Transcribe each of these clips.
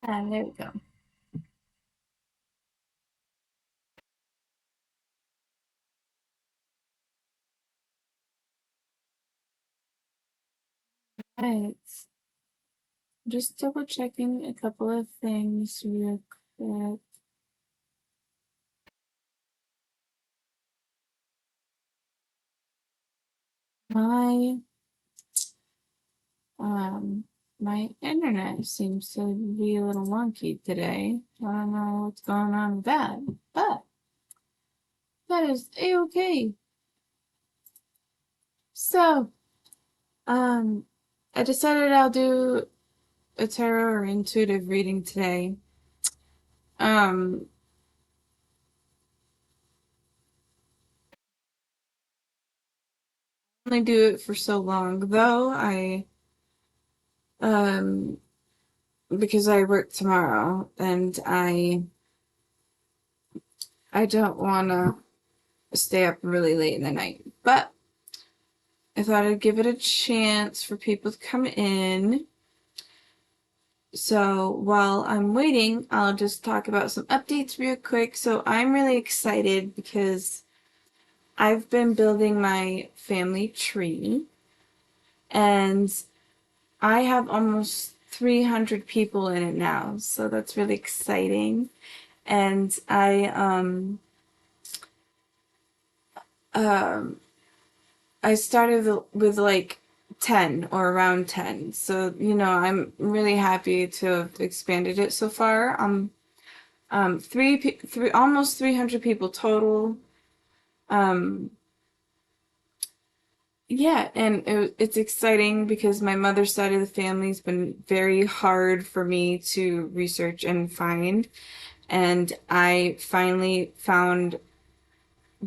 There we go. Right. Just double checking a couple of things real quick. My um my internet seems to be a little wonky today. I don't know what's going on with that, but that is a-okay. So, um, I decided I'll do a tarot or intuitive reading today. Um, only do it for so long though. Um because I work tomorrow and I don't want to stay up really late in the night. But I thought I'd give it a chance for people to come in. So while I'm waiting, I'll just talk about some updates real quick. So I'm really excited because I've been building my family tree and I have almost 300 people in it now. So that's really exciting. And um I started with like 10 or around 10. So, I'm really happy to have expanded it so far. Three almost 300 people total. Um, yeah, and it's exciting because my mother's side of the family's been very hard for me to research and find. And I finally found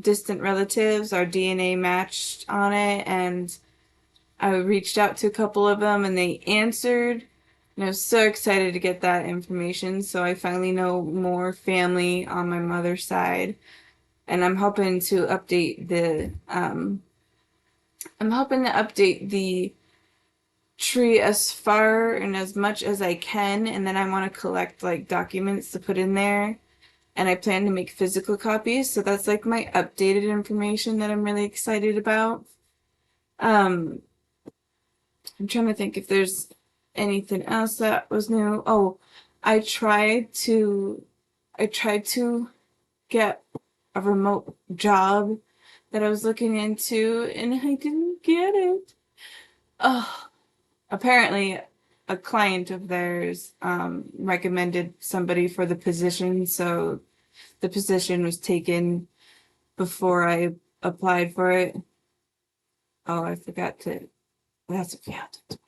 distant relatives. Our DNA matched on it, and I reached out to a couple of them and they answered. And I was so excited to get that information. So I finally know more family on my mother's side. And I'm hoping to update the tree as far and as much as I can, and then I want to collect like documents to put in there. And I plan to make physical copies, so that's like my updated information that I'm really excited about. Um, I'm trying to think if there's anything else that was new. Oh, I tried to I tried to get a remote job that I was looking into and I didn't get it. Oh, apparently a client of theirs recommended somebody for the position, so the position was taken before I applied for it. Oh, I forgot to. That's okay. I'll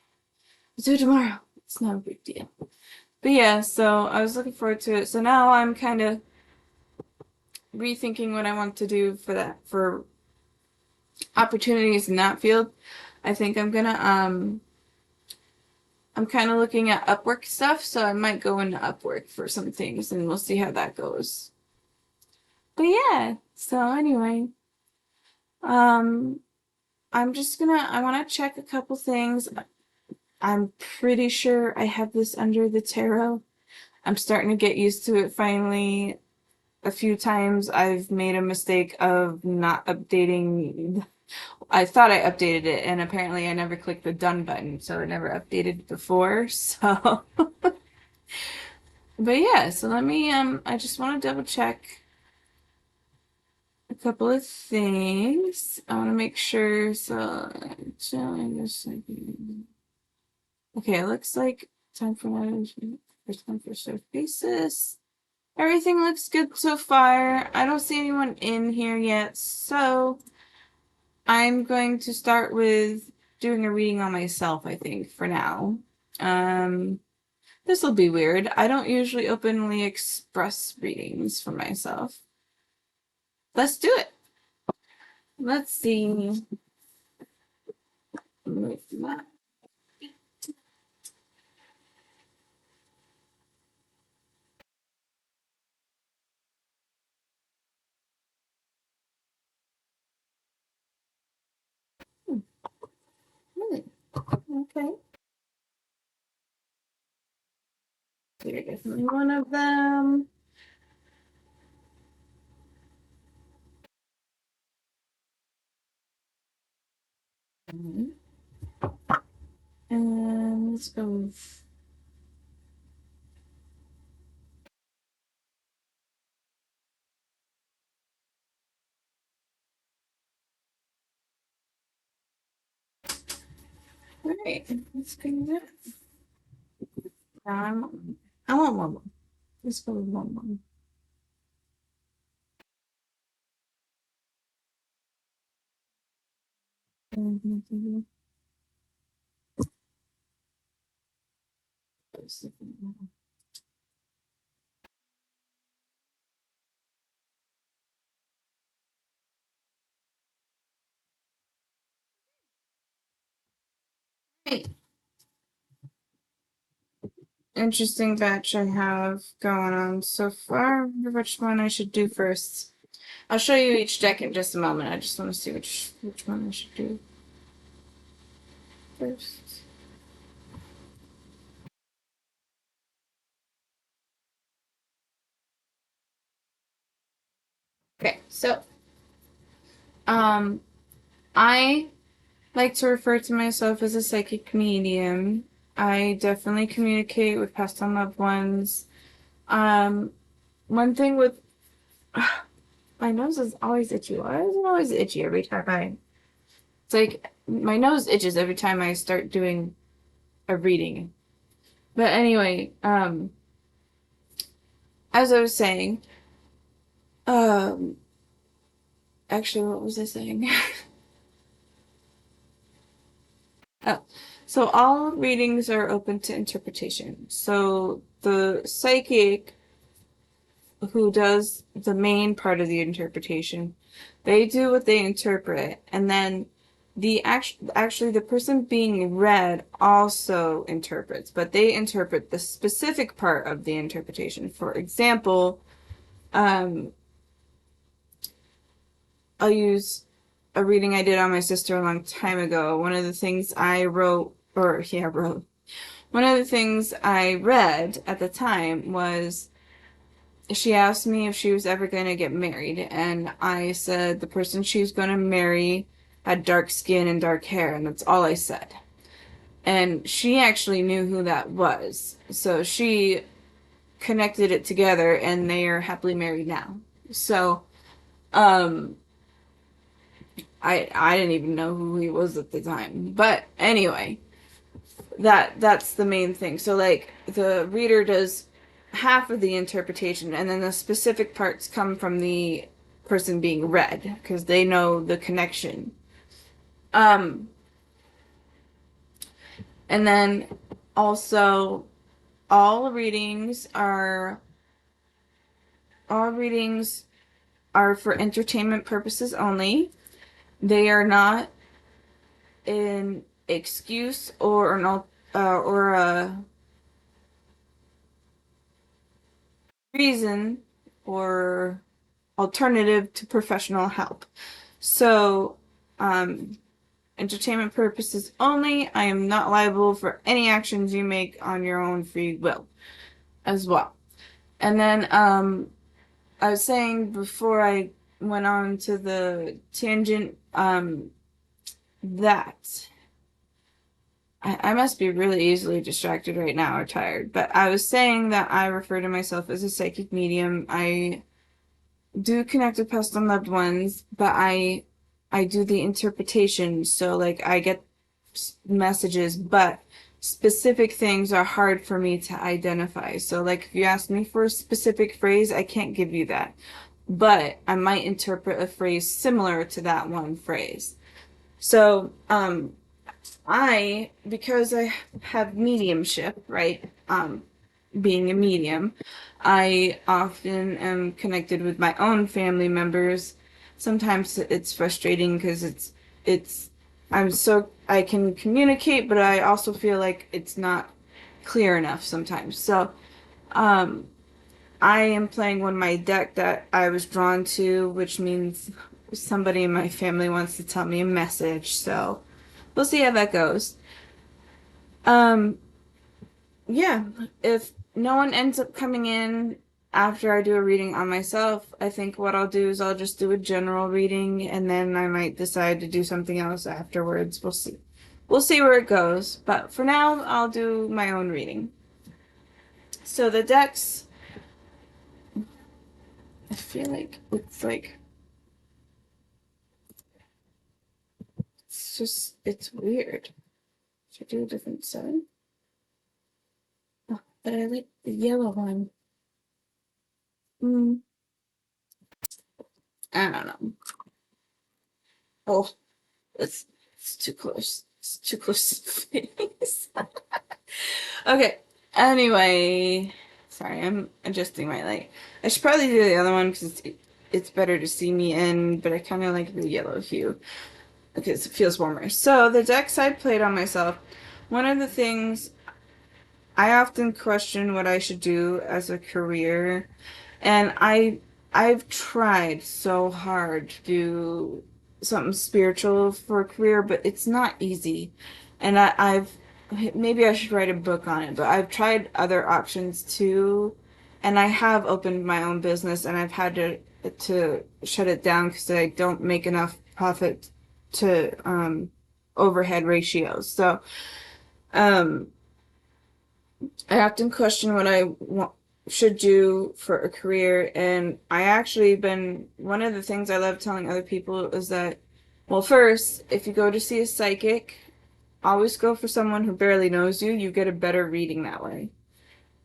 do it tomorrow. It's not a big deal. But yeah, so I was looking forward to it. So now I'm kind of rethinking what I want to do for opportunities in that field. I think I'm kind of looking at Upwork stuff, so I might go into Upwork for some things and we'll see how that goes. But yeah, so anyway, um I want to check a couple things. I'm pretty sure I have this under the tarot. I'm starting to get used to it finally. A few times I've made a mistake of not updating. I thought I updated it, and apparently I never clicked the done button, so it never updated before. So, but yeah, so I just want to double check a couple of things. I want to make sure. So, okay, it looks like time for management. First come, first served basis. Everything looks good so far. I don't see anyone in here yet, so I'm going to start with doing a reading on myself, I think, for now. Um, this will be weird. I don't usually openly express readings for myself. Let's do it. Let's see. Really? Okay. You're definitely one of them. And let's go. All right, let's go with that. I want one more. Let's go with one more. Right. Interesting batch I have going on so far. I wonder which one I should do first. I'll show you each deck in just a moment. I just want to see which one I should do first. Okay, so um I like to refer to myself as a psychic medium. I definitely communicate with past and loved ones. Um one thing with my nose is always itchy. Why is it always itchy every time I it's like my nose itches every time I start doing a reading. But anyway, as I was saying, um, actually, what was I saying? Oh, so all readings are open to interpretation. So the psychic who does the main part of the interpretation, they do what they interpret, and then actually the person being read also interprets, but they interpret the specific part of the interpretation. For example, um, I'll use a reading I did on my sister a long time ago. One of the things I wrote, or yeah, wrote. One of the things I read at the time was she asked me if she was ever going to get married, and I said the person she was going to marry had dark skin and dark hair, and that's all I said. And she actually knew who that was, so she connected it together, and they are happily married now. So, um, I didn't even know who he was at the time. But anyway, that's the main thing. So like the reader does half of the interpretation and then the specific parts come from the person being read because they know the connection. Um and then also all readings are all readings are for entertainment purposes only. They are not an excuse or or a reason or alternative to professional help. So, um, entertainment purposes only. I am not liable for any actions you make on your own free will as well. And then, I was saying before I went on to the tangent, that I must be really easily distracted right now or tired, but I was saying that I refer to myself as a psychic medium. I do connect with past and loved ones, but I do the interpretation. So like I get messages, but specific things are hard for me to identify. So like if you ask me for a specific phrase, I can't give you that. But I might interpret a phrase similar to that one phrase. So, because I have mediumship, right? Being a medium, I often am connected with my own family members. Sometimes it's frustrating because it's I can communicate, but I also feel like it's not clear enough sometimes. So, um, I am playing one of my deck that I was drawn to, which means somebody in my family wants to tell me a message. So, we'll see how that goes. Um, yeah, if no one ends up coming in after I do a reading on myself, I think what I'll do is I'll just do a general reading and then I might decide to do something else afterwards. We'll see. We'll see where it goes. But for now, I'll do my own reading. So the decks, I feel like it's weird. Should I do a different side? Oh, but I like the yellow one. Hmm. I don't know. Oh, it's too close. It's too close to the face. Okay. Anyway, sorry, I'm adjusting my light. I should probably do the other one because it's better to see me in, but I kind of like the yellow hue because it feels warmer. So the decks I played on myself, one of the things I often question what I should do as a career, and I've tried so hard to do something spiritual for a career, but it's not easy. And I've maybe I should write a book on it, but I've tried other options too, and I have opened my own business, and I've had to shut it down because I don't make enough profit to overhead ratios. So um, I often question what should do for a career, and I actually been one of the things I love telling other people is that, well, first, if you go to see a psychic, always go for someone who barely knows you. You get a better reading that way.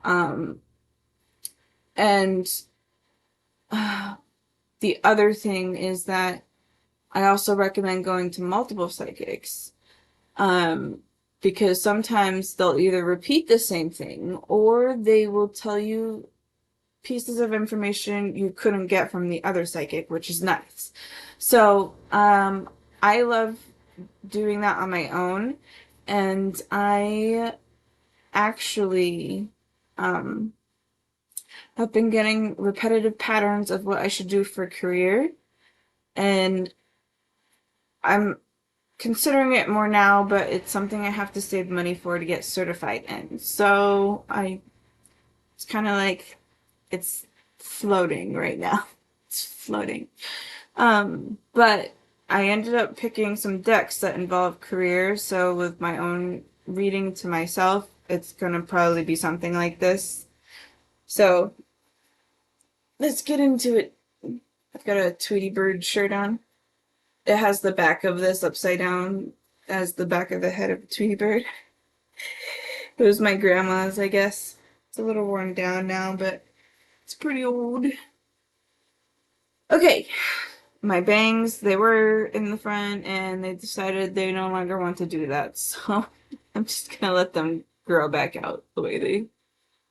Um, and the other thing is that I also recommend going to multiple psychics. Um, because sometimes they'll either repeat the same thing or they will tell you pieces of information you couldn't get from the other psychic, which is nice. So, I love doing that on my own, and I actually um, have been getting repetitive patterns of what I should do for a career, and I'm considering it more now, but it's something I have to save money for to get certified in. So it's kind of like it's floating right now. It's floating. But I ended up picking some decks that involve careers. So with my own reading to myself, it's gonna probably be something like this. So let's get into it. I've got a Tweety Bird shirt on. It has the back of this upside down as the back of the head of a Tweety Bird. It was my grandma's, I guess. It's a little worn down now, but it's pretty old. Okay, my bangs, they were in the front and they decided they no longer want to do that. So I'm just gonna let them grow back out the way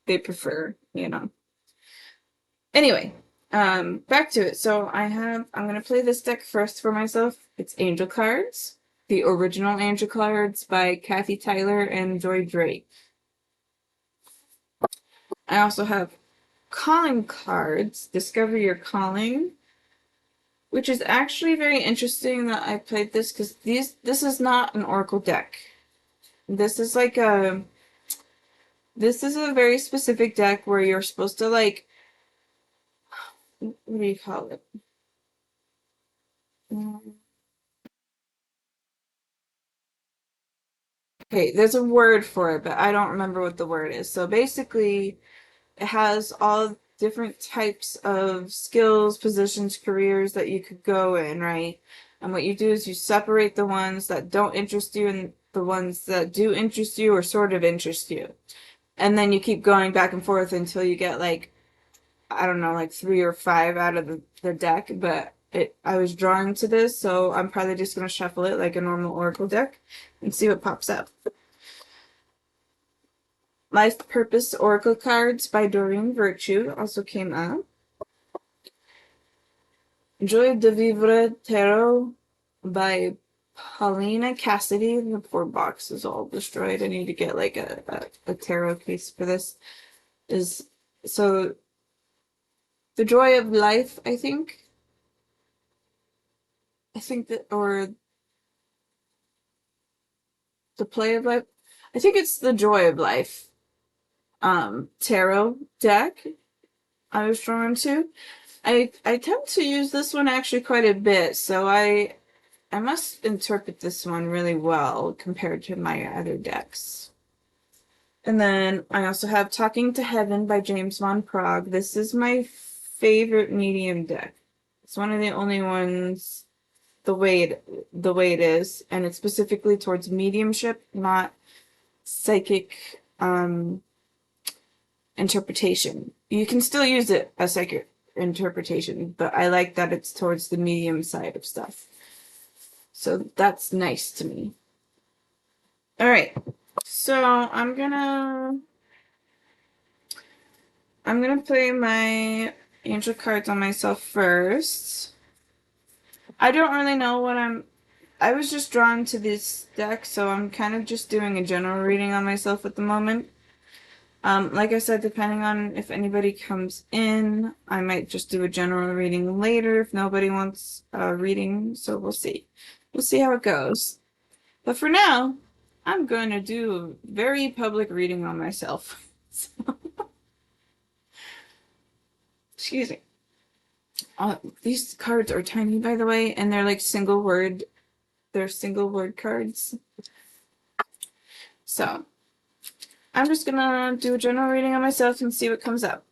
they prefer, you know. Anyway, back to it. So I'm gonna play this deck first for myself. It's Angel Cards, the original Angel Cards by Kathy Tyler and Joy Drake. I also have calling cards, Discover Your Calling, which is actually very interesting that I played this because this is not an Oracle deck. This is like this is a very specific deck where you're supposed to like, what do you call it? Okay, there's a word for it, but I don't remember what the word is. So basically, it has all different types of skills, positions, careers that you could go in, right? And what you do is you separate the ones that don't interest you and the ones that do interest you or sort of interest you. And then you keep going back and forth until you get like, I don't know, like 3 or 5 out of the deck. But I was drawn to this, so I'm probably just going to shuffle it like a normal Oracle deck and see what pops up. Life Purpose Oracle Cards by Doreen Virtue also came out. Joy de Vivre Tarot by Paulina Cassidy. The poor box is all destroyed. I need to get like a tarot case for this. Is so the joy of life, I think. I think that, or the play of life. I think it's the joy of life. tarot deck I was drawn to. I tend to use this one actually quite a bit, so I must interpret this one really well compared to my other decks. And then I also have Talking to Heaven by James Van Praagh. This is my favorite medium deck. It's one of the only ones the way it is, and it's specifically towards mediumship, not psychic interpretation. You can still use it as psychic interpretation, but I like that it's towards the medium side of stuff. So that's nice to me. All right. So I'm gonna play my angel cards on myself first. I don't really know what I was just drawn to this deck, so I'm kind of just doing a general reading on myself at the moment. Like I said, depending on if anybody comes in, I might just do a general reading later if nobody wants a reading, so we'll see. We'll see how it goes. But for now, I'm going to do a very public reading on myself. So, excuse me. These cards are tiny, by the way, and they're like they're single word cards. So, I'm just gonna do a general reading on myself and see what comes up.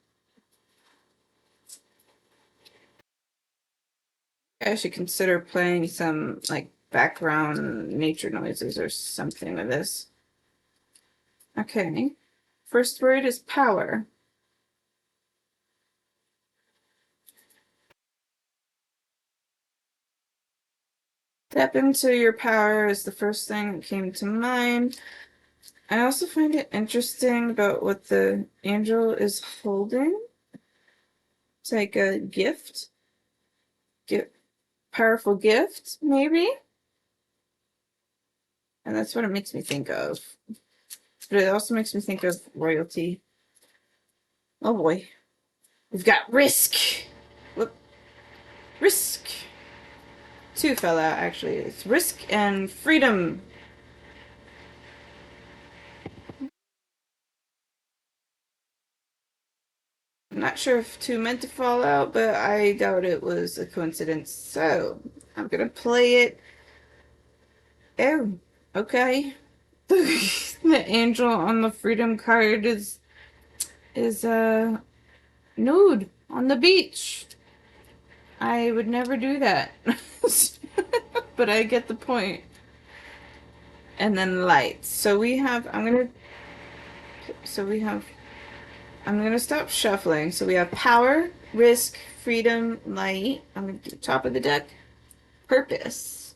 I should consider playing some like background nature noises or something with this. Okay. First word is power. Step into your power is the first thing that came to mind. I also find it interesting about what the angel is holding. It's like a gift. Powerful gift, maybe? And that's what it makes me think of. But it also makes me think of royalty. Oh boy. We've got risk. Whoop. Risk. Two fell out, actually. It's risk and freedom. I'm not sure if two meant to fall out, but I doubt it was a coincidence. So, I'm gonna play it. Oh, okay. The angel on the freedom card is nude on the beach. I would never do that. But I get the point. And then lights. So we have I'm gonna stop shuffling. So we have power, risk, freedom, light. I'm gonna do top of the deck. Purpose.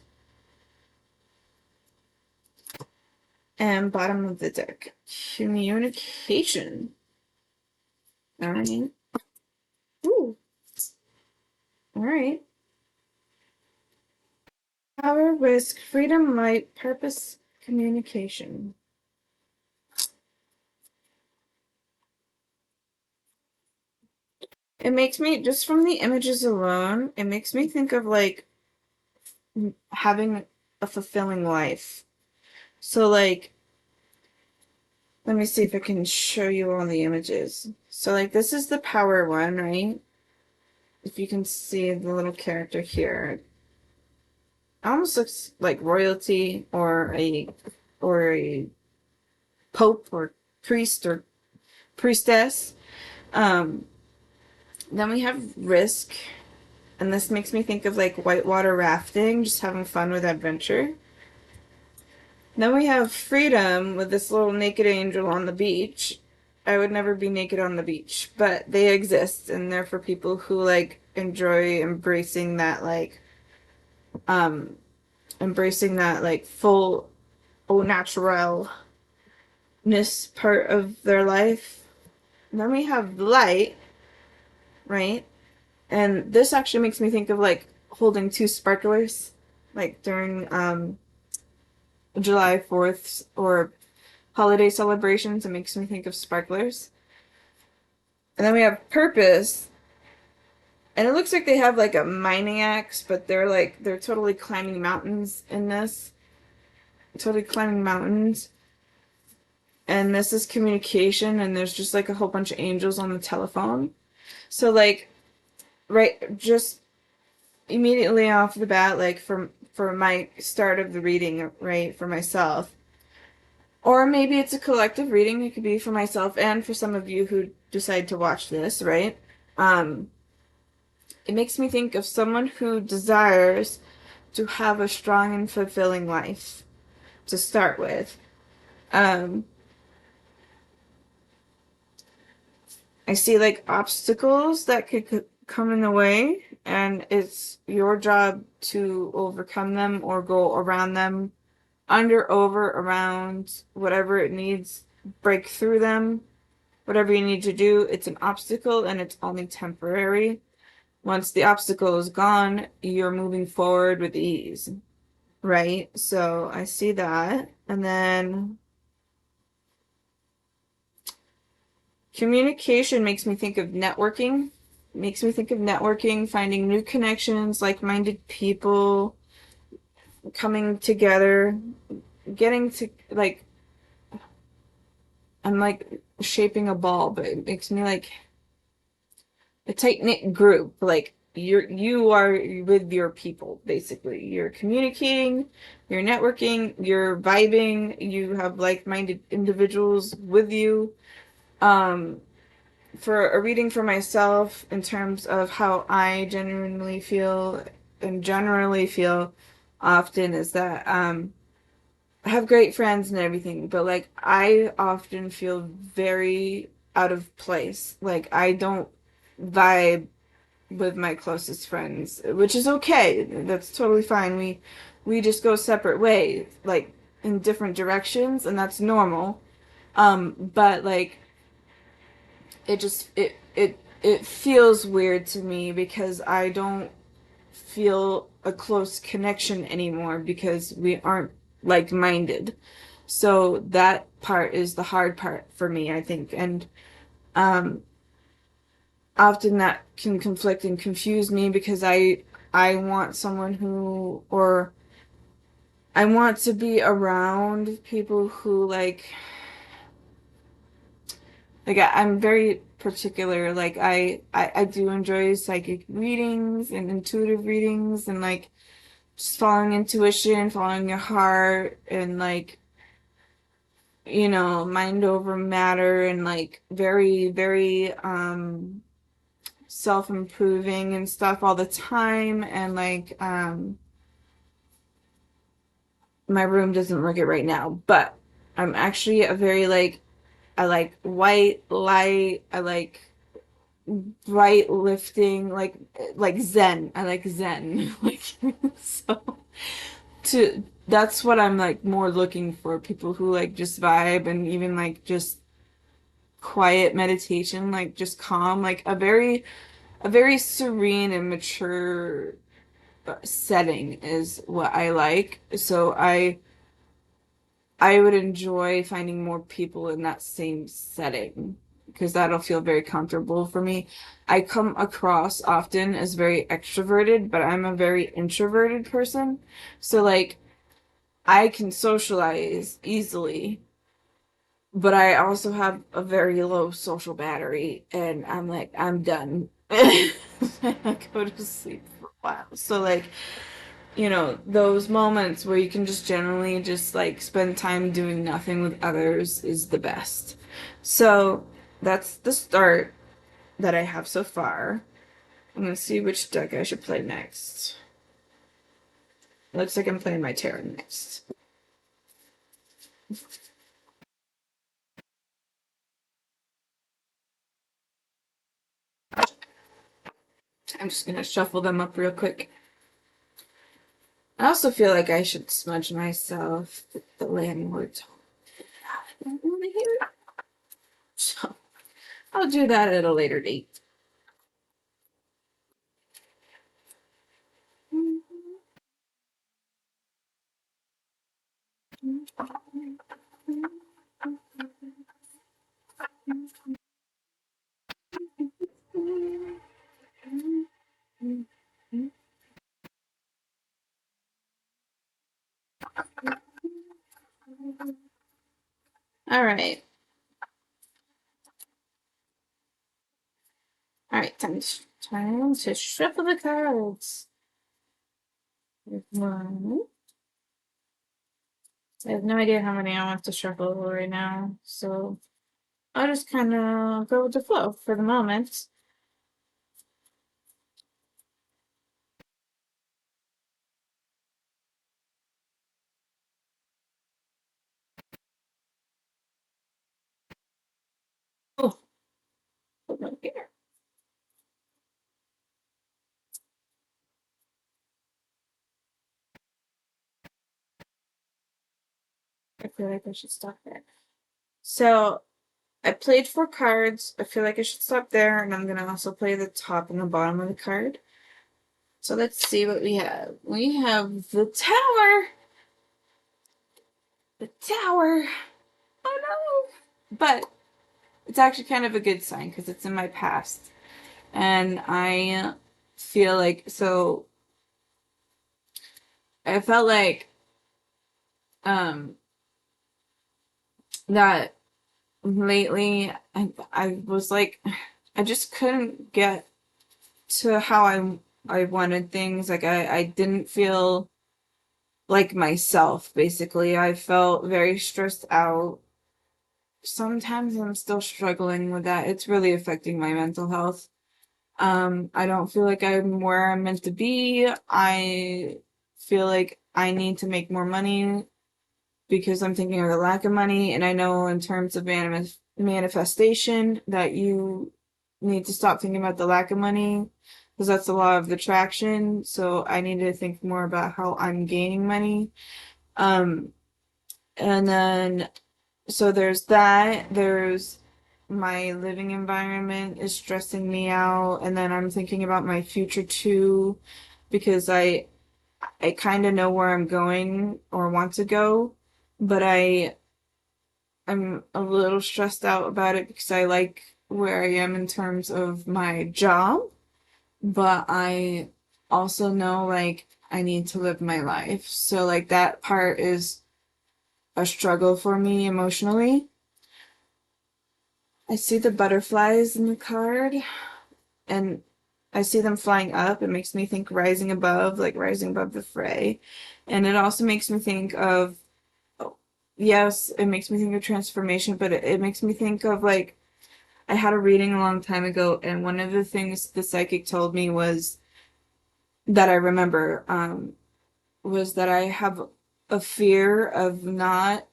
And bottom of the deck. Communication. Alright. Ooh. Alright. Power, risk, freedom, light, purpose, communication. It makes me, just from the images alone, it makes me think of like having a fulfilling life. So like, let me see if I can show you all the images. So like this is the power one, right? If you can see the little character here. It almost looks like royalty or a pope or priest or priestess. Um, then we have risk, and this makes me think of like whitewater rafting, just having fun with adventure. Then we have freedom with this little naked angel on the beach. I would never be naked on the beach, but they exist, and they're for people who like enjoy um embracing that like full au naturalness part of their life. And then we have light, right? And this actually makes me think of like holding two sparklers, like during July 4th or holiday celebrations. It makes me think of sparklers. And then we have purpose. And it looks like they have like a mining axe, but they're totally climbing mountains in this. Totally climbing mountains. and this is communication, and there's just like a whole bunch of angels on the telephone. So like right just immediately off the bat, like for my start of the reading, right, for myself. Or maybe it's a collective reading. It could be for myself and for some of you who decide to watch this, right? Um, it makes me think of someone who desires to have a strong and fulfilling life to start with. Um, I see like obstacles that could come in the way, and it's your job to overcome them or go around them, under, over, around, whatever it needs, break through them, whatever you need to do. It's an obstacle and it's only temporary. Once the obstacle is gone, you're moving forward with ease, right? So I see that. And then communication makes me think of networking. Makes me think of networking, finding new connections, like-minded people, coming together, getting to like I'm like shaping a ball, but it makes me like a tight-knit group. Like you are with your people, basically. You're communicating, you're networking, you're vibing, you have like-minded individuals with you. Um, for a reading for myself in terms of how I genuinely feel and generally feel often is that I have great friends and everything, but like I often feel very out of place. Like I don't vibe with my closest friends, which is okay. That's totally fine. We just go separate ways, like in different directions, and that's normal. But like it feels weird to me because I don't feel a close connection anymore because we aren't like-minded. So that part is the hard part for me, I think. And um, often that can conflict and confuse me because I want someone who, or I want to be around people who I'm very particular. Like I do enjoy psychic readings and intuitive readings and like just following intuition, following your heart, and like mind over matter, and like very, very self-improving and stuff all the time. And like my room doesn't look it right now, but I'm actually a very like I like white light. I like bright lifting, like Zen. I like Zen. Like so to that's what I'm like more looking for. People who like just vibe, and even like just quiet meditation, like just calm, like a very serene and mature setting is what I like. So I would enjoy finding more people in that same setting because that'll feel very comfortable for me. I come across often as very extroverted, but I'm a very introverted person. So like I can socialize easily, but I also have a very low social battery, and I'm like, I'm done. I go to sleep for a while. So like, those moments where you can just generally just like spend time doing nothing with others is the best. So that's the start that I have so far. I'm gonna see which deck I should play next. Looks like I'm playing my tarot next. I'm just gonna shuffle them up real quick. I also feel like I should smudge myself with the landlord told I don't want to hear it. So I'll do that at a later date. All right. And time to shuffle the cards. One. I have no idea how many I want to shuffle right now, so I'll just kind of go with the flow for the moment. Oh, put one here. I feel like I should stop there. So I played 4 cards. I feel like I should stop there, and I'm gonna also play the top and the bottom of the card. So let's see what we have. We have the Tower. The Tower. Oh no! But it's actually kind of a good sign because it's in my past. And I feel like, so I felt like um that lately I was like I just couldn't get to how I wanted things. Like I didn't feel like myself, basically. I felt very stressed out. Sometimes I'm still struggling with that. It's really affecting my mental health. I don't feel like I'm where I'm meant to be. I feel like I need to make more money because I'm thinking of the lack of money. And I know in terms of manifestation that you need to stop thinking about the lack of money because that's the law of attraction. So I need to think more about how I'm gaining money. Um, and then so there's that. There's my living environment is stressing me out, and then I'm thinking about my future too, because I kind of know where I'm going or want to go, but I'm a little stressed out about it because I like where I am in terms of my job, but I also know like I need to live my life. So like that part is a struggle for me emotionally. I see the butterflies in the card and I see them flying up. It makes me think rising above, like rising above the fray. And it also makes me think of, oh, yes, it makes me think of transformation, but it makes me think of like, I had a reading a long time ago, and one of the things the psychic told me was that I remember was that I have a fear of not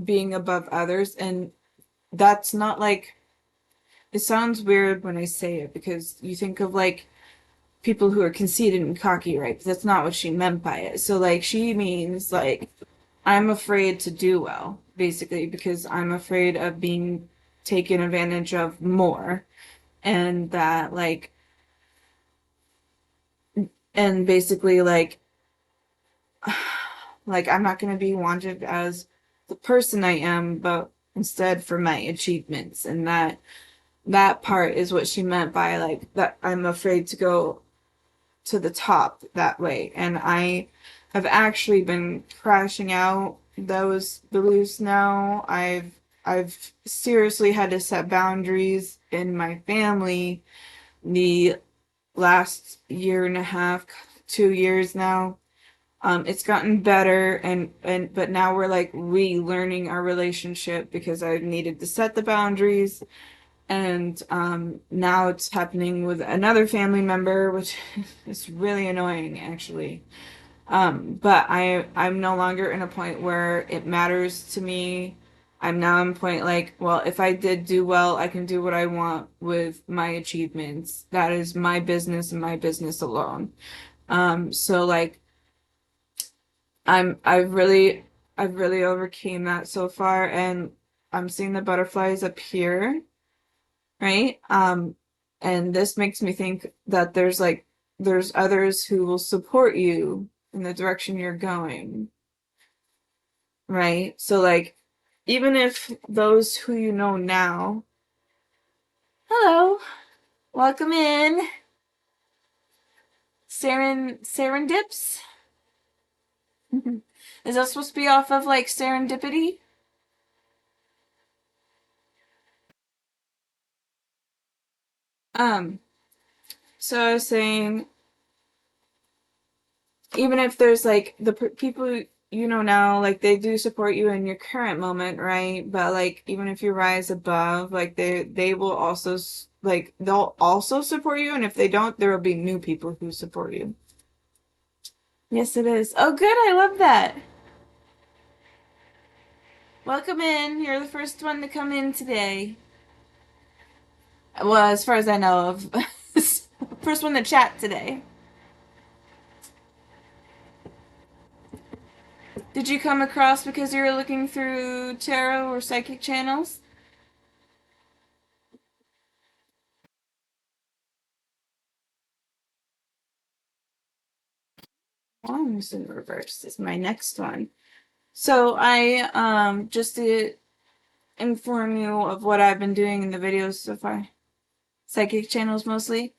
being above others. And that's not like, it sounds weird when I say it because you think of like people who are conceited and cocky, right? But that's not what she meant by it. So like she means like I'm afraid to do well, basically, because I'm afraid of being taken advantage of more. And that like and basically like I'm not going to be wanted as the person I am, but instead for my achievements. And that part is what she meant by like that I'm afraid to go to the top that way. And I have actually been crashing out those beliefs now. I've seriously had to set boundaries in my family the last year and a half, 2 years now. It's gotten better and but now we're like relearning our relationship because I needed to set the boundaries and now it's happening with another family member, which is really annoying actually. But I'm no longer in a point where it matters to me. I'm now in a point like, well, if I did do well, I can do what I want with my achievements. That is my business and my business alone. So like I'm I've really overcame that so far and I'm seeing the butterflies appear, right? And this makes me think that there's others who will support you in the direction you're going, right? So like even if those who you know now, hello, welcome in, Serendips. Is that supposed to be off of like serendipity? Um, So I was saying, even if there's like the people you know now, like they do support you in your current moment, right? But like even if you rise above, like they will also like they'll also support you, and if they don't, there will be new people who support you. Yes, it is. Oh, good. I love that. Welcome in. You're the first one to come in today. Well, as far as I know of, first one to chat today. Did you come across because you were looking through tarot or psychic channels? Wands in reverse is my next one. So I just to inform you of what I've been doing in the videos so far. Psychic channels mostly.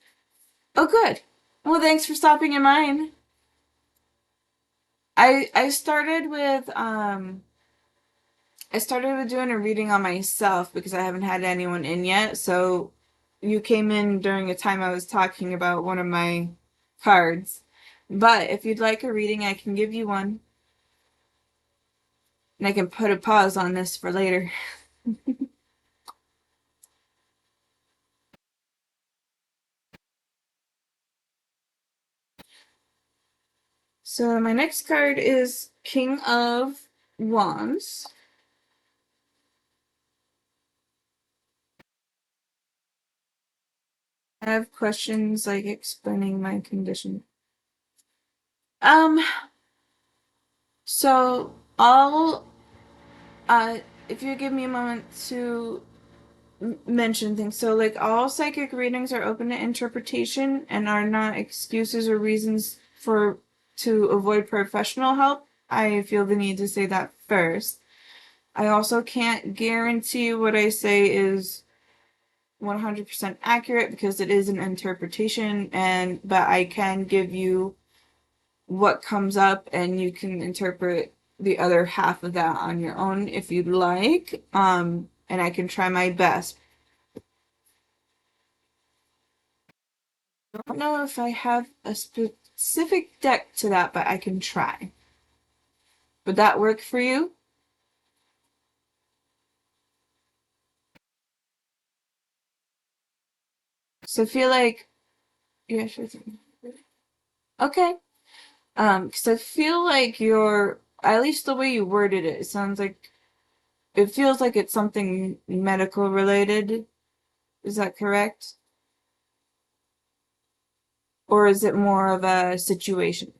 Oh good. Well thanks for stopping in mine. I started with doing a reading on myself because I haven't had anyone in yet. So you came in during a time I was talking about one of my cards. But if you'd like a reading, I can give you one. And I can put a pause on this for later. So my next card is King of Wands. I have questions like explaining my condition. Um, so I'll if you give me a moment to mention things. So like all psychic readings are open to interpretation and are not excuses or reasons for to avoid professional help. I feel the need to say that first. I also can't guarantee what I say is 100% accurate because it is an interpretation, and but I can give you what comes up and you can interpret the other half of that on your own if you'd like. And I can try my best. I don't know if I have a specific deck to that, but I can try. Would that work for you? So I feel like yeah, sure thing. Okay. Because I feel like you're at least the way you worded it, it sounds like it feels like it's something medical related. Is that correct? Or is it more of a situation?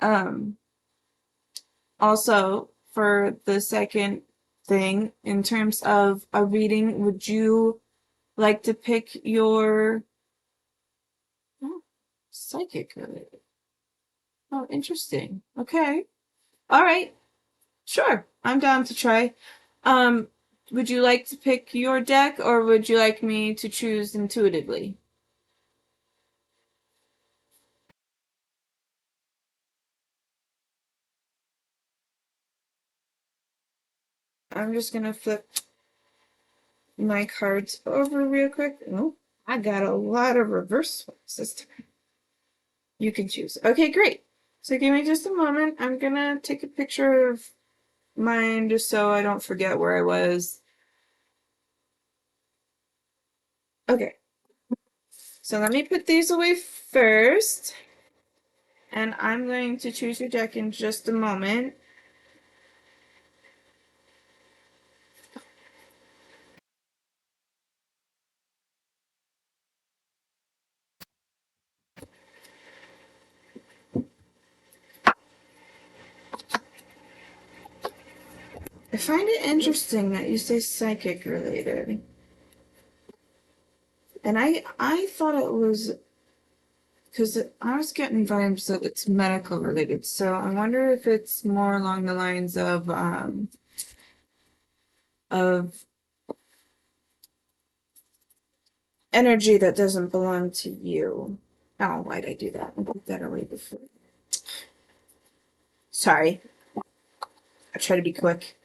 Um, Also, for the second thing, in terms of a reading, would you like to pick your oh, psychic related? Oh, interesting. Okay. All right. Sure. I'm down to try. Um, would you like to pick your deck or would you like me to choose intuitively? I'm just gonna flip my cards over real quick. Oh, I got a lot of reverse ones this time. You can choose. Okay, great. So give me just a moment. I'm gonna take a picture of mine just so I don't forget where I was. Okay, so let me put these away first. And I'm going to choose your deck in just a moment. I find it interesting that you say psychic related. And I thought it was because I was getting vibes that it's medical related. So I wonder if it's more along the lines of energy that doesn't belong to you. Oh, why'd I do that? I put that away before. Sorry. I try to be quick.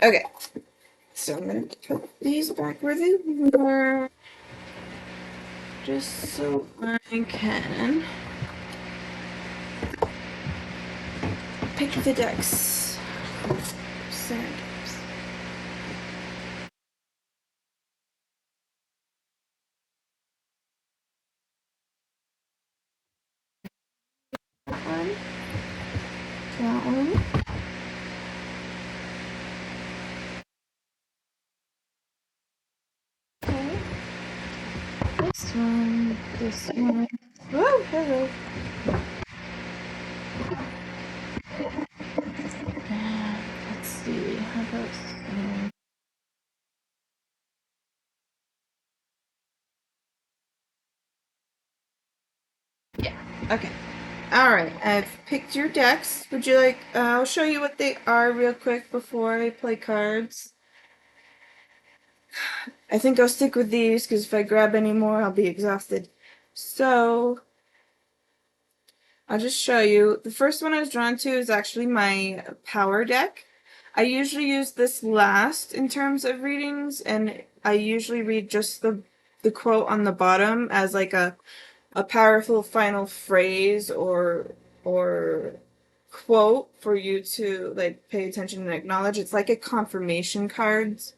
Okay, so I'm gonna put these back where they were, just so I can pick the decks. Sand. That one. That one. Okay. This one. This one. Oh, hello. Let's see. How about yeah. Okay. All right. I've picked your decks. Would you like? I'll show you what they are real quick before I play cards. I think I'll stick with these because if I grab any more, I'll be exhausted. So I'll just show you. The first one I was drawn to is actually my power deck. I usually use this last in terms of readings, and I usually read just the quote on the bottom as like a powerful final phrase or quote for you to like pay attention and acknowledge. It's like a confirmation cards.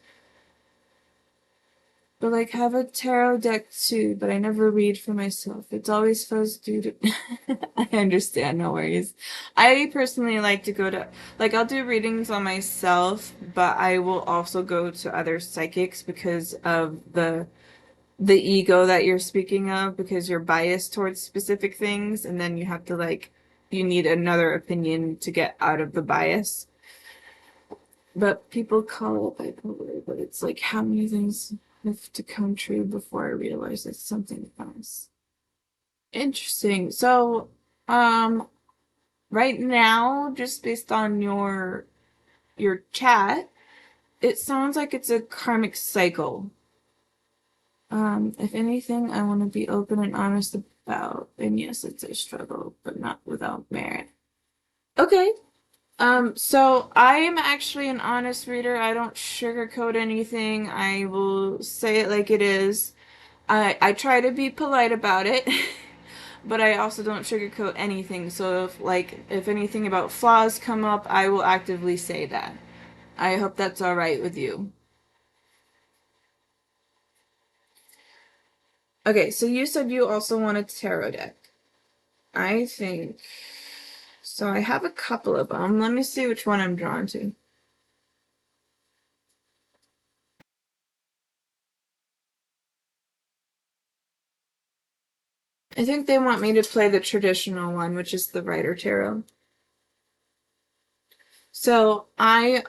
But like have a tarot deck too, but I never read for myself. It's always supposed to I understand, no worries. I personally like to go to like I'll do readings on myself, but I will also go to other psychics because of the ego that you're speaking of, because you're biased towards specific things, and then you have to like you need another opinion to get out of the bias. But people call it bipolar, but it's like how many things have to come true before I realize it's something else. Interesting. So, right now, just based on your chat, it sounds like it's a karmic cycle. If anything, I want to be open and honest about, and yes, it's a struggle, but not without merit. Okay. So I am actually an honest reader. I don't sugarcoat anything. I will say it like it is. I try to be polite about it, but I also don't sugarcoat anything. So if anything about flaws come up, I will actively say that. I hope that's all right with you. Okay, so you said you also want a tarot deck. I think so. I have a couple of them. Let me see which one I'm drawn to. I think they want me to play the traditional one, which is the Rider Tarot. So I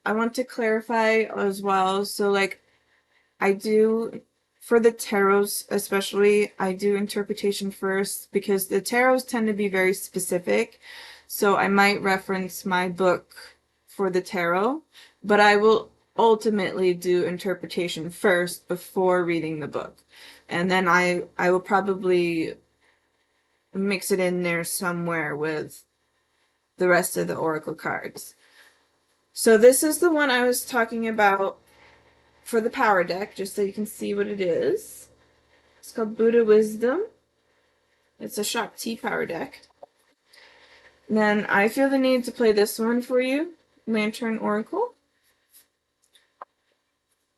want to clarify as well. So like I do for the tarots especially, I do interpretation first because the tarots tend to be very specific. So I might reference my book for the tarot, but I will ultimately do interpretation first before reading the book. And then I will probably mix it in there somewhere with the rest of the oracle cards. So this is the one I was talking about for the power deck, just so you can see what it is. It's called Buddha Wisdom. It's a Shakti power deck. Then I feel the need to play this one for you, Lantern Oracle.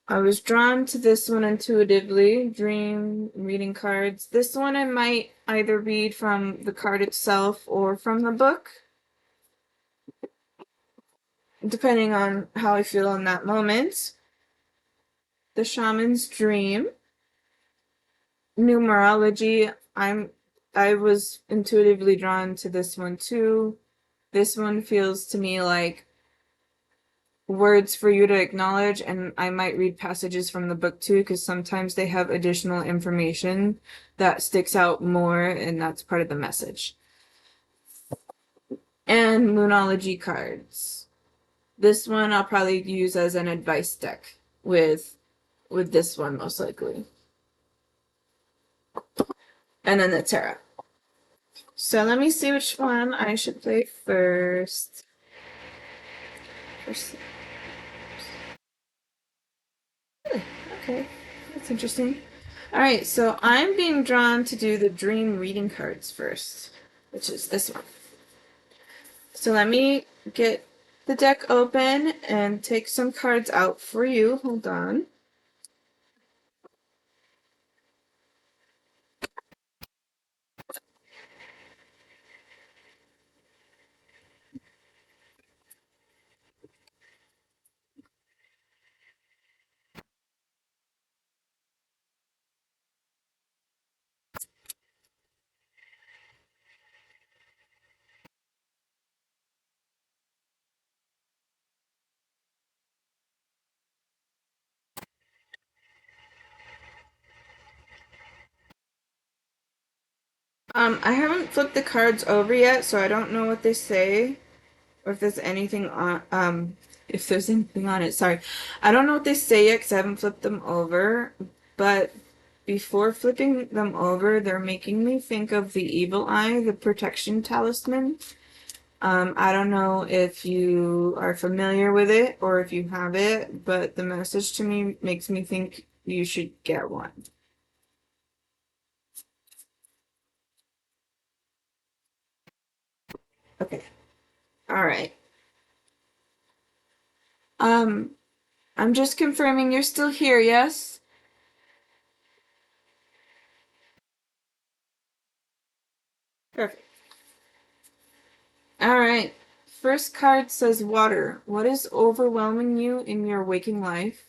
I was drawn to this one intuitively, dream reading cards. This one I might either read from the card itself or from the book, depending on how I feel in that moment. The Shaman's Dream. Numerology. I was intuitively drawn to this one too. This one feels to me like words for you to acknowledge, and I might read passages from the book too, because sometimes they have additional information that sticks out more, and that's part of the message. And Moonology cards. This one I'll probably use as an advice deck with this one most likely. And then the tarot. So let me see which one I should play first. First. Okay, that's interesting. All right, so I'm being drawn to do the dream reading cards first, which is this one. So let me get the deck open and take some cards out for you. Hold on. I haven't flipped the cards over yet, so I don't know what they say or if there's anything on it. Sorry. I don't know what they say yet because I haven't flipped them over, but before flipping them over, they're making me think of the Evil Eye, the protection talisman. I don't know if you are familiar with it or if you have it, but the message to me makes me think you should get one. Okay. All right. Um, I'm just confirming you're still here, yes? Perfect. All right. First card says water. What is overwhelming you in your waking life?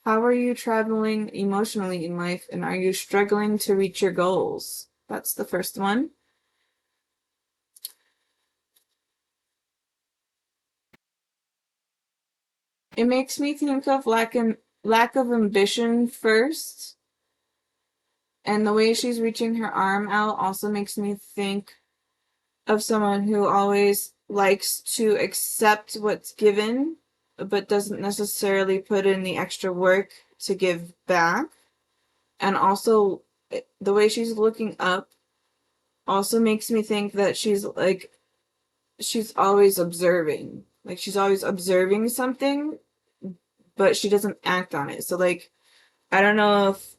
How are you traveling emotionally in life? And are you struggling to reach your goals? That's the first one. It makes me think of lack of ambition first. And the way she's reaching her arm out also makes me think of someone who always likes to accept what's given, but doesn't necessarily put in the extra work to give back. And also, the way she's looking up also makes me think that she's always observing. Like, she's always observing something, but she doesn't act on it. So, like, I don't know if,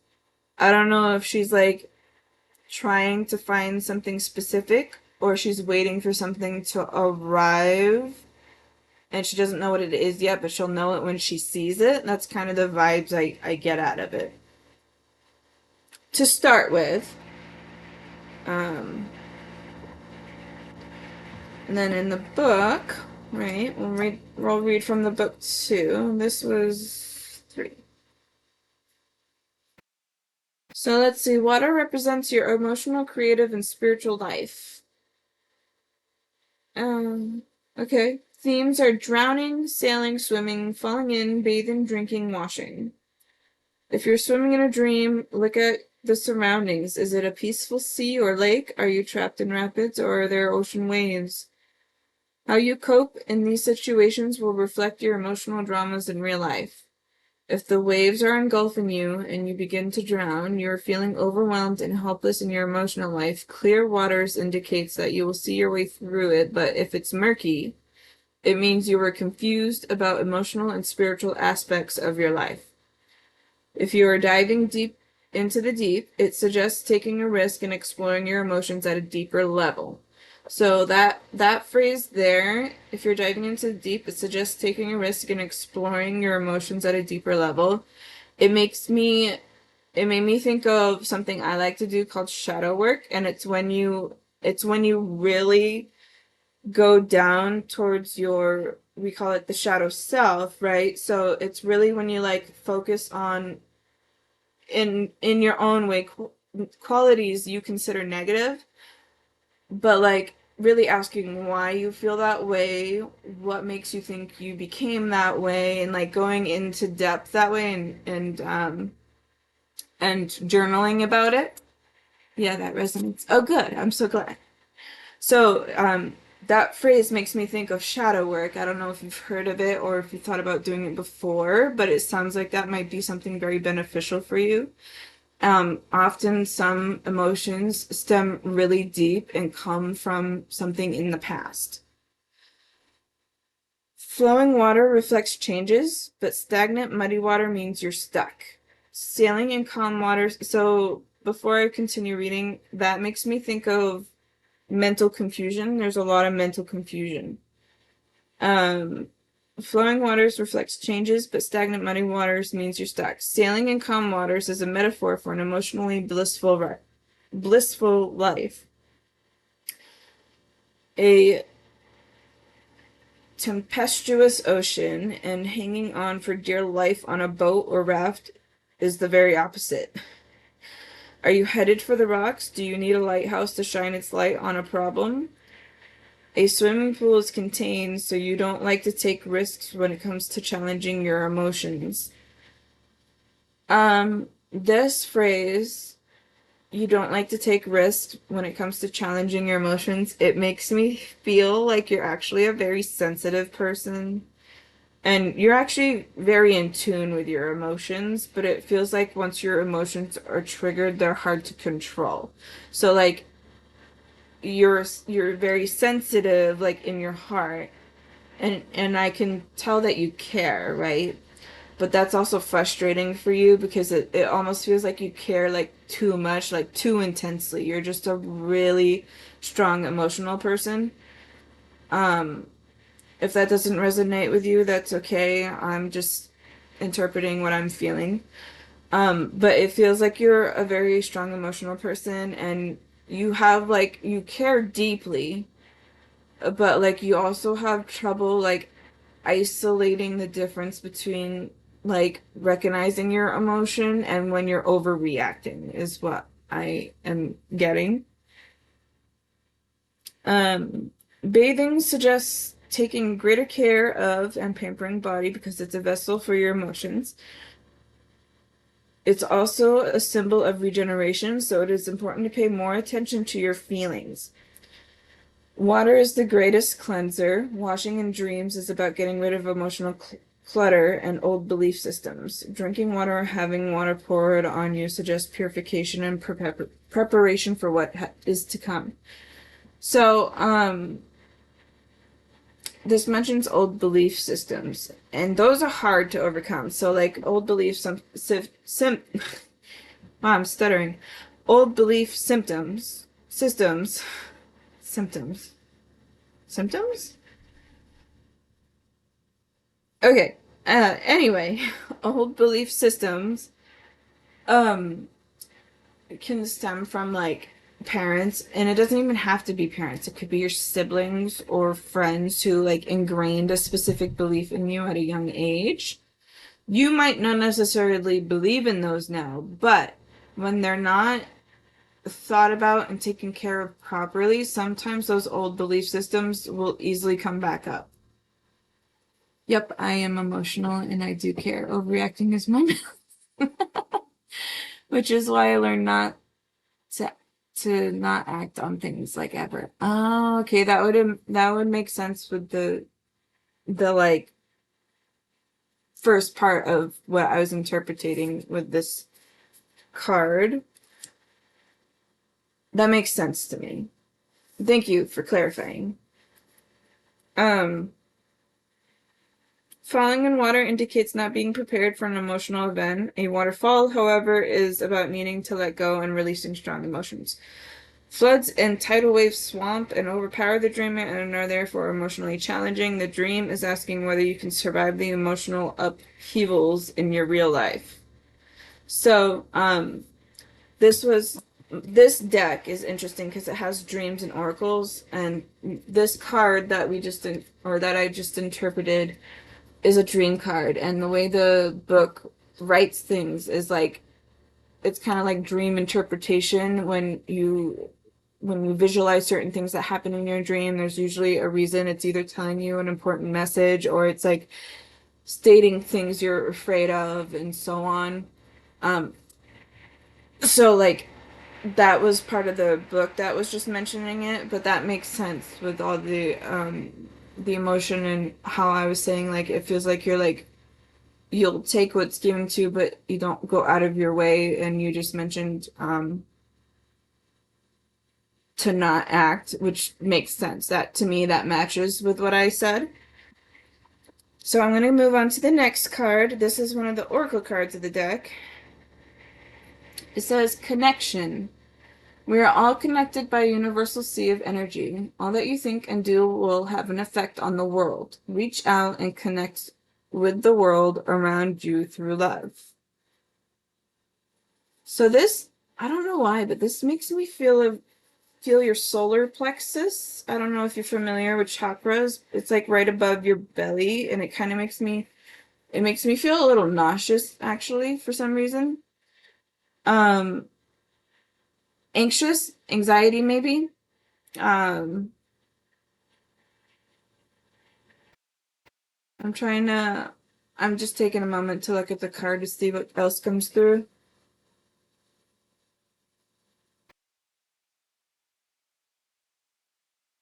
I don't know if she's like trying to find something specific or she's waiting for something to arrive and she doesn't know what it is yet, but she'll know it when she sees it. That's kind of the vibes I get out of it. To start with, um, and then in the book, right, we'll read from the book 2. This was 3. So let's see. Water represents your emotional, creative, and spiritual life. Um, okay. Themes are drowning, sailing, swimming, falling in, bathing, drinking, washing. If you're swimming in a dream, look at the surroundings. Is it a peaceful sea or lake? Are you trapped in rapids or are there ocean waves? How you cope in these situations will reflect your emotional dramas in real life. If the waves are engulfing you and you begin to drown, you are feeling overwhelmed and helpless in your emotional life. Clear waters indicates that you will see your way through it, but if it's murky, it means you were confused about emotional and spiritual aspects of your life. If you are diving deep into the deep, it suggests taking a risk and exploring your emotions at a deeper level. So that phrase there, if you're diving into the deep, it suggests taking a risk and exploring your emotions at a deeper level. It makes me it made me think of something I like to do called shadow work, and it's when you really go down towards your, we call it the shadow self, right? So it's really when you like focus on in your own way qualities you consider negative, but like really asking why you feel that way, what makes you think you became that way, and like going into depth that way and journaling about it. Yeah, that resonates. Oh, good. I'm so glad. So, that phrase makes me think of shadow work. I don't know if you've heard of it or if you thought about doing it before, but it sounds like that might be something very beneficial for you. Often some emotions stem really deep and come from something in the past. Flowing water reflects changes, but stagnant, muddy water means you're stuck. Sailing in calm waters. So before I continue reading, that makes me think of mental confusion. There's a lot of mental confusion. Um, Flowing waters reflects changes, but stagnant muddy waters means you're stuck. Sailing in calm waters is a metaphor for an emotionally blissful life. A tempestuous ocean and hanging on for dear life on a boat or raft is the very opposite. Are you headed for the rocks? Do you need a lighthouse to shine its light on a problem? A swimming pool is contained, so you don't like to take risks when it comes to challenging your emotions. This phrase, you don't like to take risks when it comes to challenging your emotions, it makes me feel like you're actually a very sensitive person. And you're actually very in tune with your emotions, but it feels like once your emotions are triggered, they're hard to control. So like you're very sensitive like in your heart, and I can tell that you care, right? But that's also frustrating for you because it almost feels like you care like too much, like too intensely. You're just a really strong emotional person. If that doesn't resonate with you, that's okay. I'm just interpreting what I'm feeling. But it feels like you're a very strong emotional person and you have like you care deeply, but like you also have trouble like isolating the difference between like recognizing your emotion and when you're overreacting is what I am getting. Um, Bathing suggests taking greater care of and pampering body because it's a vessel for your emotions. It's also a symbol of regeneration, so it is important to pay more attention to your feelings. Water is the greatest cleanser. Washing in dreams is about getting rid of emotional clutter and old belief systems. Drinking water or having water poured on you suggests purification and preparation for what is to come. So, this mentions old belief systems, and those are hard to overcome. So, like old beliefs, wow, I'm stuttering. Old belief symptoms, symptoms. Okay. Anyway, old belief systems um can stem from like parents, and it doesn't even have to be parents. It could be your siblings or friends who like ingrained a specific belief in you at a young age. You might not necessarily believe in those now, but when they're not thought about and taken care of properly, sometimes those old belief systems will easily come back up. Yep, I am emotional and I do care. Overreacting is my which is why I learned not to not act on things like ever. Oh, okay, that would make sense with the like first part of what I was interpreting with this card. That makes sense to me. Thank you for clarifying. Um, Falling in water indicates not being prepared for an emotional event. A waterfall, however, is about needing to let go and releasing strong emotions. Floods and tidal waves swamp and overpower the dreamer and are therefore emotionally challenging. The dream is asking whether you can survive the emotional upheavals in your real life. So, this deck is interesting because it has dreams and oracles, and this card that that I just interpreted is a dream card, and the way the book writes things is like it's kind of like dream interpretation. When you visualize certain things that happen in your dream, there's usually a reason. It's either telling you an important message or it's like stating things you're afraid of and so on. Um, so like that was part of the book that was just mentioning it, but that makes sense with all the emotion and how I was saying like it feels like you're like you'll take what's given to you, but you don't go out of your way. And you just mentioned to not act, which makes sense. That to me, that matches with what I said. So I'm going to move on to the next card. This is one of the oracle cards of the deck. It says connection. We are all connected by a universal sea of energy. All that you think and do will have an effect on the world. Reach out and connect with the world around you through love. So this, I don't know why, but this makes me feel your solar plexus. I don't know if you're familiar with chakras. It's like right above your belly, and it kind of makes me feel a little nauseous actually for some reason. Um Anxious, anxiety maybe. Um I'm trying to I'm just taking a moment to look at the card to see what else comes through.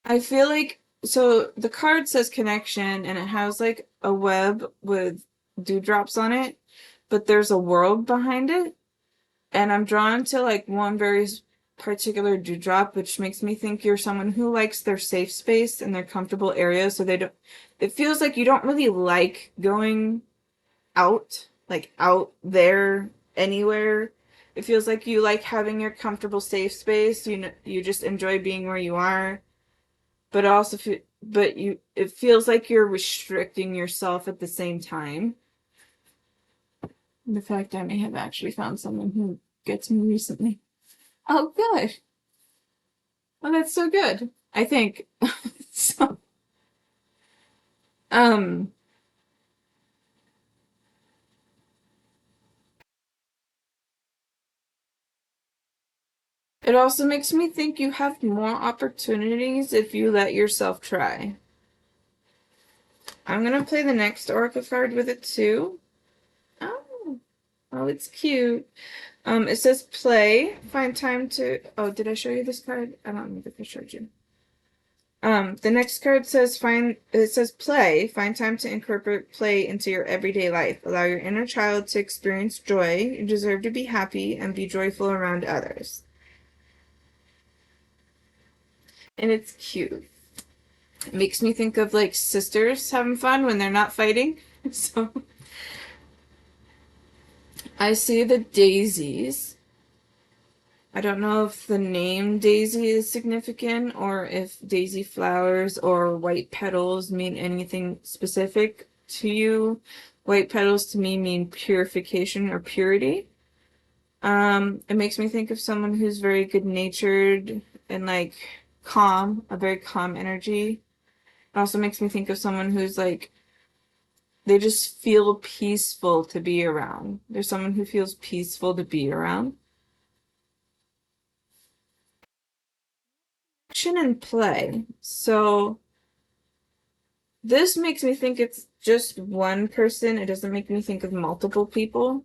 I feel like so the card says connection and it has like a web with dewdrops on it, but there's a world behind it. And I'm drawn to like one very particular dewdrop, which makes me think you're someone who likes their safe space and their comfortable area. So they don't, it feels like you don't really like going out, like out there anywhere. It feels like you like having your comfortable safe space. You know, you just enjoy being where you are, but also, but you, it feels like you're restricting yourself at the same time. The fact I may have actually found someone who gets me recently. Oh, good. Well, that's so good. I think. So, um, it also makes me think you have more opportunities if you let yourself try. I'm gonna play the next Oracle card with it too. Oh, oh, it's cute. It says play. Find time to. Oh, did I show you this card? I don't know if I showed you. The next card says it says play. Find time to incorporate play into your everyday life. Allow your inner child to experience joy. You deserve to be happy and be joyful around others. And it's cute. It makes me think of like sisters having fun when they're not fighting. So I see the daisies. I don't know if the name Daisy is significant or if daisy flowers or white petals mean anything specific to you. White petals to me mean purification or purity. It makes me think of someone who's very good-natured and like calm, a very calm energy. It also makes me think of someone who's like they just feel peaceful to be around. There's someone who feels peaceful to be around. Action and play. So this makes me think it's just one person. It doesn't make me think of multiple people.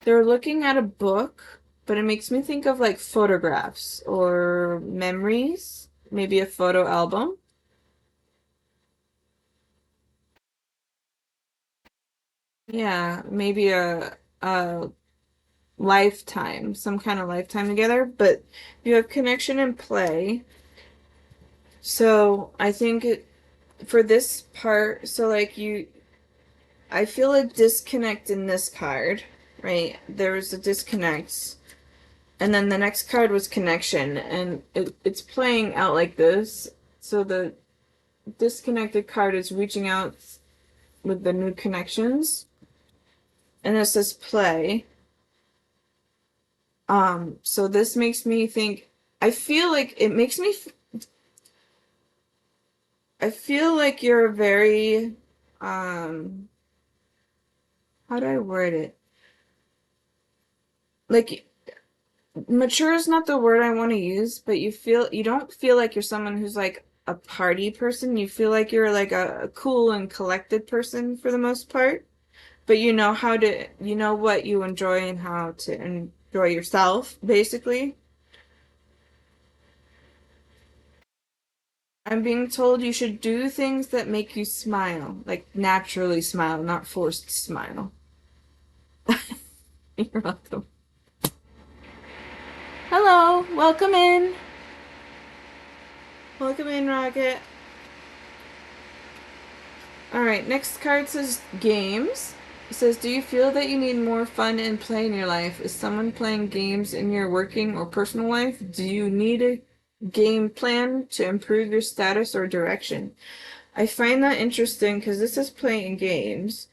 They're looking at a book, but it makes me think of like photographs or memories, maybe a photo album. Yeah, maybe a lifetime, some kind of lifetime together, but you have connection and play. So I think for this part, so like I feel a disconnect in this card, right? There was a disconnect. And then the next card was connection, and it's playing out like this. So the disconnected card is reaching out with the new connections. And it says play. So this makes me think, I feel like it makes me, I feel like you're very, um, how do I word it? Like mature is not the word I want to use, but you don't feel like you're someone who's like a party person. You feel like you're like a cool and collected person for the most part, but you know what you enjoy and how to enjoy yourself, basically. I'm being told you should do things that make you smile, like naturally smile, not forced smile. You're welcome. Hello, welcome in. Welcome in, Rocket. All right, next card says games. It says, do you feel that you need more fun and play in your life? Is someone playing games in your working or personal life? Do you need a game plan to improve your status or direction? I find that interesting because this is playing games,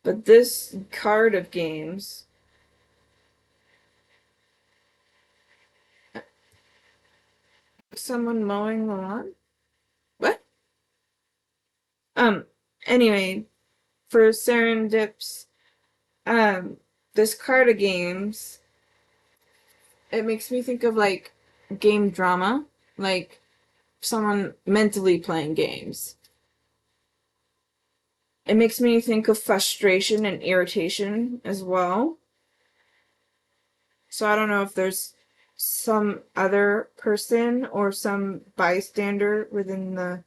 but this card of games, someone mowing the lawn? What? Um, anyway, for Serendips, um, this card of games, it makes me think of like game drama, like someone mentally playing games. It makes me think of frustration and irritation as well. So I don't know if there's some other person or some bystander within a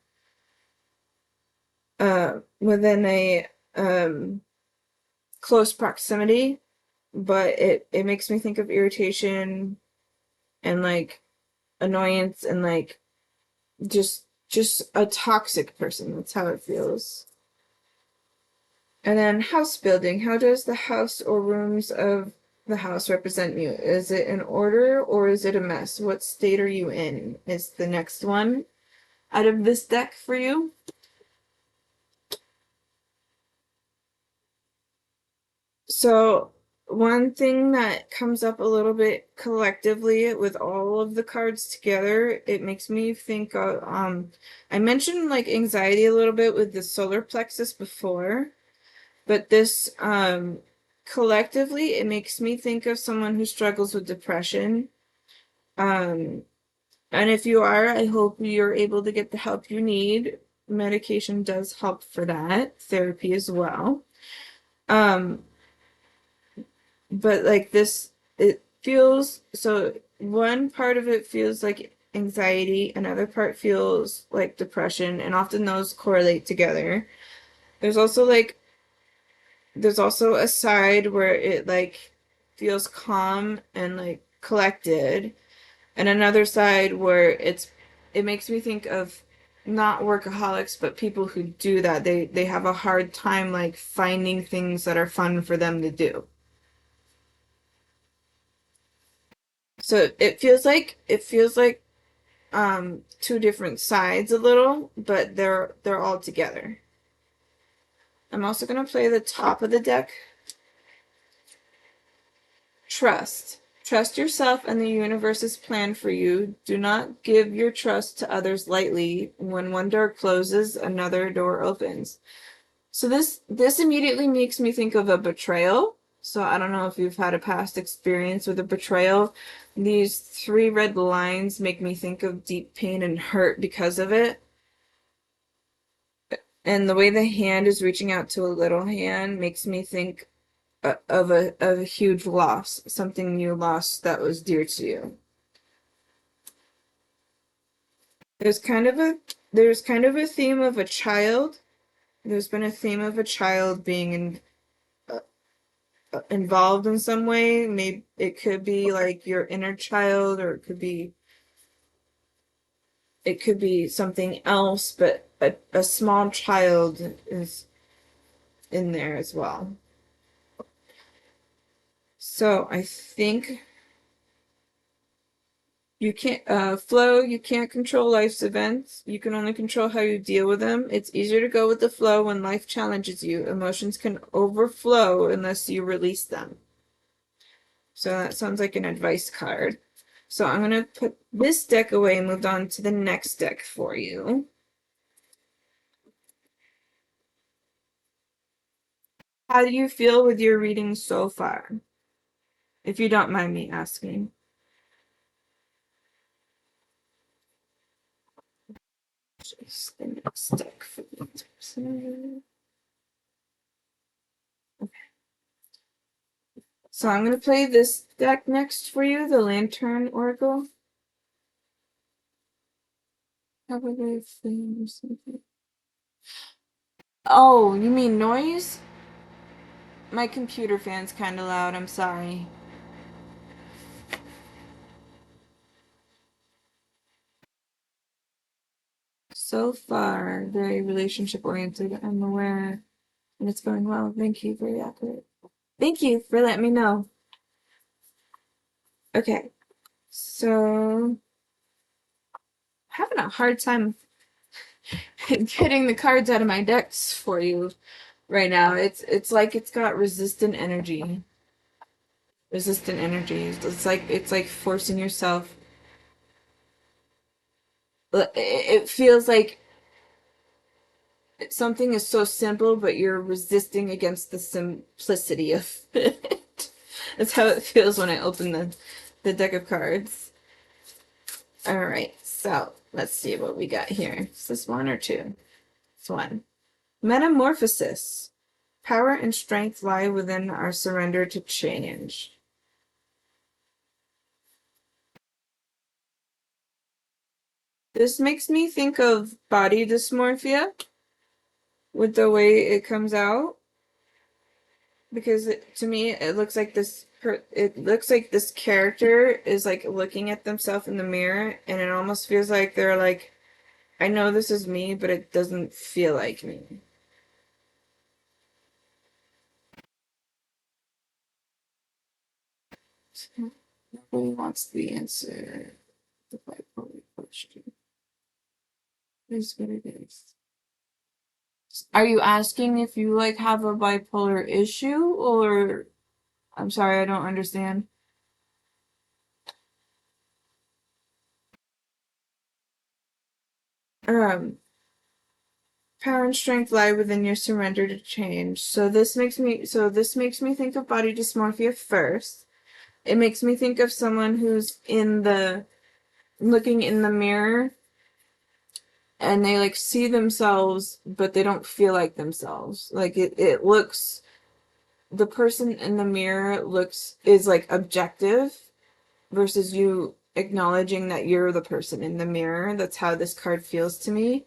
close proximity, but it makes me think of irritation and like annoyance and like just a toxic person. That's how it feels. And then house building. How does the house or rooms of the house represent you? Is it in order or is it a mess? What state are you in? Is the next one out of this deck for you. So one thing that comes up a little bit collectively with all of the cards together, it makes me think of I mentioned like anxiety a little bit with the solar plexus before, but this collectively it makes me think of someone who struggles with depression. Um and if you are, I hope you're able to get the help you need. Medication does help for that, therapy as well. Um but like this it feels so one part of it feels like anxiety, another part feels like depression, and often those correlate together. There's also like there's also a side where it like feels calm and like collected, and another side where it makes me think of not workaholics but people who do that. They have a hard time like finding things that are fun for them to do. So it feels like two different sides a little, but they're all together. I'm also gonna play the top of the deck. Trust. Trust yourself and the universe's plan for you. Do not give your trust to others lightly. When one door closes, another door opens. So this immediately makes me think of a betrayal. So I don't know if you've had a past experience with a betrayal. These three red lines make me think of deep pain and hurt because of it. And the way the hand is reaching out to a little hand makes me think of a huge loss, something you lost that was dear to you. There's kind of a there's kind of a theme of a child. There's been a theme of a child being involved in some way. Maybe it could be like your inner child, or it could be something else, but a small child is in there as well. So I think you can't flow, you can't control life's events. You can only control how you deal with them. It's easier to go with the flow when life challenges you. Emotions can overflow unless you release them. So that sounds like an advice card. So I'm gonna put this deck away and moved on to the next deck for you. How do you feel with your reading so far? If you don't mind me asking. Just the next deck for this person. So I'm gonna play this deck next for you, the Lantern Oracle. Probably flame or something. Oh, you mean noise? My computer fan's kind of loud, I'm sorry. So far, very relationship oriented, I'm aware. And it's going well. Thank you. Very accurate. Thank you for letting me know. Okay. So, having a hard time getting the cards out of my decks for you right now. It's like it's got resistant energy. Resistant energy. It's like forcing yourself. It feels like something is so simple, but you're resisting against the simplicity of it. That's how it feels when I open the deck of cards. All right, so let's see what we got here. Is this one or two? It's one. Metamorphosis. Power and strength lie within our surrender to change. This makes me think of body dysmorphia with the way it comes out, because to me it looks like this character is like looking at themselves in the mirror, and it almost feels like they're like, I know this is me, but it doesn't feel like me. Nobody wants the answer. The bipolar question is what it is. Are you asking if you like have a bipolar issue, or I'm sorry, I don't understand. Um, Power and strength lie within your surrender to change. So this makes me think of body dysmorphia first. It makes me think of someone who's in the looking in the mirror, and they like see themselves but they don't feel like themselves. Like it looks, the person in the mirror is like objective versus you acknowledging that you're the person in the mirror. That's how this card feels to me.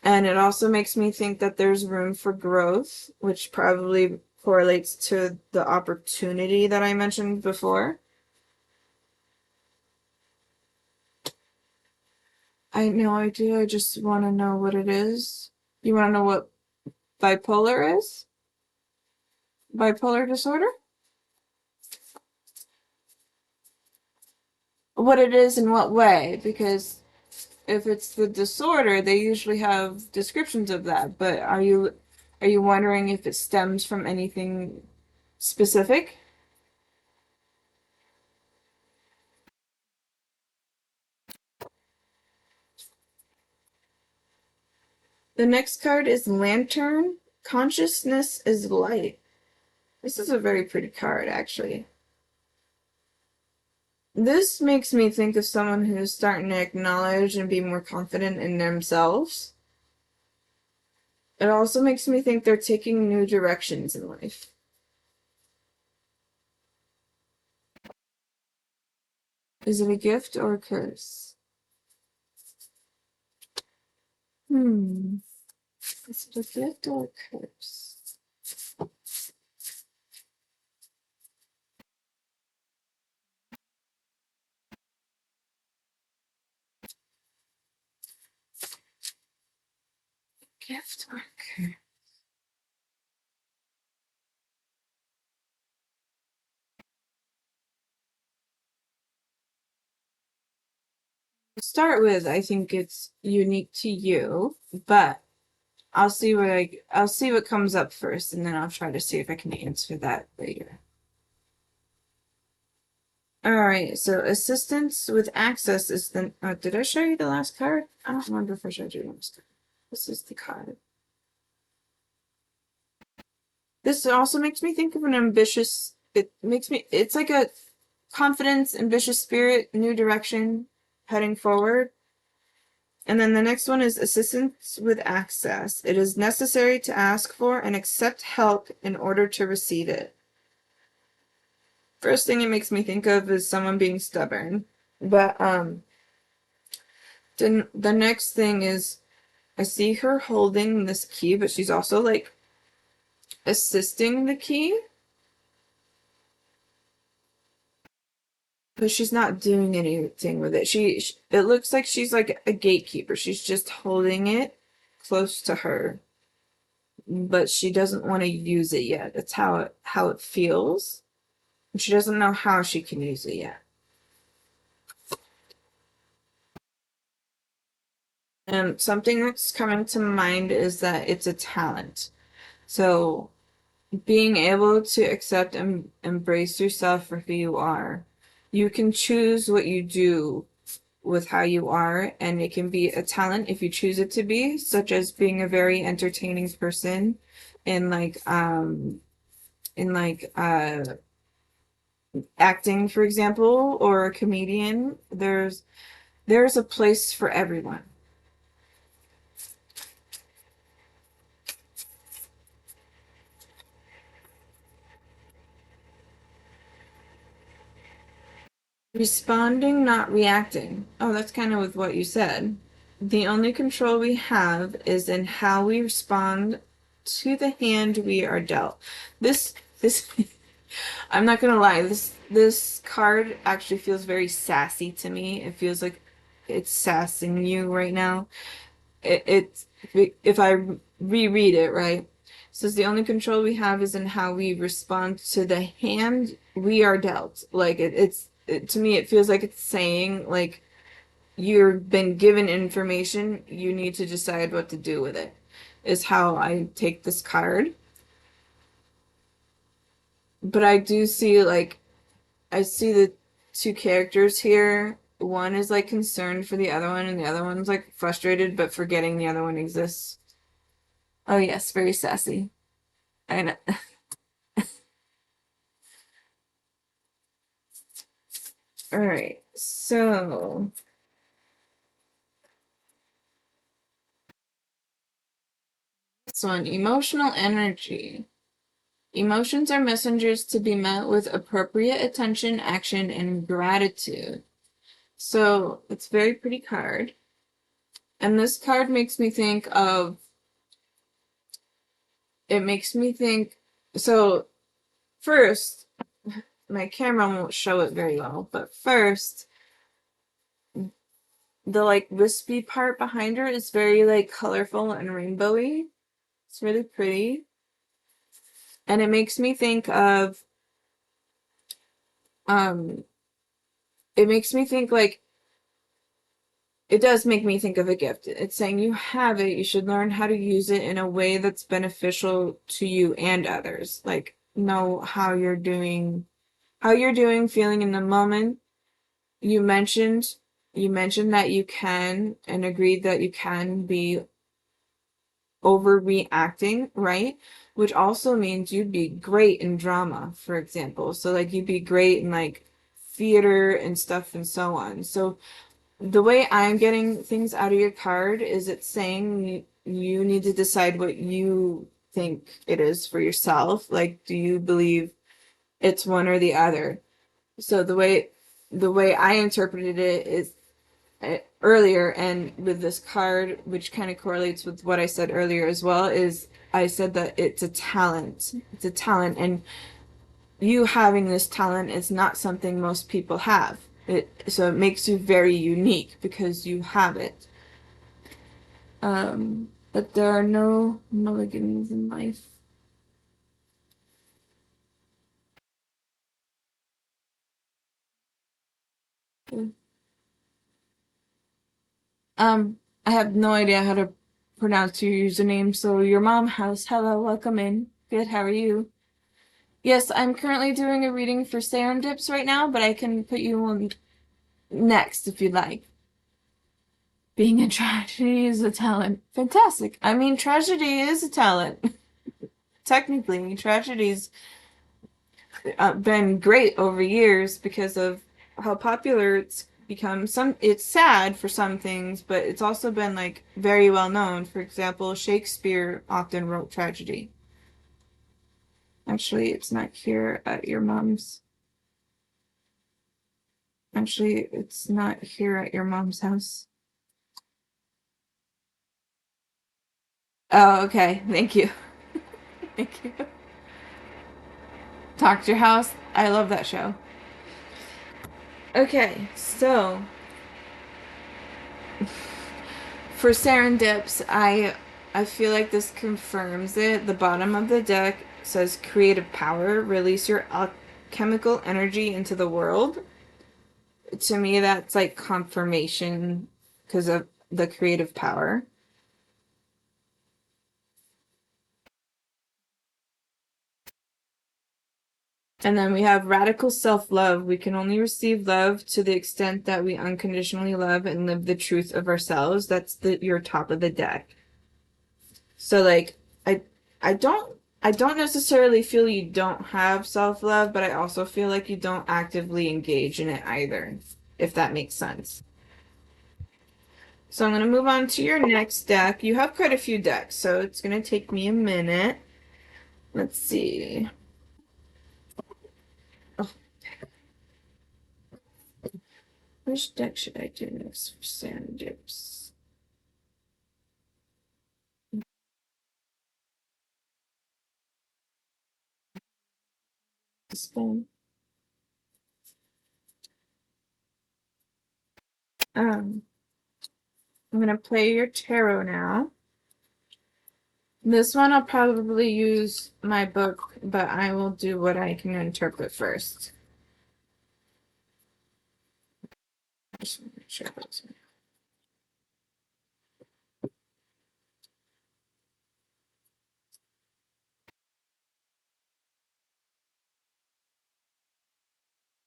And it also makes me think that there's room for growth, which probably correlates to the opportunity that I mentioned before. I have no idea. I just want to know what it is. You want to know what bipolar is? Bipolar disorder? What it is in what way? Because if it's the disorder, they usually have descriptions of that. But are you wondering if it stems from anything specific? The next card is Lantern. Consciousness is light. This is a very pretty card, actually. This makes me think of someone who's starting to acknowledge and be more confident in themselves. It also makes me think they're taking new directions in life. Is it a gift or a curse? Is it a gift or a curse? Gift or curse? To start with, I think it's unique to you, but I'll see what comes up first, and then I'll try to see if I can answer that later. All right, so assistance with access is the. Oh, did I show you the last card? I don't remember if I showed you the last card. This is the card. This also makes me think of an ambitious. It's like a confidence, ambitious spirit, new direction, heading forward. And then the next one is assistance with access. It is necessary to ask for and accept help in order to receive it. First thing it makes me think of is someone being stubborn. But the next thing is I see her holding this key, but she's also like assisting the key. But she's not doing anything with it. It looks like she's like a gatekeeper. She's just holding it close to her. but she doesn't want to use it yet. It's how it feels. And she doesn't know how she can use it yet. And something that's coming to mind is that it's a talent. So being able to accept and embrace yourself for who you are. You can choose what you do with how you are, and it can be a talent if you choose it to be, such as being a very entertaining person in like acting, for example, or a comedian. There's a place for everyone. Responding, not reacting. Oh, that's kind of with what you said. The only control we have is in how we respond to the hand we are dealt. This I'm not gonna lie, this card actually feels very sassy to me. It feels like it's sassing you right now. It's if I reread it right, it says the only control we have is in how we respond to the hand we are dealt. Like to me, it feels like it's saying like you've been given information, you need to decide what to do with it. Is how I take this card. But I do see like I see the two characters here. One is like concerned for the other one, and the other one's like frustrated but forgetting the other one exists. Oh yes, very sassy. I know. All right. So this one, emotional energy. Emotions are messengers to be met with appropriate attention, action, and gratitude. So it's a very pretty card. And this card makes me think of, it makes me think, so first, my camera won't show it very well, but first, the like wispy part behind her is very like colorful and rainbowy. It's really pretty. And it makes me think of, um, it makes me think like, it does make me think of a gift. It's saying you have it, you should learn how to use it in a way that's beneficial to you and others. Like, know how you're doing, feeling in the moment. You mentioned you mentioned that you can and agreed that you can be overreacting, right? Which also means you'd be great in drama, for example. So like you'd be great in like theater and stuff and so on. So the way I'm getting things out of your card is it's saying you need to decide what you think it is for yourself. Like, do you believe it's one or the other? So the way I interpreted it is earlier, and with this card, which kind of correlates with what I said earlier as well, is I said that it's a talent. It's a talent, and you having this talent is not something most people have. So it makes you very unique because you have it. But there are no mulligans in life. I have no idea how to pronounce your username. So your mom house, hello, welcome in. Good, how are you? Yes, I'm currently doing a reading for Serendips right now, but I can put you on next if you'd like. Being a tragedy is a talent. Fantastic. I mean, tragedy is a talent. Technically, tragedy's been great over years because of how popular it's become. It's sad for some things, but it's also been like very well known. For example, Shakespeare often wrote tragedy. Actually, it's not here at your mom's. Actually, it's not here at your mom's house. Oh, okay. Thank you. Thank you. Doctor House. I love that show. Okay, so for Serendips, I I feel like this confirms it. The bottom of the deck says creative power, release your alchemical energy into the world. To me, that's like confirmation because of the creative power. And then we have radical self-love. We can only receive love to the extent that we unconditionally love and live the truth of ourselves. That's your top of the deck. So like I I don't I don't necessarily feel you don't have self-love, but I also feel like you don't actively engage in it either, if that makes sense. So I'm going to move on to your next deck. You have quite a few decks, so it's going to take me a minute. Let's see. Oh, which deck should I do next for sand dips? Spin. Um, I'm going to play your tarot now. This one I'll probably use my book, but I will do what I can interpret first. Just make sure that's right.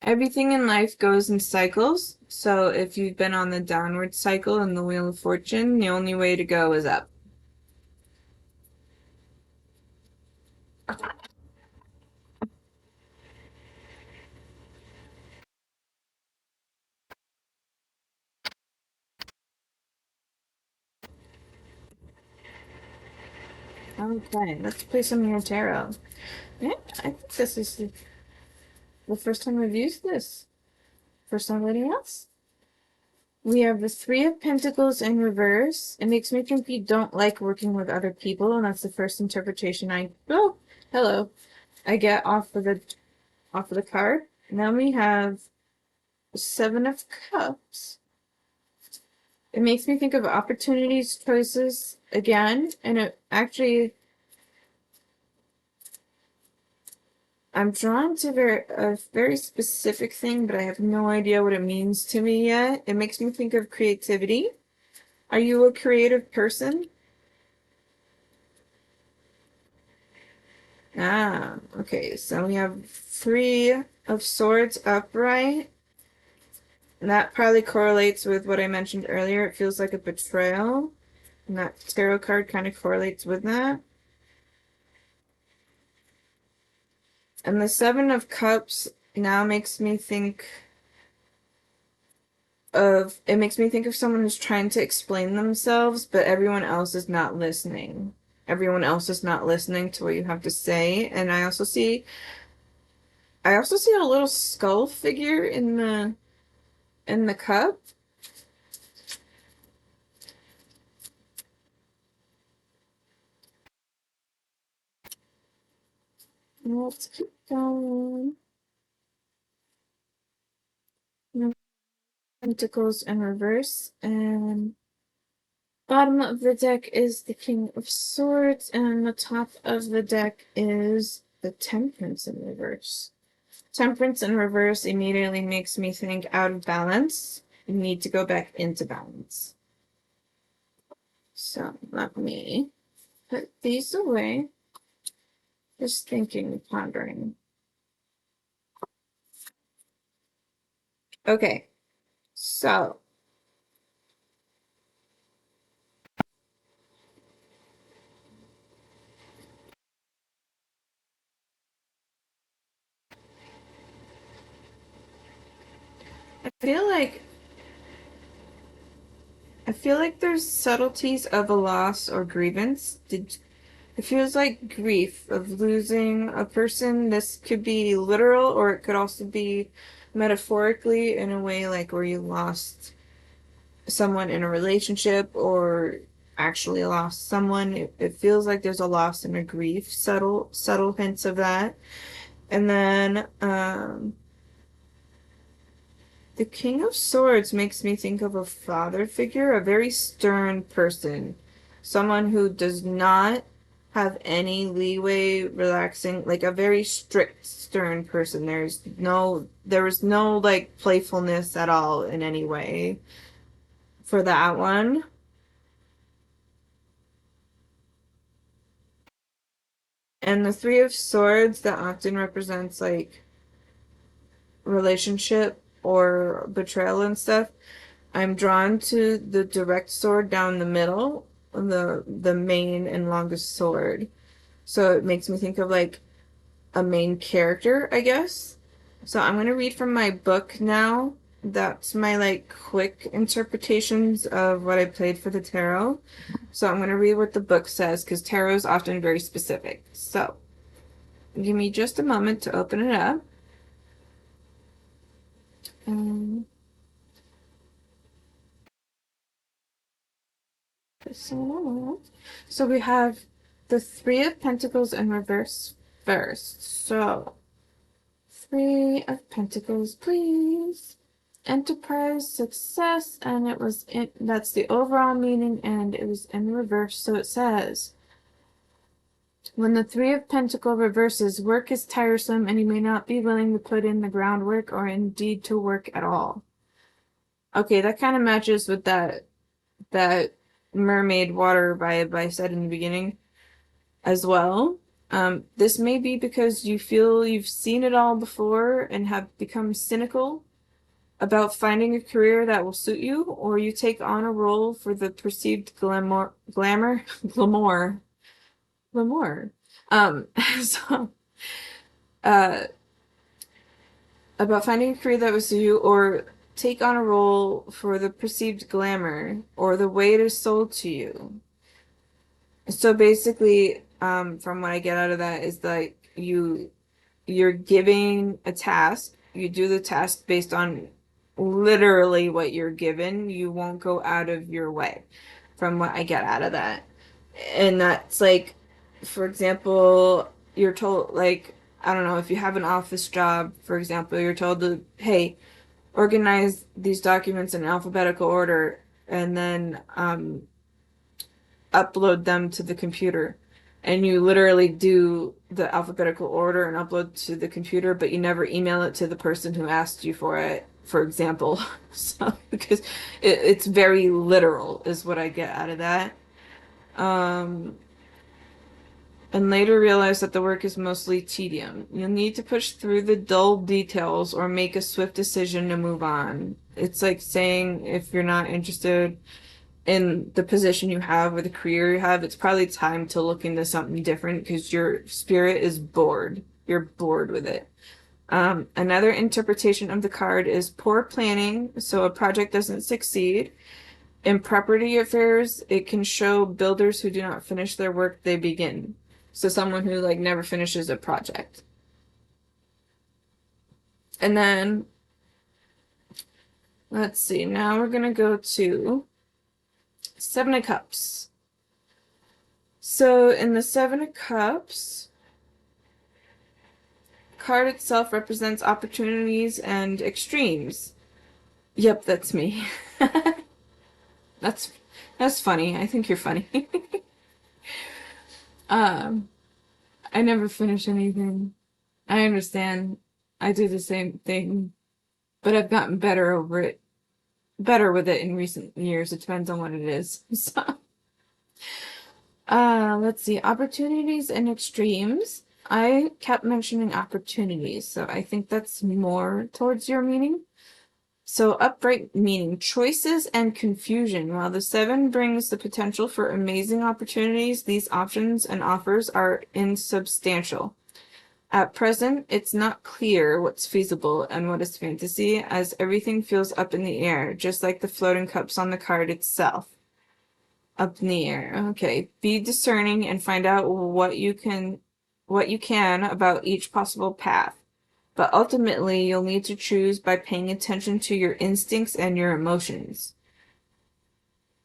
Everything in life goes in cycles. So if you've been on the downward cycle in the Wheel of Fortune, the only way to go is up. Okay, let's play some of your tarot. Yeah, I think this is the first time I've used this for somebody else. We have the Three of Pentacles in reverse. It makes me think you don't like working with other people, and that's the first interpretation hello. I get off of the card. And then we have Seven of Cups. It makes me think of opportunities, choices again, and it actually I'm drawn to a very specific thing, but I have no idea what it means to me yet. It makes me think of creativity. Are you a creative person? Ah, okay. So we have Three of Swords upright. And that probably correlates with what I mentioned earlier. It feels like a betrayal. And that tarot card kind of correlates with that. And the Seven of Cups now makes me think it makes me think of someone who's trying to explain themselves, but everyone else is not listening. Everyone else is not listening to what you have to say. And I also see a little skull figure in the cup. Let's keep going. Pentacles in reverse, and bottom of the deck is the King of Swords, and the top of the deck is the Temperance in reverse. Temperance in reverse immediately makes me think out of balance. You need to go back into balance. So let me put these away. Just thinking, pondering. Okay, so I feel like there's subtleties of a loss or grievance. It feels like grief of losing a person. This could be literal or it could also be metaphorically in a way like where you lost someone in a relationship or actually lost someone. It feels like there's a loss and a grief, subtle hints of that. And then the King of Swords makes me think of a father figure, a very stern person, someone who does not have any leeway, relaxing, like a very strict, stern person. There was no like playfulness at all in any way for that one. And the Three of Swords that often represents like relationship or betrayal and stuff. I'm drawn to the direct sword down the middle, the main and longest sword. So it makes me think of like a main character, I guess. So I'm gonna read from my book now. That's my like quick interpretations of what I played for the tarot. So I'm gonna read what the book says because tarot is often very specific. So give me just a moment to open it up. Um, so we have the Three of Pentacles in reverse first. So, Three of Pentacles, please. Enterprise, success, and that's the overall meaning, and it was in reverse. So it says, when the Three of Pentacles reverses, work is tiresome, and you may not be willing to put in the groundwork or indeed to work at all. Okay, that kind of matches with that mermaid water vibe I said in the beginning as well. This may be because you feel you've seen it all before and have become cynical about finding a career that will suit you, or you take on a role for the perceived glamour. Um, so, uh, about finding a career that will suit you, or take on a role for the perceived glamour, or the way it is sold to you. So basically, from what I get out of that is like you're giving a task, you do the task based on literally what you're given. You won't go out of your way, from what I get out of that. And that's like, for example, you're told like, I don't know, if you have an office job, for example, you're told to, hey, organize these documents in alphabetical order and then upload them to the computer. And you literally do the alphabetical order and upload to the computer, but you never email it to the person who asked you for it, for example. So, because it's very literal, is what I get out of that. Um, and later realize that the work is mostly tedium. You'll need to push through the dull details or make a swift decision to move on. It's like saying if you're not interested in the position you have or the career you have, it's probably time to look into something different because your spirit is bored. You're bored with it. Another interpretation of the card is poor planning, so a project doesn't succeed. In property affairs, it can show builders who do not finish their work they begin. So someone who like never finishes a project. And then let's see, now we're gonna go to Seven of Cups. So in the Seven of Cups, card itself represents opportunities and extremes. Yep, that's me. That's that's funny. I think you're funny. um, I never finish anything. I understand. I do the same thing, but I've gotten better over it. Better with it in recent years. It depends on what it is. So, let's see. Opportunities and extremes. I kept mentioning opportunities, so I think that's more towards your meaning. So upright meaning choices and confusion. While the seven brings the potential for amazing opportunities, these options and offers are insubstantial. At present, it's not clear what's feasible and what is fantasy, as everything feels up in the air, just like the floating cups on the card itself. Up in the air. Okay. Be discerning and find out what you can about each possible path. But ultimately, you'll need to choose by paying attention to your instincts and your emotions.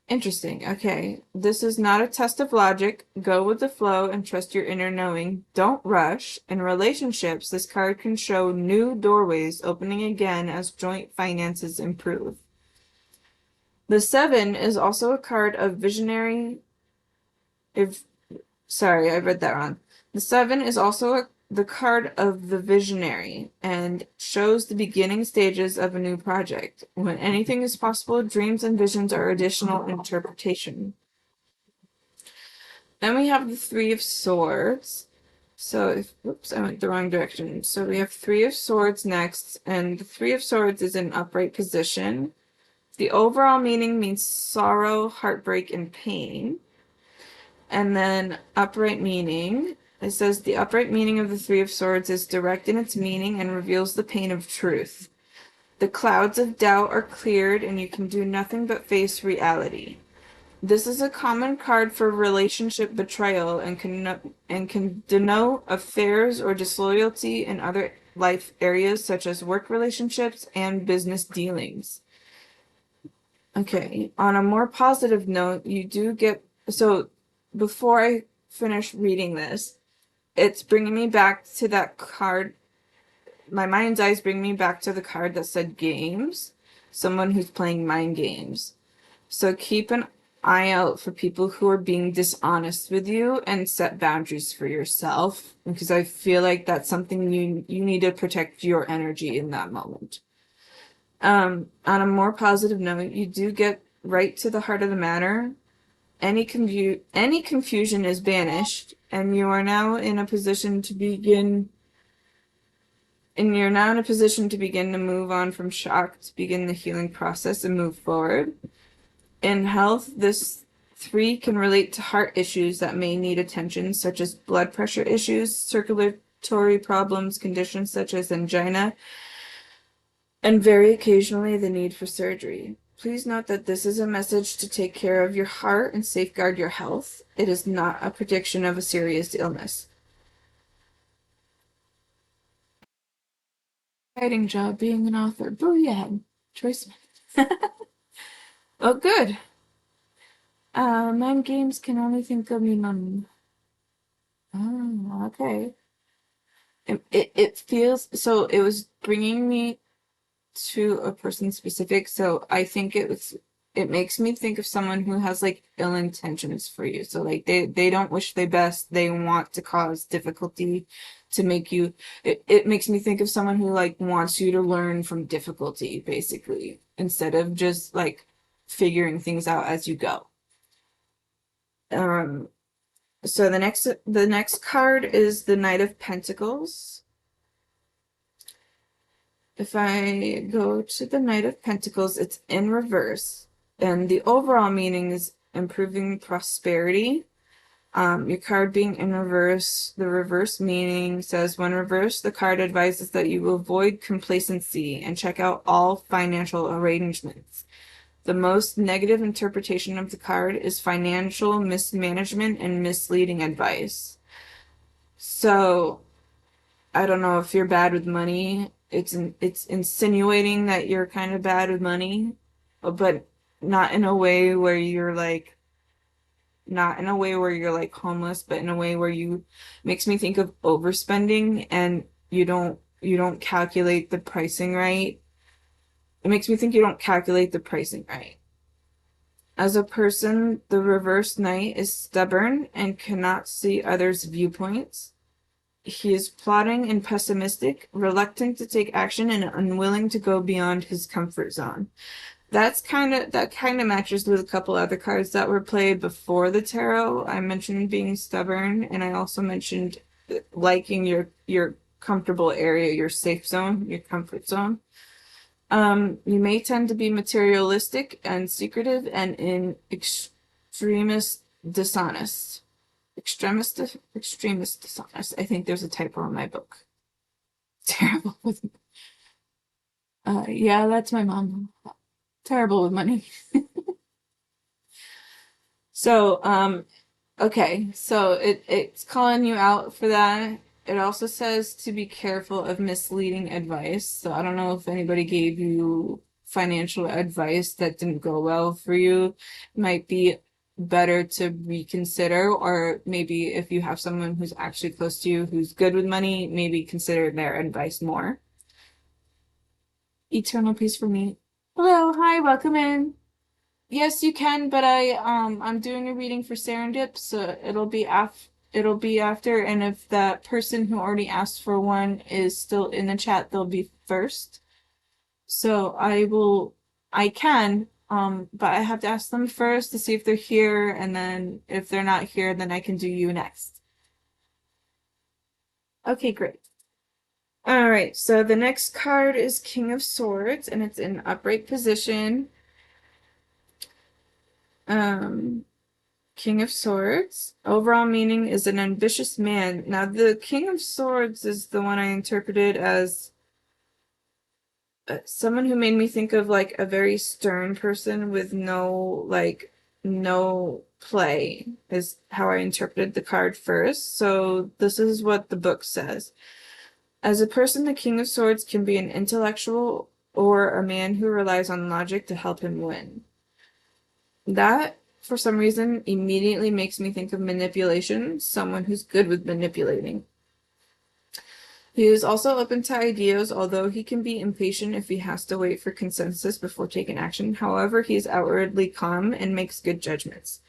Interesting. Okay. This is not a test of logic. Go with the flow and trust your inner knowing. Don't rush. In relationships, this card can show new doorways opening again as joint finances improve. The seven is also a card of visionary If Sorry, I read that wrong. The seven is also the card of the visionary and shows the beginning stages of a new project. When anything is possible, dreams and visions are additional interpretation. Then we have the Three of Swords. Oops, I went the wrong direction. So we have Three of Swords next, and the Three of Swords is in upright position. The overall meaning means sorrow, heartbreak, and pain. And then upright meaning. It says the upright meaning of the Three of Swords is direct in its meaning and reveals the pain of truth. The clouds of doubt are cleared and you can do nothing but face reality. This is a common card for relationship betrayal and can denote affairs or disloyalty in other life areas such as work relationships and business dealings. Okay, on a more positive note, you do get before I finish reading this, it's bringing me back to that card. My mind's eyes bring me back to the card that said games. Someone who's playing mind games. So keep an eye out for people who are being dishonest with you and set boundaries for yourself, because I feel like that's something you need to protect your energy in that moment. On a more positive note, you do get right to the heart of the matter. Any confusion is banished, and you are now in a position to begin. And you're now in a position to begin to move on from shock, to begin the healing process and move forward. In health, this 3 can relate to heart issues that may need attention, such as blood pressure issues, circulatory problems, conditions such as angina, and very occasionally the need for surgery. Please note that this is a message to take care of your heart and safeguard your health. It is not a prediction of a serious illness. Writing job being an author. Booyah! Choice. Oh, good. Mind games can only think of me, mom. Oh, okay. It feels so. It was bringing me to a person specific, so I think it makes me think of someone who has like ill intentions for you. So like they don't wish their best, they want to cause difficulty to make you. It makes me think of someone who like wants you to learn from difficulty, basically, instead of just like figuring things out as you go. So the next card is the Knight of Pentacles. If I go to the Knight of Pentacles, it's in reverse. And the overall meaning is improving prosperity. Your card being in reverse, the reverse meaning says, when reversed, the card advises that you avoid complacency and check out all financial arrangements. The most negative interpretation of the card is financial mismanagement and misleading advice. So, I don't know if you're bad with money. It's insinuating that you're kind of bad with money, but not in a way where you're like homeless, but in a way where you makes me think of overspending and you don't calculate the pricing right. It makes me think you don't calculate the pricing right. As a person, the reverse knight is stubborn and cannot see others' viewpoints. He is plotting and pessimistic, reluctant to take action, and unwilling to go beyond his comfort zone. That kind of matches with a couple other cards that were played before the tarot. I mentioned being stubborn, and I also mentioned liking your comfortable area, your safe zone, your comfort zone. You may tend to be materialistic and secretive and in extremist dishonest. Extremist dishonest. I think there's a typo in my book. Terrible with yeah, that's my mom. Terrible with money. So, okay, so it's calling you out for that. It also says to be careful of misleading advice. So I don't know if anybody gave you financial advice that didn't go well for you. It might be better to reconsider, or maybe if you have someone who's actually close to you who's good with money, maybe consider their advice more. Eternal peace for me. Hello, hi, welcome in. Yes, you can, but I'm doing a reading for Serendip, so it'll be after, and if that person who already asked for one is still in the chat, they'll be first. So I can, but I have to ask them first to see if they're here, and then if they're not here, then I can do you next. Okay, great. All right, so the next card is King of Swords, and it's in upright position. Um, King of Swords. Overall meaning is an ambitious man. Now, the King of Swords is the one I interpreted as someone who made me think of like a very stern person with no play, is how I interpreted the card first. So, this is what the book says. As a person, the King of Swords can be an intellectual or a man who relies on logic to help him win. That, for some reason, immediately makes me think of manipulation, someone who's good with manipulating. He is also open to ideas, although he can be impatient if he has to wait for consensus before taking action. However, he is outwardly calm and makes good judgments.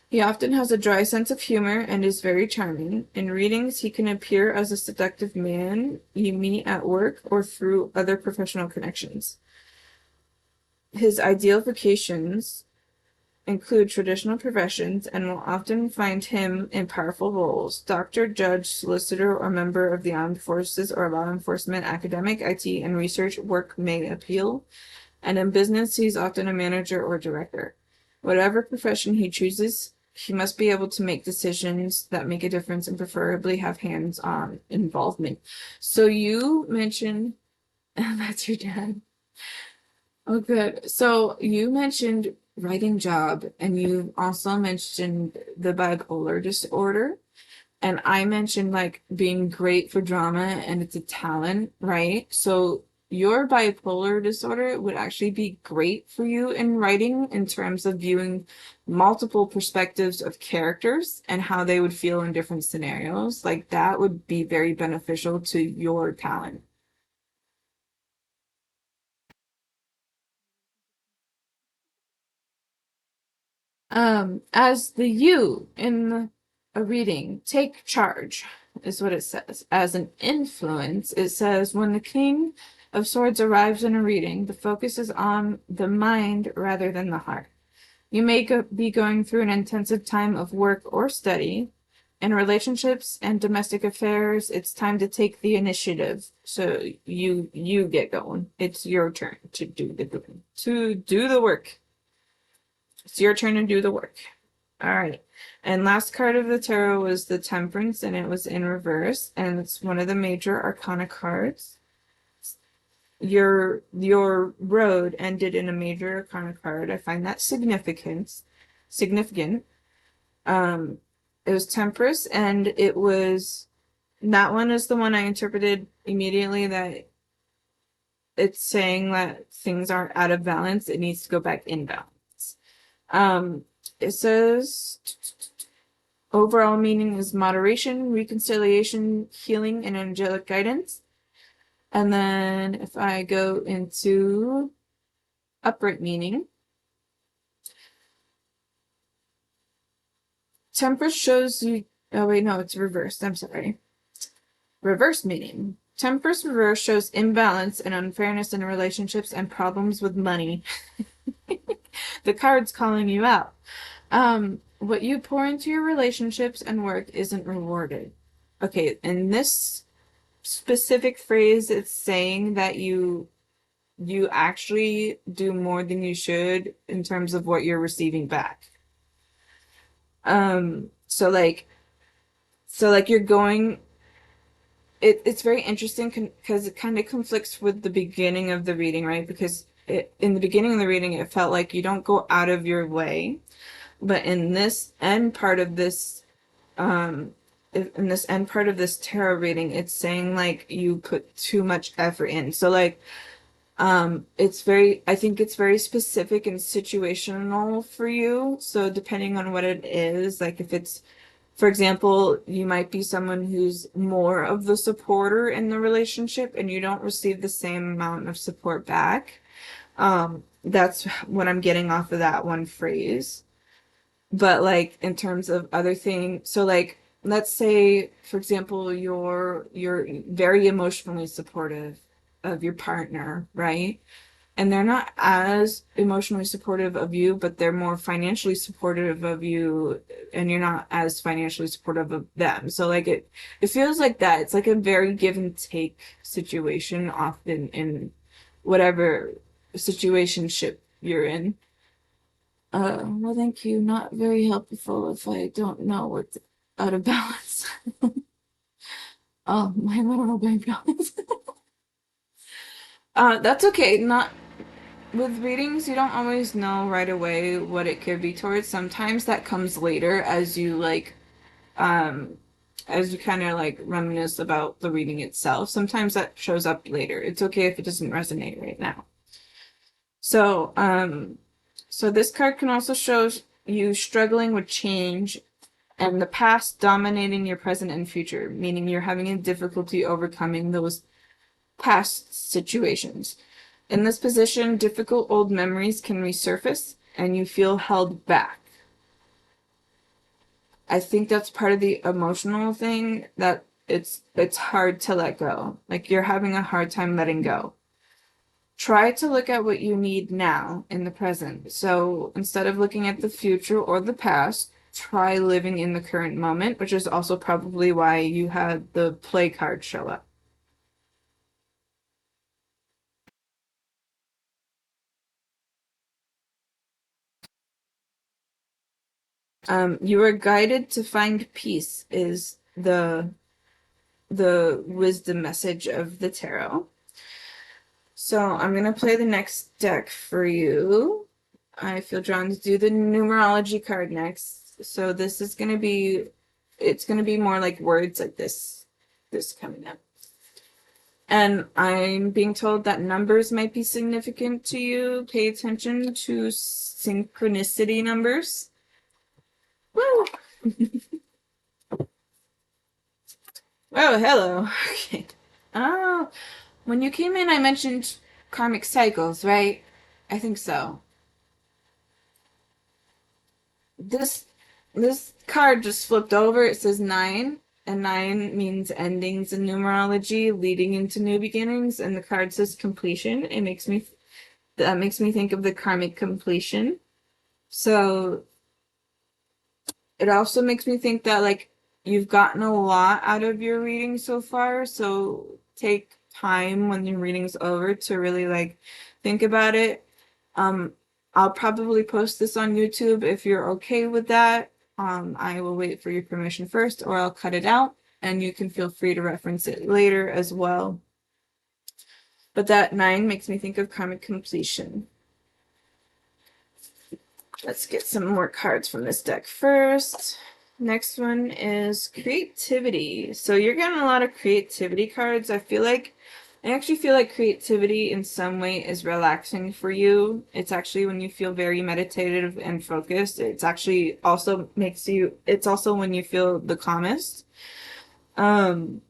He often has a dry sense of humor and is very charming. In readings, he can appear as a seductive man you meet at work or through other professional connections. His ideal vocations include traditional professions and will often find him in powerful roles: doctor, judge, solicitor, or member of the armed forces or law enforcement. Academic, IT, and research work may appeal, and in business, he's often a manager or director. Whatever profession he chooses, he must be able to make decisions that make a difference and preferably have hands-on involvement. So you mentioned that's your dad. Oh, good. So you mentioned writing job, and you also mentioned the bipolar disorder. And I mentioned like being great for drama and it's a talent, right? So your bipolar disorder would actually be great for you in writing in terms of viewing multiple perspectives of characters and how they would feel in different scenarios. Like that would be very beneficial to your talent. As the you in a reading, take charge, is what it says. As an influence, it says when the King of Swords arrives in a reading, the focus is on the mind rather than the heart. You may be going through an intensive time of work or study. In relationships and domestic affairs, it's time to take the initiative. So you get going. It's your turn to do the work. It's your turn to do the work. All right. And last card of the tarot was the Temperance, and it was in reverse, and it's one of the major arcana cards. Your road ended in a major arcana card. I find that significant. Significant. Um, it was Temperance, and it was that one is the one I interpreted immediately that it's saying that things aren't out of balance. It needs to go back in balance. Um, it says overall meaning is moderation, reconciliation, healing, and angelic guidance. And then if I go into upright meaning, temperance shows you. Oh, wait, no, it's reversed. I'm sorry. Reverse meaning. Temperance reverse shows imbalance and unfairness in relationships and problems with money. The card's calling you out. What you pour into your relationships and work isn't rewarded. Okay, in this specific phrase, it's saying that you actually do more than you should in terms of what you're receiving back. So like you're going it's very interesting because it kind of conflicts with the beginning of the reading, right? Because in the beginning of the reading, it felt like you don't go out of your way, but in this end part of this, um, in this end part of this tarot reading, it's saying like you put too much effort in. So like, I think it's very specific and situational for you. So depending on what it is, like if it's for example, you might be someone who's more of the supporter in the relationship and you don't receive the same amount of support back. That's what I'm getting off of that one phrase. But like in terms of other things, so like let's say, for example, you're very emotionally supportive of your partner, right? And they're not as emotionally supportive of you, but they're more financially supportive of you, and you're not as financially supportive of them. So like it feels like that. It's like a very give and take situation often in whatever situationship you're in. Well, thank you. Not very helpful if I don't know what's out of balance. Oh, my literal bank balance. That's okay. Not with readings, you don't always know right away what it could be towards. Sometimes that comes later um, as you kind of like reminisce about the reading itself. Sometimes that shows up later. It's okay if it doesn't resonate right now. So, so this card can also show you struggling with change and the past dominating your present and future, meaning you're having a difficulty overcoming those past situations. In this position, difficult old memories can resurface and you feel held back. I think that's part of the emotional thing that it's hard to let go. Like you're having a hard time letting go. Try to look at what you need now in the present. So instead of looking at the future or the past, try living in the current moment, which is also probably why you had the play card show up. You are guided to find peace is the wisdom message of the tarot. So I'm gonna play the next deck for you. I feel drawn to do the numerology card next. So this is gonna be, it's gonna be more like words like this coming up. And I'm being told that numbers might be significant to you. Pay attention to synchronicity numbers. Woo! Oh, hello. Okay. Oh, when you came in, I mentioned karmic cycles, right? I think so. This this card just flipped over. It says nine, and nine means endings in numerology, leading into new beginnings, and the card says completion. It makes me that makes me think of the karmic completion. So it also makes me think that like you've gotten a lot out of your reading so far, so take time when your reading's over to really like think about it. Um, I'll probably post this on YouTube if you're okay with that. I will wait for your permission first, or I'll cut it out, and you can feel free to reference it later as well. But that nine makes me think of karmic completion. Let's get some more cards from this deck first. Next one is creativity. So you're getting a lot of creativity cards. I actually feel like creativity in some way is relaxing for you. It's actually when you feel very meditative and focused. It's actually also it's also when you feel the calmest. Um,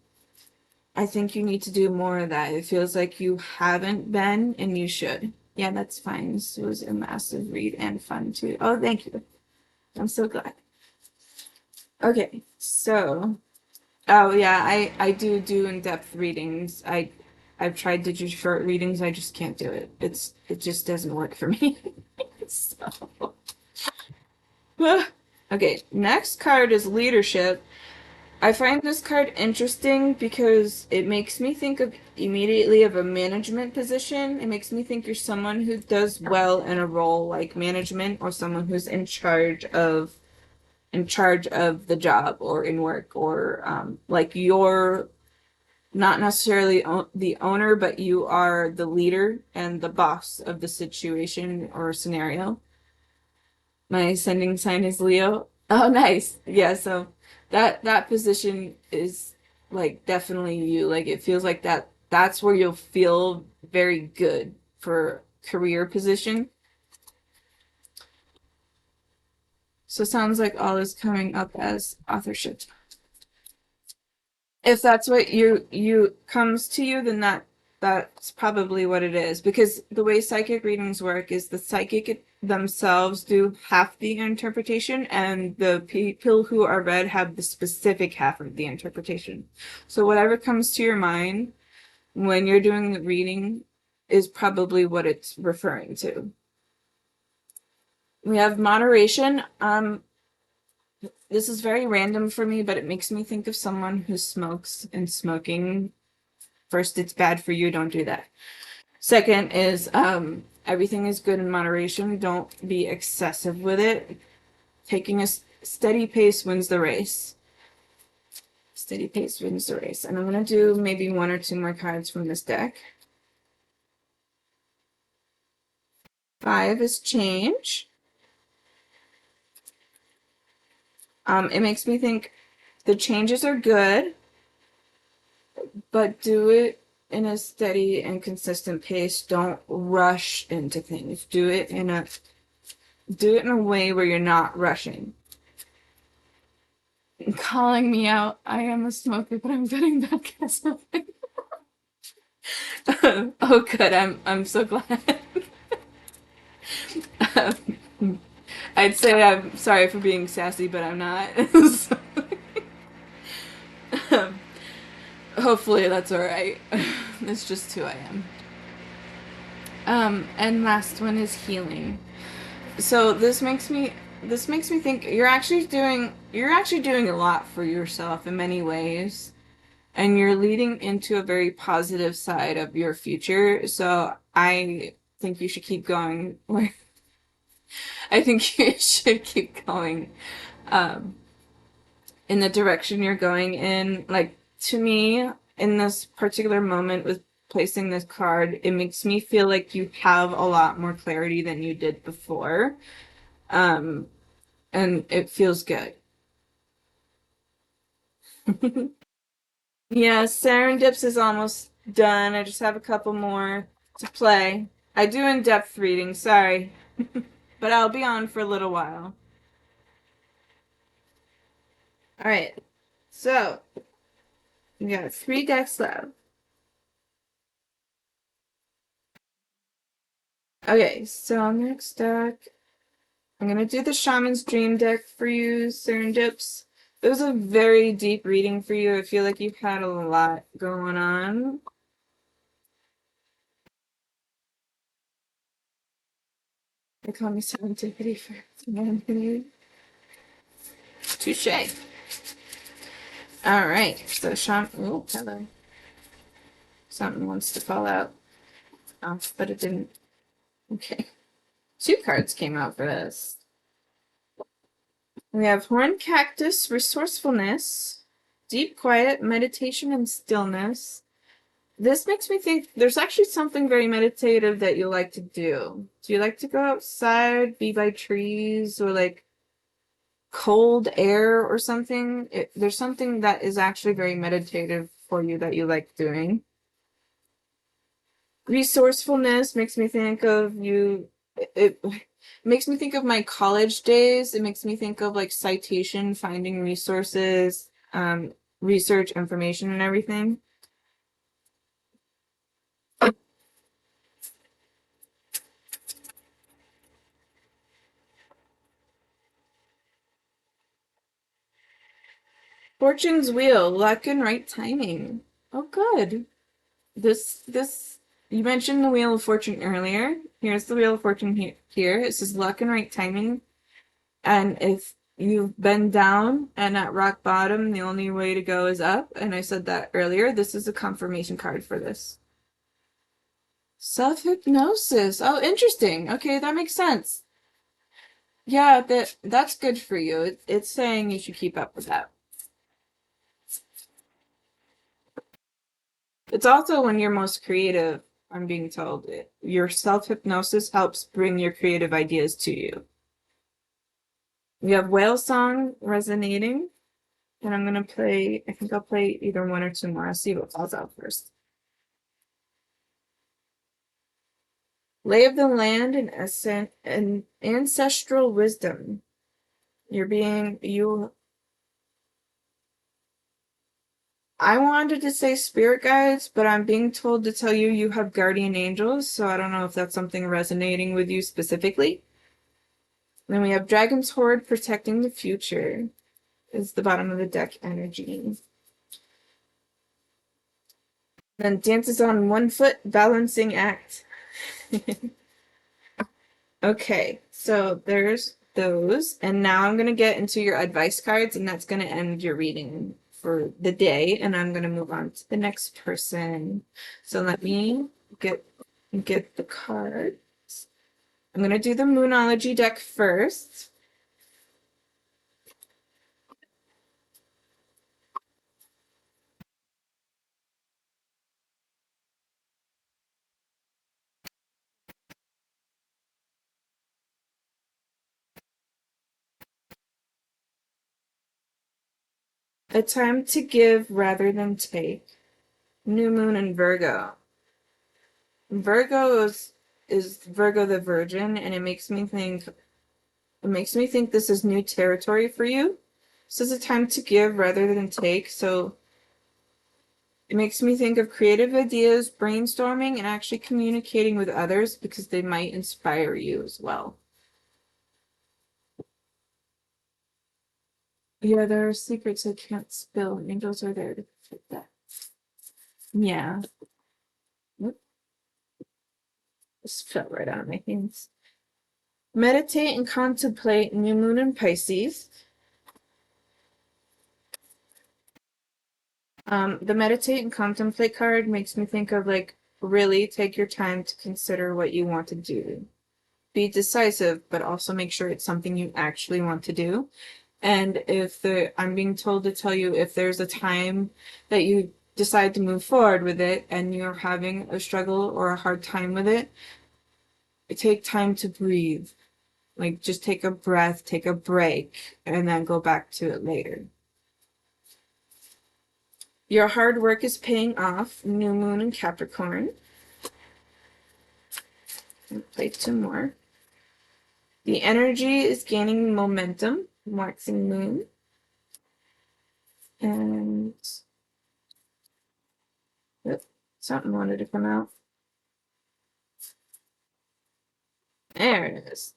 I think you need to do more of that. It feels like you haven't been and you should. Yeah, that's fine. This was a massive read and fun too. Oh, thank you. I'm so glad. Okay, so oh yeah, I do in-depth readings. I've tried to do short readings. I just can't do it. It just doesn't work for me. So okay, next card is leadership. I find this card interesting because it makes me think of immediately of a management position. It makes me think you're someone who does well in a role like management, or someone who's in charge of the job or in work, or like you're not necessarily the owner, but you are the leader and the boss of the situation or scenario. My ascending sign is Leo. Oh, nice. Yeah, so that position is like definitely you. Like it feels like that's where you'll feel very good for career position. So sounds like all is coming up as authorship. If that's what you comes to you, then That's probably what it is, because the way psychic readings work is the psychic themselves do half the interpretation, and the people who are read have the specific half of the interpretation. So whatever comes to your mind when you're doing the reading is probably what it's referring to. We have moderation. This is very random for me, but it makes me think of someone who smokes, and smoking, first, it's bad for you, don't do that. Second is everything is good in moderation. Don't be excessive with it. Taking a steady pace wins the race. Steady pace wins the race. And I'm going to do maybe one or two more cards from this deck. 5 is change. It makes me think the changes are good, but do it in a steady and consistent pace. Don't rush into things. Do it in a way where you're not rushing. Calling me out. I am a smoker, but I'm getting back at smoking. Oh, good. I'm so glad. I'd say I'm sorry for being sassy, but I'm not. So, hopefully that's all right. It's just who I am. And last one is healing. So this makes me think you're actually doing a lot for yourself in many ways, and you're leading into a very positive side of your future. So I think you should keep going. I think you should keep going in the direction you're going in. Like, to me, in this particular moment with placing this card, it makes me feel like you have a lot more clarity than you did before. And it feels good. Yeah, Serendips is almost done. I just have a couple more to play. I do in-depth reading, sorry. But I'll be on for a little while. Alright, so we got 3 decks left. Okay, so next deck, I'm gonna do the Shaman's Dream deck for you, Serendips. It was a very deep reading for you. I feel like you've had a lot going on. They call me serendipity for humanity. Touche. Alright, so Shaman. Oh, hello. Something wants to fall out. Oh, but it didn't. Okay. 2 cards came out for this. We have Horned Cactus, Resourcefulness, Deep Quiet, Meditation, and Stillness. This makes me think there's actually something very meditative that you like to do. Do you like to go outside, be by trees, or like cold air or something? There's something that is actually very meditative for you that you like doing. Resourcefulness makes me think of you. It makes me think of my college days. It makes me think of like citation, finding resources, research information, and everything. Fortune's Wheel, luck and right timing. Oh, good. This you mentioned the Wheel of Fortune earlier. Here's the Wheel of Fortune here. It says luck and right timing. And if you've been down and at rock bottom, the only way to go is up. And I said that earlier. This is a confirmation card for this. Self-hypnosis. Oh, interesting. Okay, that makes sense. Yeah, that's good for you. It's saying you should keep up with that. It's also when you're most creative, I'm being told. Your self-hypnosis helps bring your creative ideas to you. We have Whale Song resonating, and I'm gonna play, I think I'll play either one or two more. I'll see what falls out first. Lay of the Land and Ancestral Wisdom. You I wanted to say spirit guides, but I'm being told to tell you you have guardian angels, so I don't know if that's something resonating with you specifically. Then we have Dragon's Horde protecting the future is the bottom of the deck energy. Then dances on one foot, balancing act. Okay, so there's those. And now I'm going to get into your advice cards, and that's going to end your reading for the day. And I'm going to move on to the next person. So let me get the cards. I'm going to do the Moonology deck first. A time to give rather than take. New Moon in Virgo. Virgo is Virgo the Virgin, and it makes me think this is new territory for you. This is a time to give rather than take. So it makes me think of creative ideas, brainstorming, and actually communicating with others because they might inspire you as well. Yeah, there are secrets I can't spill. Angels are there to protect that. Yeah. Just fell right out of my hands. Meditate and contemplate new moon in Pisces. The meditate and contemplate card makes me think of like really take your time to consider what you want to do. Be decisive, but also make sure it's something you actually want to do. And I'm being told to tell you if there's a time that you decide to move forward with it and you're having a struggle or a hard time with it, take time to breathe. Like just take a breath, take a break, and then go back to it later. Your hard work is paying off. New moon in Capricorn. I'll play two more. The energy is gaining momentum. Waxing moon. And yep, something wanted to come out. There it is.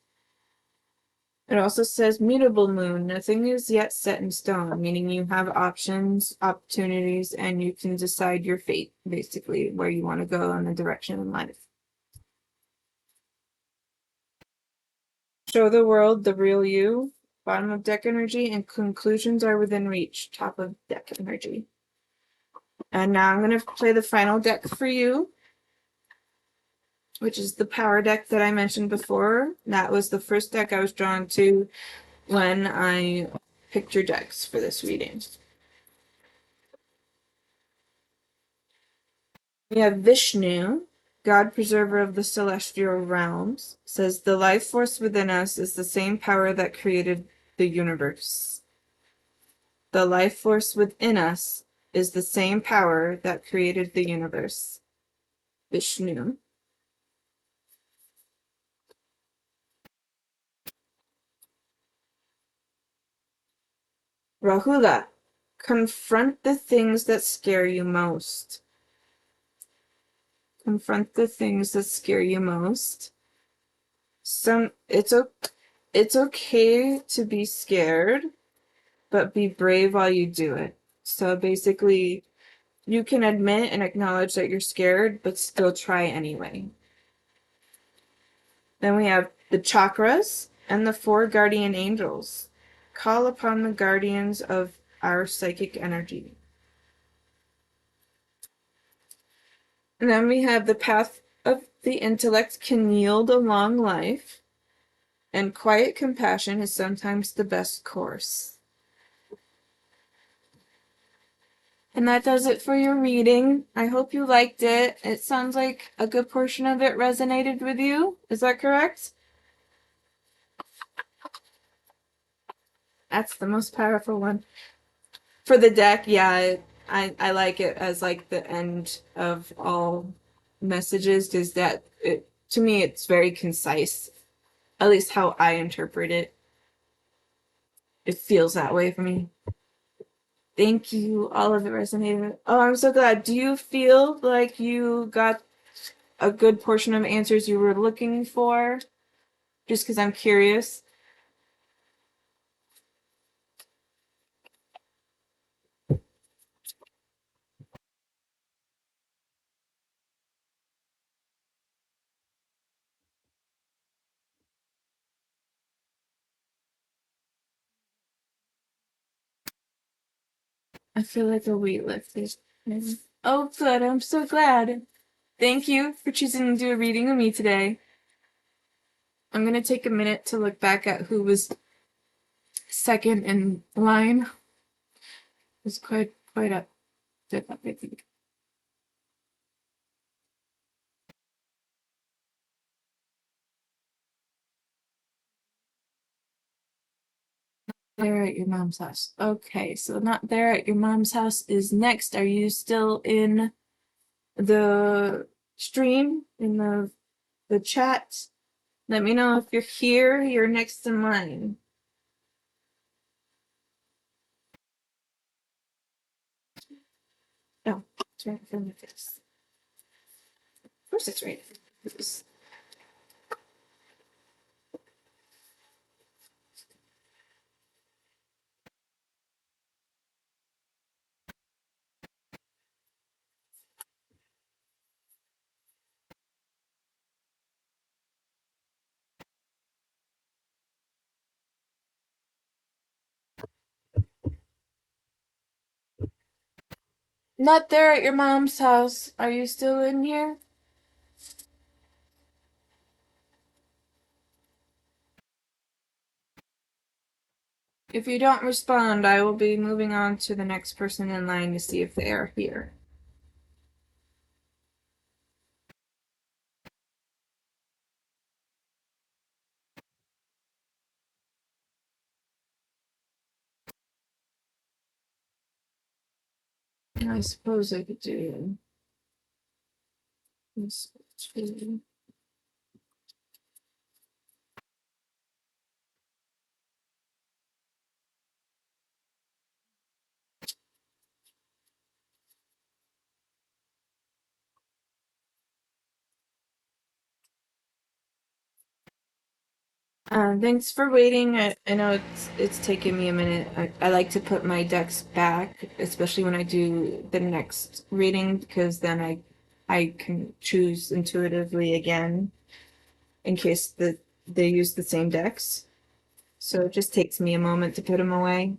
It also says mutable moon. Nothing is yet set in stone, meaning you have options, opportunities, and you can decide your fate, basically, where you want to go in the direction in life. Show the world the real you. Bottom of deck energy, and conclusions are within reach. Top of deck energy. And now I'm going to play the final deck for you, which is the power deck that I mentioned before. That was the first deck I was drawn to when I picked your decks for this reading. We have Vishnu, God preserver of the celestial realms, says the life force within us is the same power that created the universe. The life force within us is the same power that created the universe. Vishnu. Rahula, confront the things that scare you most. Confront the things that scare you most. It's okay to be scared, but be brave while you do it. So basically, you can admit and acknowledge that you're scared, but still try anyway. Then we have the chakras and the four guardian angels. Call upon the guardians of our psychic energy. And then we have the path of the intellect can yield a long life, and quiet compassion is sometimes the best course. And that does it for your reading. I hope you liked it. It sounds like a good portion of it resonated with you. Is that correct? That's the most powerful one. For the deck, yeah, I like it as like the end of all messages, is that it, to me it's very concise. At least how I interpret it. It feels that way for me. Thank you. All of it resonated. Oh, I'm so glad. Do you feel like you got a good portion of answers you were looking for? Just because I'm curious. I feel like a weight lifted. Oh, good. I'm so glad. Thank you for choosing to do a reading with me today. I'm going to take a minute to look back at who was second in line. It was quite a bit up, I think. There at your mom's house. Okay, so not there at your mom's house is next. Are you still in the stream, in the chat? Let me know if you're here. You're next in line. Oh, it's right in front of my face. Of course it's right in front of my face. Not there at your mom's house. Are you still in here? If you don't respond, I will be moving on to the next person in line to see if they are here. I suppose I could do this too. Thanks for waiting. I know it's taken me a minute. I like to put my decks back, especially when I do the next reading, because then I can choose intuitively again in case they use the same decks. So it just takes me a moment to put them away.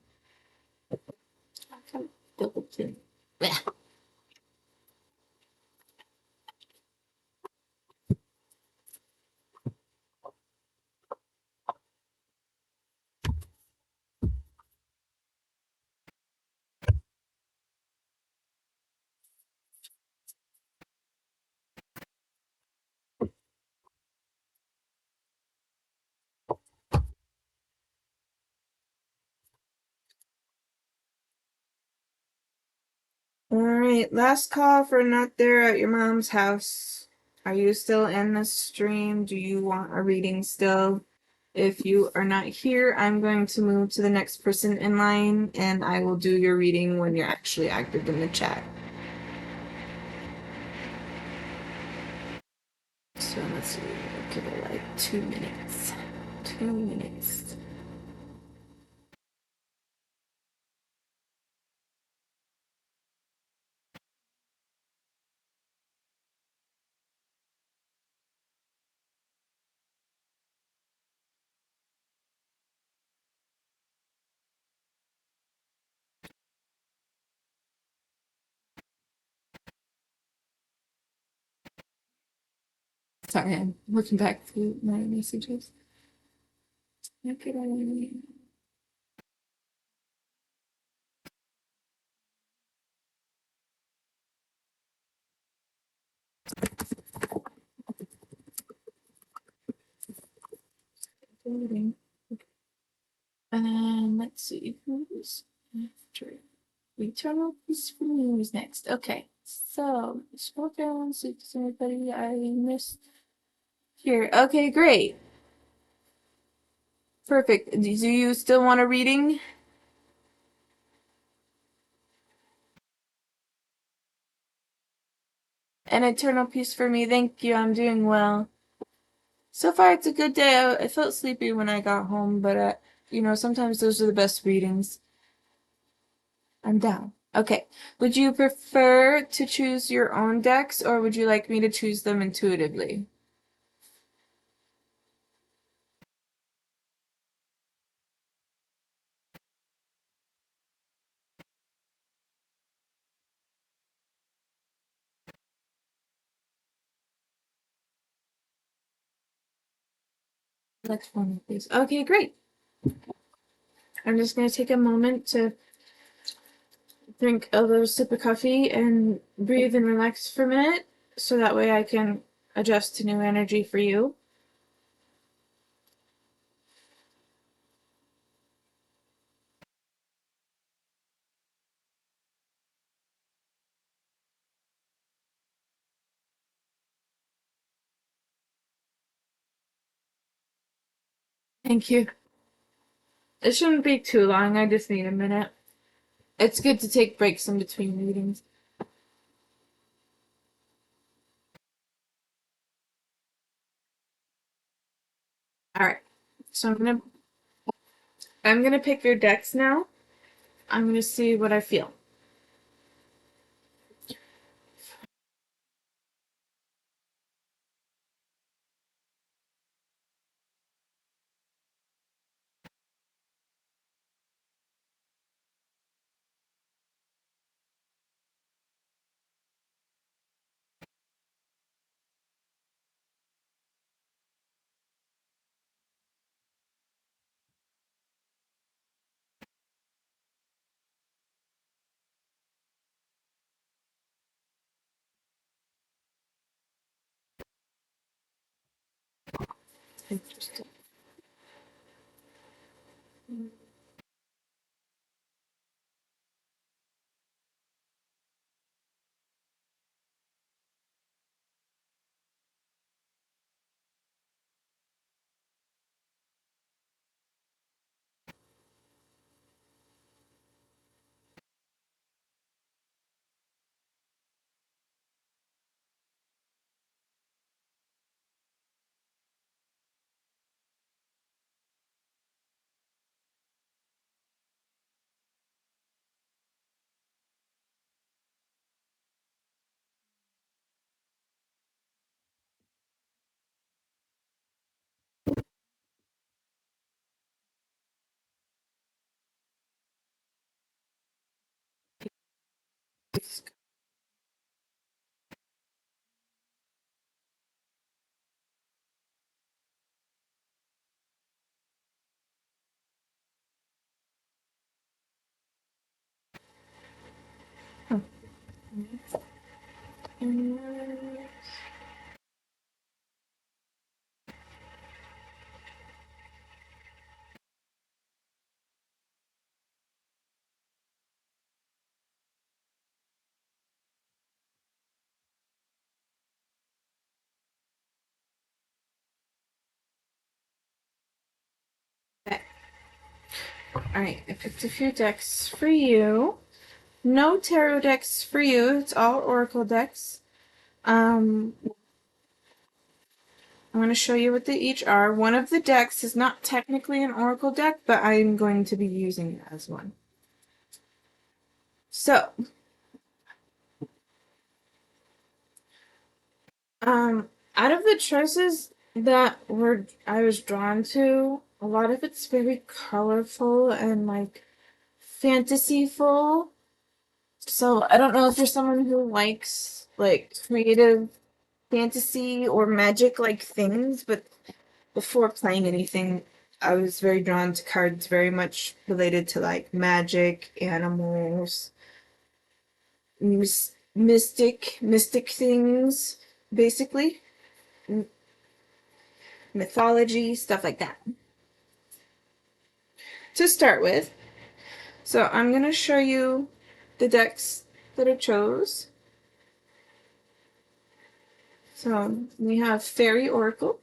All right, last call for not there at your mom's house. Are you still in the stream? Do you want a reading still? If you are not here, I'm going to move to the next person in line and I will do your reading when you're actually active in the chat. So let's see, I'll give it like 2 minutes. 2 minutes. Sorry, I'm looking back through my messages. Okay. And then let's see who's after. Eternal Peaceful News next. Okay, so scroll down, see if there's anybody I missed here. Okay, great. Perfect. Do you still want a reading? An eternal peace for me. Thank you. I'm doing well. So far, it's a good day. I felt sleepy when I got home, but sometimes those are the best readings. I'm down. Okay. Would you prefer to choose your own decks, or would you like me to choose them intuitively? Next one, please. Okay, great. I'm just going to take a moment to drink a little sip of coffee and breathe and relax for a minute so that way I can adjust to new energy for you. Thank you. It shouldn't be too long. I just need a minute. It's good to take breaks in between meetings. All right. So I'm gonna pick your decks now. I'm gonna see what I feel. Interesting. Okay. All right. I picked a few decks for you. No tarot decks for you. It's all oracle decks. Um, I'm going to show you what they each are. One of the decks is not technically an oracle deck, but I'm going to be using it as one. So, out of the choices that were I was drawn to, a lot of it's very colorful and like fantasyful. So I don't know if you're someone who likes like creative fantasy or magic like things, but before playing anything, I was very drawn to cards very much related to like magic, animals, mystic things, basically, mythology, stuff like that. To start with, so I'm gonna show you the decks that I chose. So we have Fairy Oracle.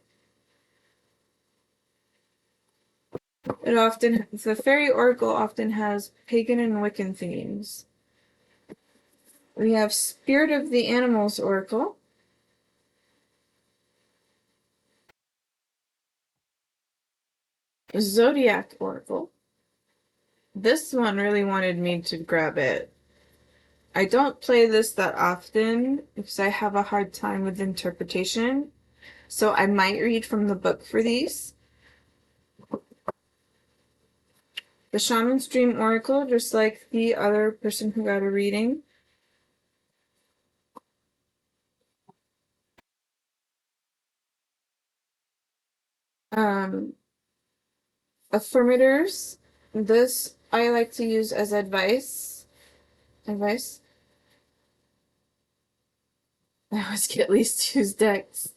The Fairy Oracle often has pagan and Wiccan themes. We have Spirit of the Animals Oracle. Zodiac Oracle. This one really wanted me to grab it. I don't play this that often because I have a hard time with interpretation. So I might read from the book for these. The Shaman's Dream Oracle, just like the other person who got a reading. Um, Affirmators. This I like to use as advice. Advice. I always get at least 2 decks.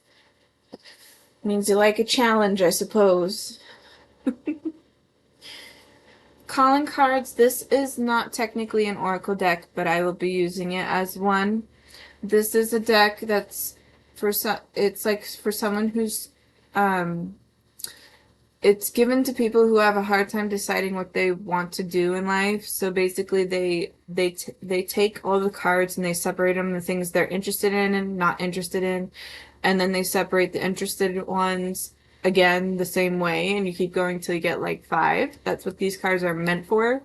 Means you like a challenge, I suppose. Calling cards. This is not technically an oracle deck, but I will be using it as one. This is a deck that's for it's like for someone who's it's given to people who have a hard time deciding what they want to do in life. So basically they take all the cards and they separate them the things they're interested in and not interested in, and then they separate the interested ones again the same way, and you keep going till you get like 5. That's what these cards are meant for.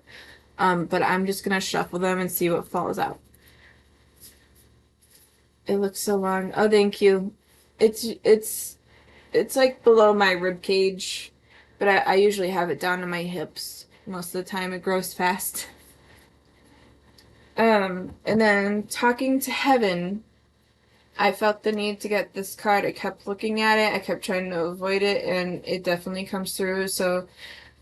But I'm just gonna shuffle them and see what falls out. It looks so long. Oh, thank you. It's like below my rib cage, but I usually have it down to my hips. Most of the time it grows fast. And then Talking to Heaven. I felt the need to get this card. I kept looking at it. I kept trying to avoid it, and it definitely comes through. So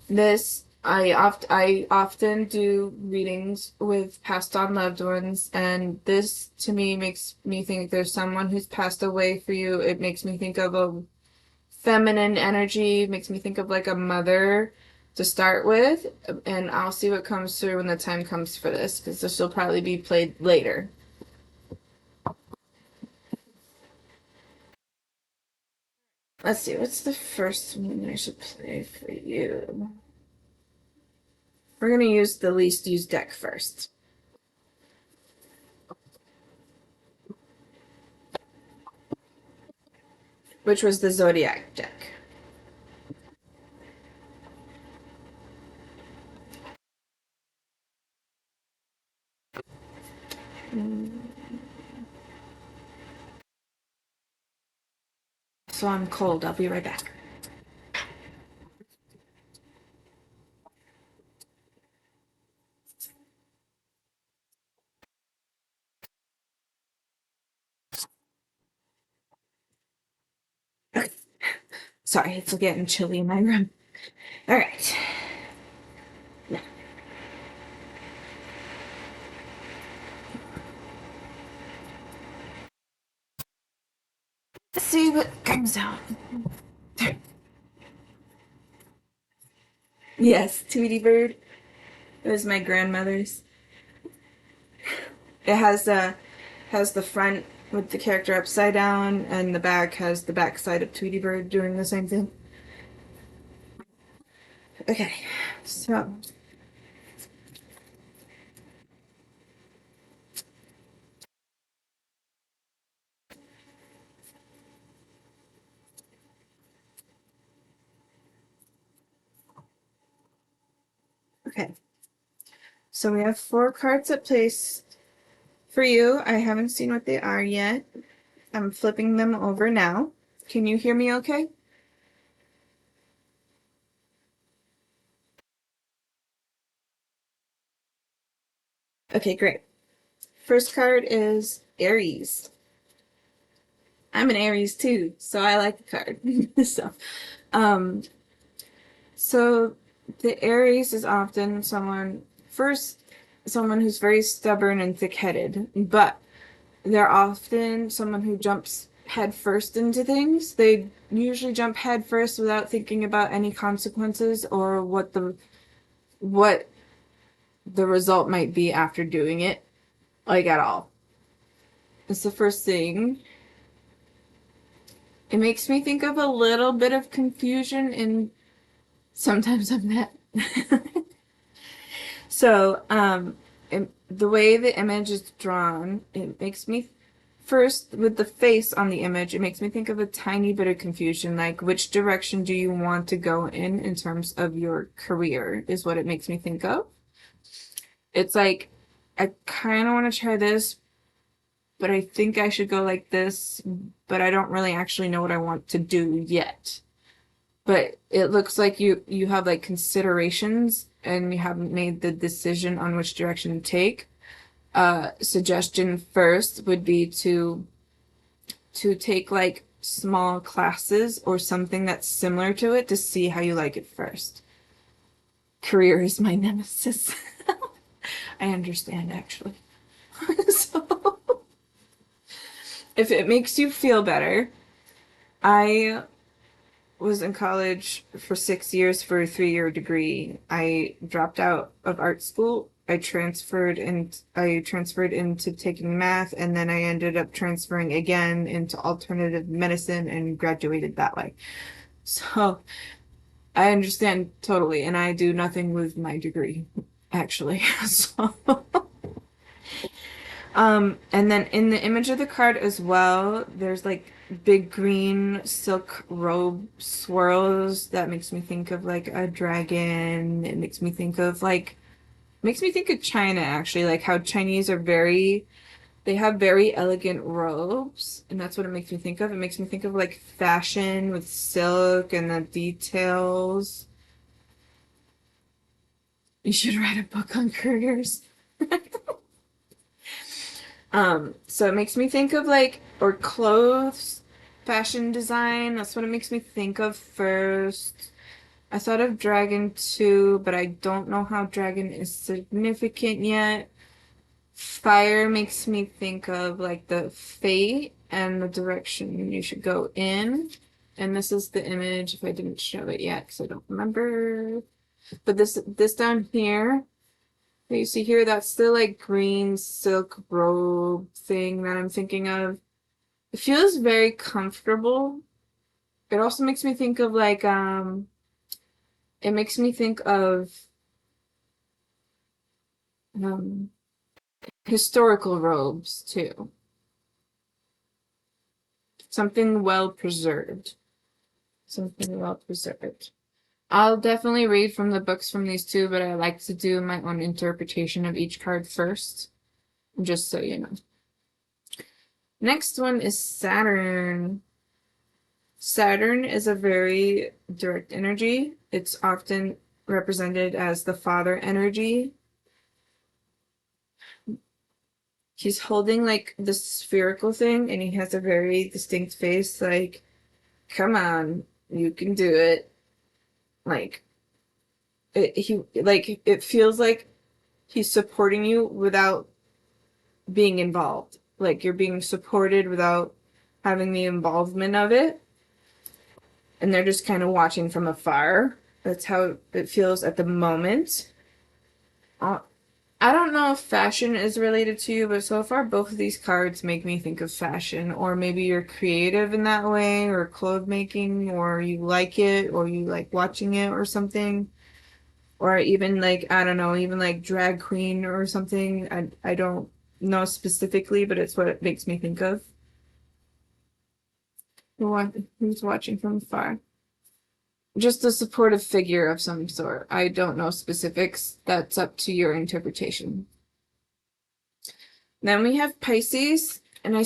this I often do readings with passed on loved ones, and this to me makes me think there's someone who's passed away for you. It makes me think of a feminine energy, makes me think of like a mother to start with, and I'll see what comes through when the time comes for this, because this will probably be played later. Let's see, what's the first one I should play for you? We're gonna use the least used deck first. Which was the Zodiac deck. So I'm cold. I'll be right back. Okay. Sorry, it's getting chilly in my room. All right. Now, let's see what comes out. Yes, Tweety Bird. It was my grandmother's. It has the front with the character upside down, and the back has the back side of Tweety Bird doing the same thing. Okay, so okay, so we have 4 cards at place for you. I haven't seen what they are yet. I'm flipping them over now. Can you hear me okay? Okay, great. First card is Aries. I'm an Aries too, so I like the card. so, um, so the Aries is often someone who's very stubborn and thick-headed, but they're often someone who jumps head first into things. They usually jump head first without thinking about any consequences or what the result might be after doing it, like at all. It's the first thing. It makes me think of a little bit of confusion in sometimes I'm that. So, the way the image is drawn, it makes me first with the face on the image, it makes me think of a tiny bit of confusion, like which direction do you want to go in terms of your career is what it makes me think of. It's like I kind of want to try this, but I think I should go like this, but I don't really actually know what I want to do yet. But it looks like you have like considerations and you haven't made the decision on which direction to take. Suggestion first would be to take like small classes or something that's similar to it to see how you like it first. Career is my nemesis. I understand actually. So if it makes you feel better, I was in college for 6 years for a 3 year degree. I dropped out of art school. I transferred into taking math, and then I ended up transferring again into alternative medicine and graduated that way. So I understand totally, and I do nothing with my degree, actually. So and then in the image of the card as well, there's like big green silk robe swirls that makes me think of like a dragon. It makes me think of China actually, like how Chinese are they have very elegant robes, and that's what it makes me think of. It makes me think of like fashion with silk and the details. You should write a book on careers. So it makes me think of like, or clothes, fashion design. That's what it makes me think of first. I thought of dragon too, but I don't know how dragon is significant yet. Fire makes me think of like the fate and the direction you should go in. And this is the image if I didn't show it yet because I don't remember. But this down here, you see here, that's the like green silk robe thing that I'm thinking of. It feels very comfortable. It also makes me think of like it makes me think of um historical robes too. Something well preserved. Something well preserved. I'll definitely read from the books from these two, but I like to do my own interpretation of each card first, just so you know. Next one is Saturn. Saturn is a very direct energy. It's often represented as the father energy. He's holding like the spherical thing and he has a very distinct face, like, come on, you can do it. Like it feels like he's supporting you without being involved. Like you're being supported without having the involvement of it. And they're just kind of watching from afar. That's how it feels at the moment. Uh, I don't know if fashion is related to you, but so far both of these cards make me think of fashion. Or maybe you're creative in that way, or clothes making, or you like it, or you like watching it or something. Or even like, I don't know, even like drag queen or something. I don't know specifically, but it's what it makes me think of. Who's watching from afar? Just a supportive figure of some sort. I don't know specifics. That's up to your interpretation. Then we have Pisces, and I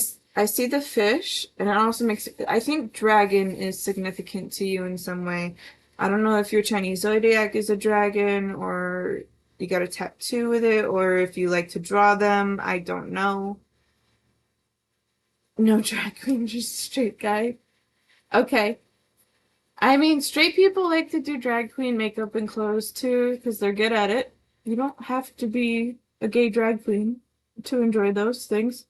see the fish, and it also makes, I think dragon is significant to you in some way. I don't know if your Chinese zodiac is a dragon, or you got a tattoo with it, or if you like to draw them. I don't know. No drag queen, just straight guy. Okay. I mean, straight people like to do drag queen makeup and clothes too, because they're good at it. You don't have to be a gay drag queen to enjoy those things.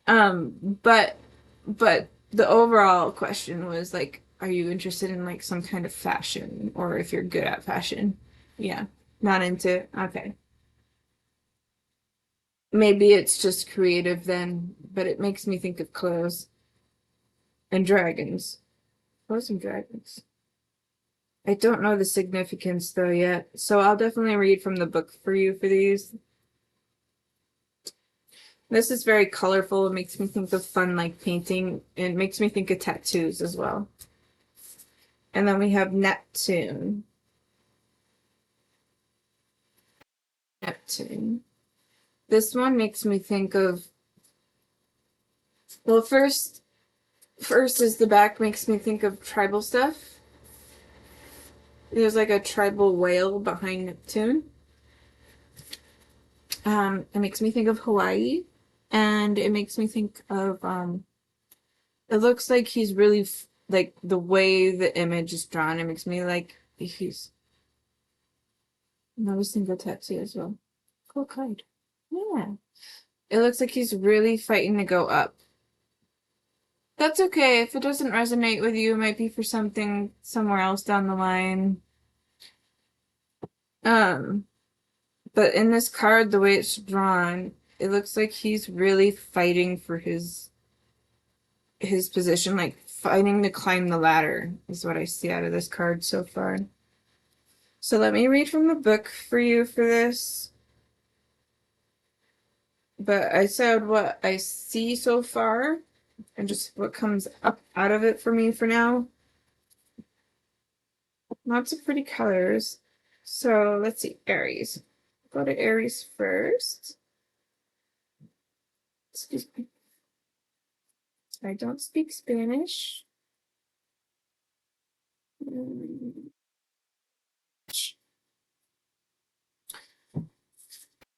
But the overall question was like, are you interested in like some kind of fashion, or if you're good at fashion? Yeah, not into. Okay, maybe it's just creative then, but it makes me think of clothes and dragons. Clothes and dragons. I don't know the significance though yet, so I'll definitely read from the book for you for these. This is very colorful. It makes me think of fun, like painting. It makes me think of tattoos as well. And then we have Neptune. Neptune. This one makes me think of, well, first is the back makes me think of tribal stuff. There's like a tribal whale behind Neptune. It makes me think of Hawaii, and it makes me think of it looks like he's really like the way the image is drawn. It makes me like he's. I was thinking of tattoo as well. Cool card. Yeah. It looks like he's really fighting to go up. That's okay. If it doesn't resonate with you, it might be for something somewhere else down the line. But in this card, the way it's drawn, it looks like he's really fighting for his position, like fighting to climb the ladder, is what I see out of this card so far. So let me read from the book for you for this. But I said what I see so far and just what comes up out of it for me for now. Lots of pretty colors. So let's see, Aries. Go to Aries first. Excuse me. I don't speak Spanish.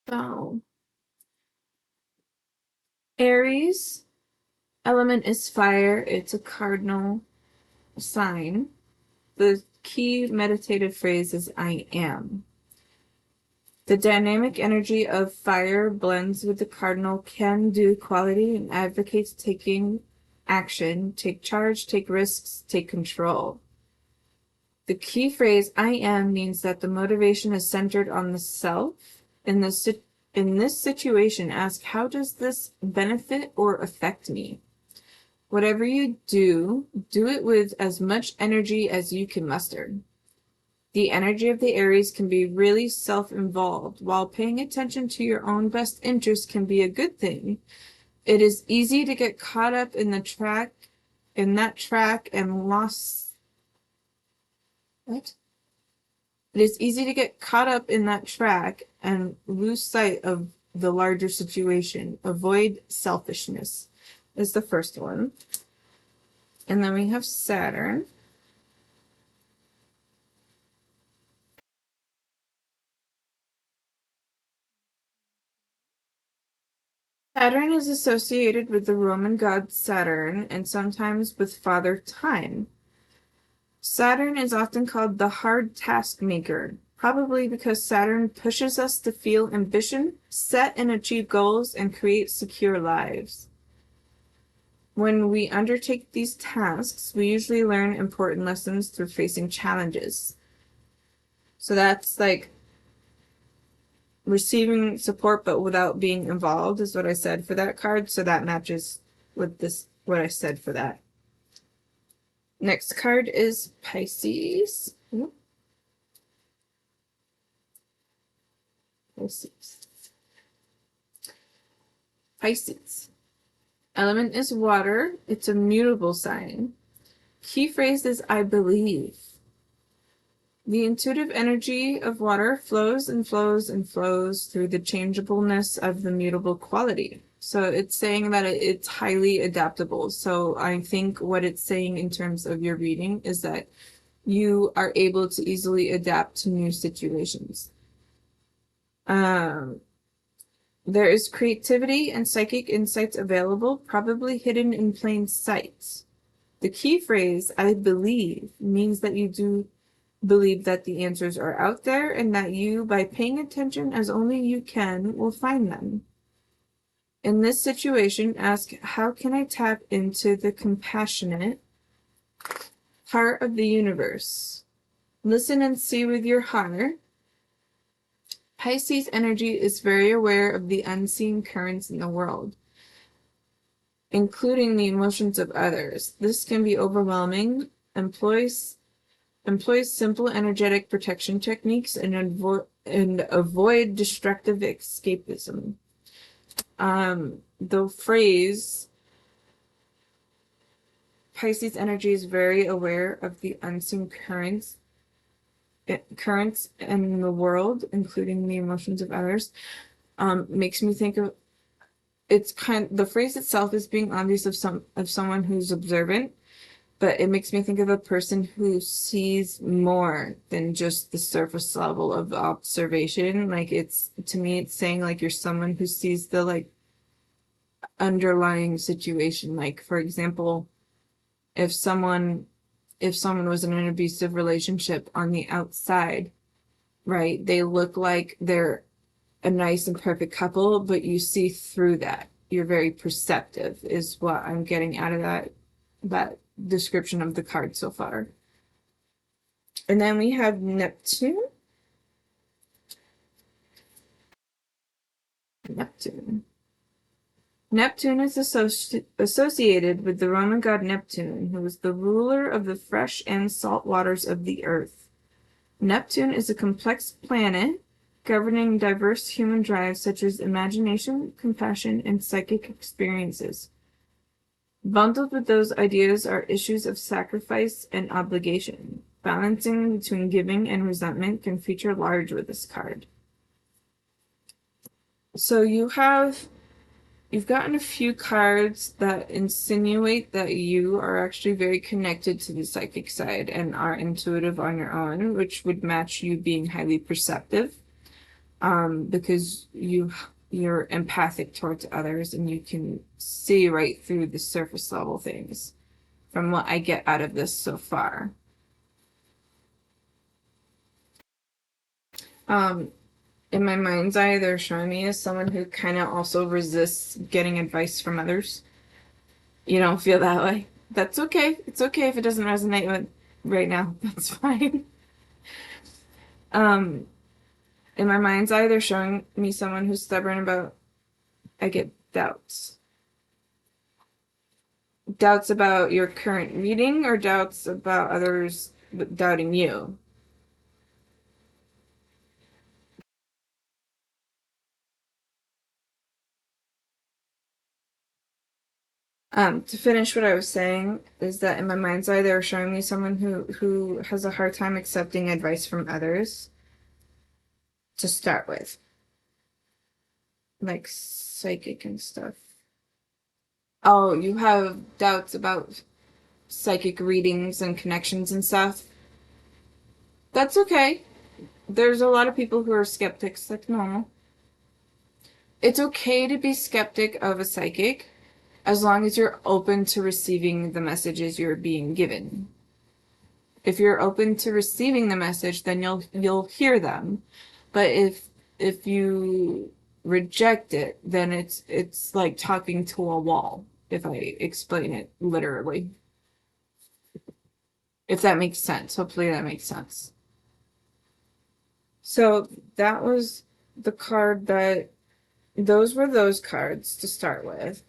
So, Aries, element is fire. It's a cardinal sign. The key meditative phrase is I am. The dynamic energy of fire blends with the cardinal can-do quality and advocates taking action, take charge, take risks, take control. The key phrase I am means that the motivation is centered on the self. In this situation, ask, how does this benefit or affect me? Whatever you do, do it with as much energy as you can muster. The energy of the Aries can be really self-involved. While paying attention to your own best interest can be a good thing, it is easy to get caught up in that track and lost. What? It is easy to get caught up in that track and lose sight of the larger situation. Avoid selfishness is the first one. And then we have Saturn. Saturn is associated with the Roman god Saturn and sometimes with Father Time. Saturn is often called the hard task maker, probably because Saturn pushes us to feel ambition, set and achieve goals, and create secure lives. When we undertake these tasks, we usually learn important lessons through facing challenges. So that's like receiving support but without being involved is what I said for that card. So that matches with this what I said for that. Next card is Pisces. Pisces. Element is water. It's a mutable sign. Key phrase is I believe. The intuitive energy of water flows and flows and flows through the changeableness of the mutable quality. So it's saying that it's highly adaptable. So I think what it's saying in terms of your reading is that you are able to easily adapt to new situations. There is creativity and psychic insights available, probably hidden in plain sight. The key phrase, I believe, means that you do believe that the answers are out there and that you, by paying attention as only you can, will find them. In this situation, ask, how can I tap into the compassionate heart of the universe? Listen and see with your heart. Pisces energy is very aware of the unseen currents in the world, including the emotions of others. This can be overwhelming. Employs simple energetic protection techniques and avoid destructive escapism. The phrase Pisces energy is very aware of the unseen currents in the world, including the emotions of others, makes me think of the phrase itself is being obvious of someone who's observant, but it makes me think of a person who sees more than just the surface level of observation. Like it's to me, it's saying like you're someone who sees the like underlying situation. Like for example, if someone was in an abusive relationship on the outside, right? They look like they're a nice and perfect couple, but you see through that. You're very perceptive, is what I'm getting out of that description of the card so far. And then we have Neptune. Neptune. Neptune is associated with the Roman god Neptune, who was the ruler of the fresh and salt waters of the earth. Neptune is a complex planet governing diverse human drives such as imagination, compassion, and psychic experiences. Bundled with those ideas are issues of sacrifice and obligation. Balancing between giving and resentment can feature large with this card. So you've gotten a few cards that insinuate that you are actually very connected to the psychic side and are intuitive on your own, which would match you being highly perceptive, because you're empathic towards others and you can see right through the surface level things from what I get out of this so far. In my mind's eye, they're showing me as someone who kind of also resists getting advice from others. You don't feel that way. That's okay. It's okay if it doesn't resonate with right now. That's fine. Um, in my mind's eye, they're showing me someone who's stubborn about, I get doubts. Doubts about your current reading or doubts about others doubting you. To finish what I was saying is that in my mind's eye, they were showing me someone who has a hard time accepting advice from others to start with, like psychic and stuff. Oh, you have doubts about psychic readings and connections and stuff. That's okay. There's a lot of people who are skeptics. That's normal. It's okay to be skeptic of a psychic as long as you're open to receiving the messages you're being given. If you're open to receiving the message, then you'll hear them. But if you reject it, then it's like talking to a wall, if I explain it literally. If that makes sense. Hopefully that makes sense. So that was the card that those were those cards to start with.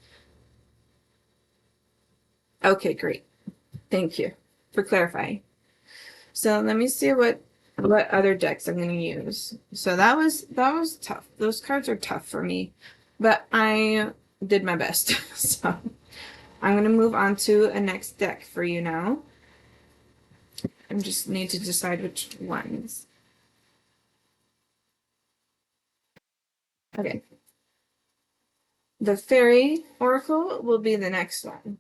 Okay, great. Thank you for clarifying. So let me see what other decks I'm going to use. So that was tough. Those cards are tough for me, but I did my best. So I'm going to move on to a next deck for you now. I just need to decide which ones. Okay. The Fairy Oracle will be the next one.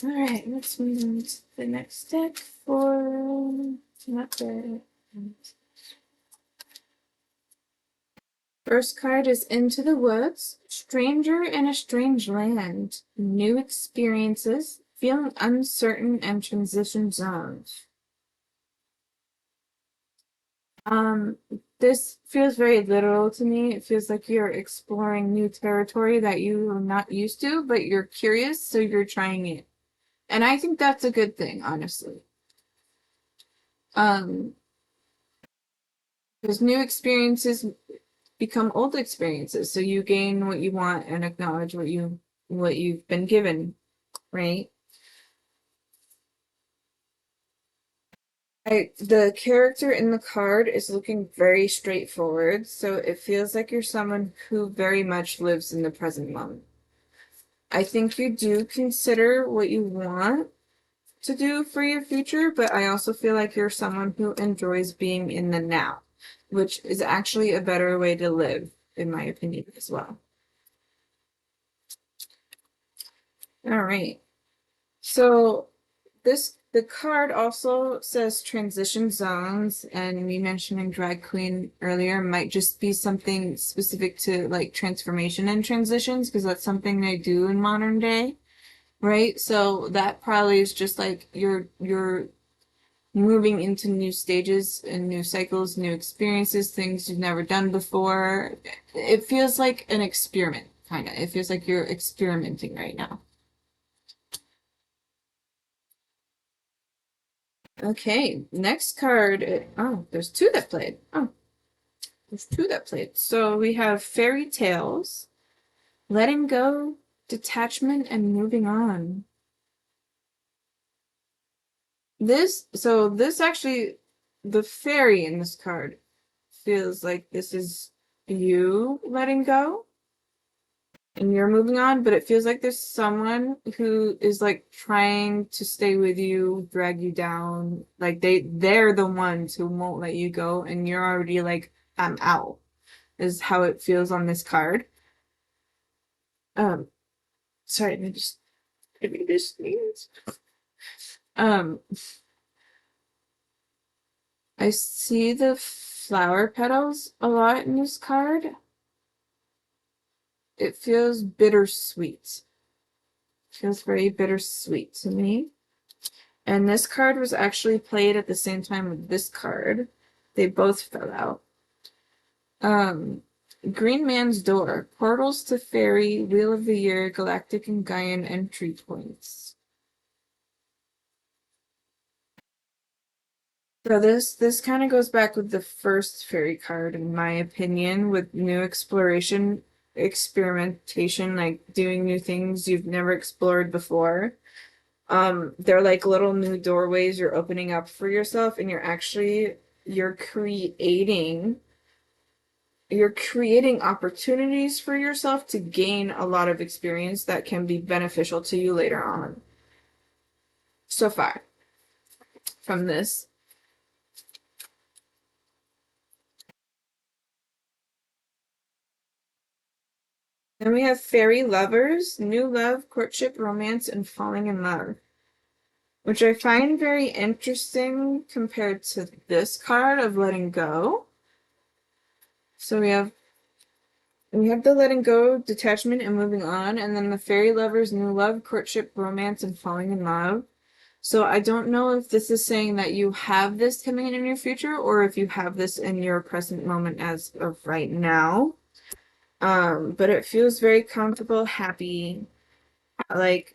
All right, let's move on to the next deck for not the first card is Into the Woods. Stranger in a strange land. New experiences. Feeling uncertain and transition zones. This feels very literal to me. It feels like you're exploring new territory that you are not used to, but you're curious, so you're trying it. And I think that's a good thing, honestly. Um, because new experiences become old experiences, so you gain what you want and acknowledge what you've been given, right? The character in the card is looking very straightforward, so it feels like you're someone who very much lives in the present moment. I think you do consider what you want to do for your future, but I also feel like you're someone who enjoys being in the now, which is actually a better way to live, in my opinion, as well. All right. So the card also says transition zones, and me mentioning drag queen earlier might just be something specific to like transformation and transitions, because that's something they do in modern day, right? So that probably is just like you're moving into new stages and new cycles, new experiences, things you've never done before. It feels like an experiment, kind of. It feels like you're experimenting right now. Okay, next card. Oh, there's two that played. Oh, there's two that played. So we have Fairy Tales, Letting Go, Detachment, and Moving On. This actually, the fairy in this card feels like this is you letting go and you're moving on, but it feels like there's someone who is like trying to stay with you, drag you down. Like they're the ones who won't let you go, and you're already like, I'm out, is how it feels on this card. Um, sorry, let me just sneeze. Um, I see the flower petals a lot in this card. It feels bittersweet. Feels very bittersweet to me. And this card was actually played at the same time with this card. They both fell out. Um, Green Man's Door, Portals to Fairy, Wheel of the Year, Galactic and Gaian entry points. So this kind of goes back with the first fairy card, in my opinion, with new exploration, experimentation, like doing new things you've never explored before. They're like little new doorways you're opening up for yourself, and you're creating opportunities for yourself to gain a lot of experience that can be beneficial to you later on. So far from this. Then we have fairy lovers, new love, courtship, romance, and falling in love, which I find very interesting compared to this card of letting go. So we have the letting go, detachment, and moving on, and then the fairy lovers, new love, courtship, romance, and falling in love. So I don't know if this is saying that you have this coming in your future, or if you have this in your present moment as of right now. But it feels very comfortable, happy. Like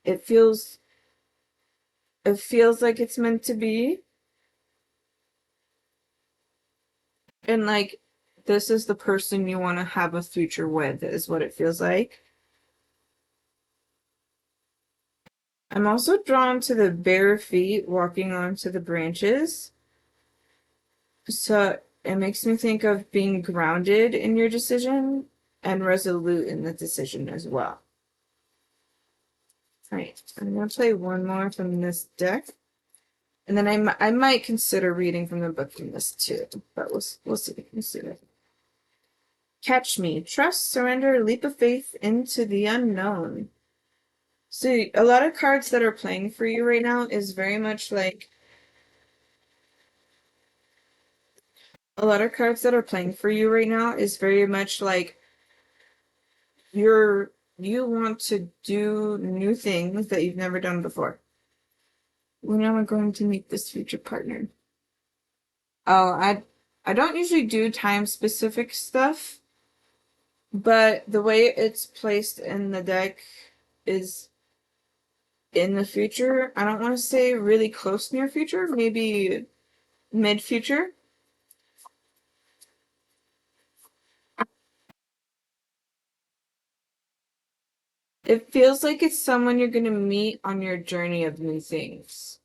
it feels it feels like it's meant to be. And like this is the person you want to have a future with, is what it feels like. I'm also drawn to the bare feet walking onto the branches. So it makes me think of being grounded in your decision and resolute in the decision as well. All right, I'm gonna play one more from this deck, and then I might consider reading from the book from this too, but we'll see. We'll see. Catch Me, trust, surrender, leap of faith into the unknown. So a lot of cards that are playing for you right now is very much like a lot of cards that are playing for you right now is very much like you want to do new things that you've never done before. When am I going to meet this future partner? Oh, I don't usually do time specific stuff, but the way it's placed in the deck is in the future. I don't want to say really close near future, maybe mid future. It feels like it's someone you're going to meet on your journey of new things.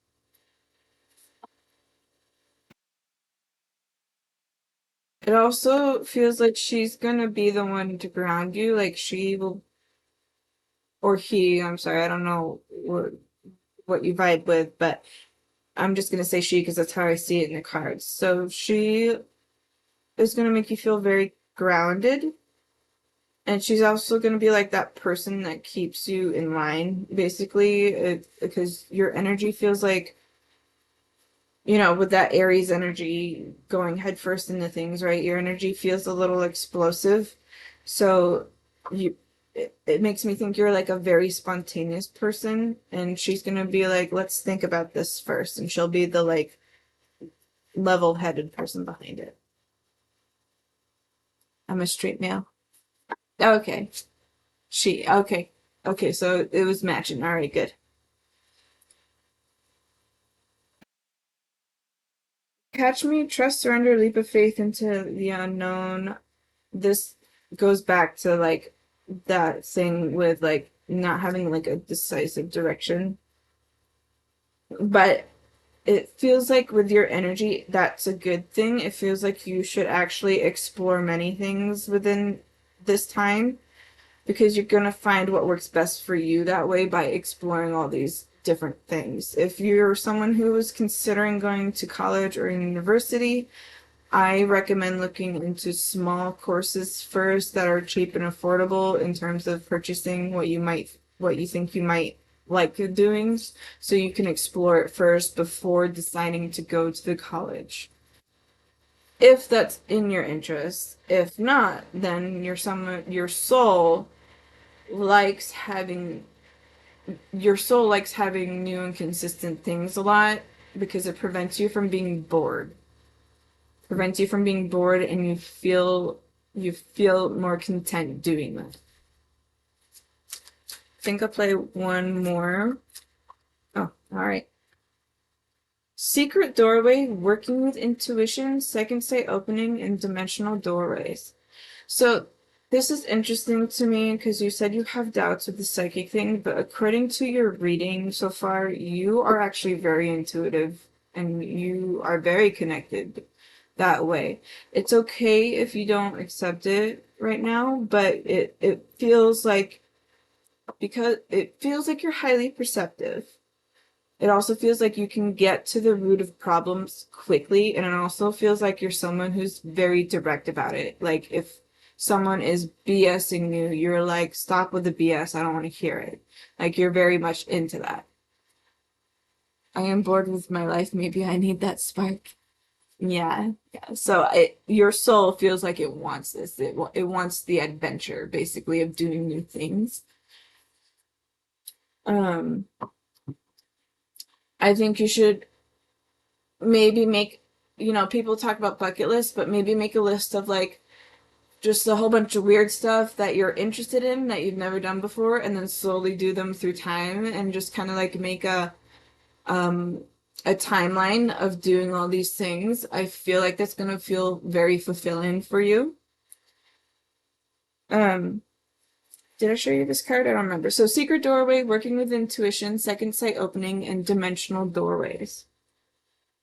It also feels like she's going to be the one to ground you. Like she will, or he, I'm sorry, I don't know what you vibe with, but I'm just going to say she because that's how I see it in the cards. So she is going to make you feel very grounded. And she's also going to be like that person that keeps you in line, basically, because your energy feels like, with that Aries energy going headfirst into things, right? Your energy feels a little explosive. So you it makes me think you're like a very spontaneous person, and she's going to be like, let's think about this first, and she'll be the like level-headed person behind it. I'm a straight male. Okay. Okay. Okay, so it was matching. All right, good. Catch me, trust, surrender, leap of faith into the unknown. This goes back to like that thing with like not having like a decisive direction. But it feels like with your energy, that's a good thing. It feels like you should actually explore many things within this time because you're going to find what works best for you that way by exploring all these different things. If you're someone who is considering going to college or university, I recommend looking into small courses first that are cheap and affordable in terms of purchasing what you think you might like doing, so you can explore it first before deciding to go to the college. If that's in your interest. If not, then your likes having soul likes having new and consistent things a lot because it prevents you from being bored, and you feel more content doing that. I think I'll play one more. Oh, all right. Secret doorway, working with intuition, second sight opening, and dimensional doorways. So this is interesting to me because you said you have doubts with the psychic thing, but according to your reading so far, you are actually very intuitive and you are very connected that way. It's okay if you don't accept it right now, but it feels like because it feels like you're highly perceptive. It also feels like you can get to the root of problems quickly, and it also feels like you're someone who's very direct about it. Like if someone is BSing you, you're like, stop with the BS, I don't want to hear it. Like you're very much into that. I am bored with my life, maybe I need that spark. Yeah, yeah. So your soul feels like it wants this. It wants the adventure, basically, of doing new things. Um, I think you should maybe people talk about bucket lists, but maybe make a list of like just a whole bunch of weird stuff that you're interested in that you've never done before, and then slowly do them through time, and just kind of like make um a timeline of doing all these things. I feel like that's gonna feel very fulfilling for you. Um, did I show you this card? I don't remember. So secret doorway, working with intuition, second sight opening, and dimensional doorways.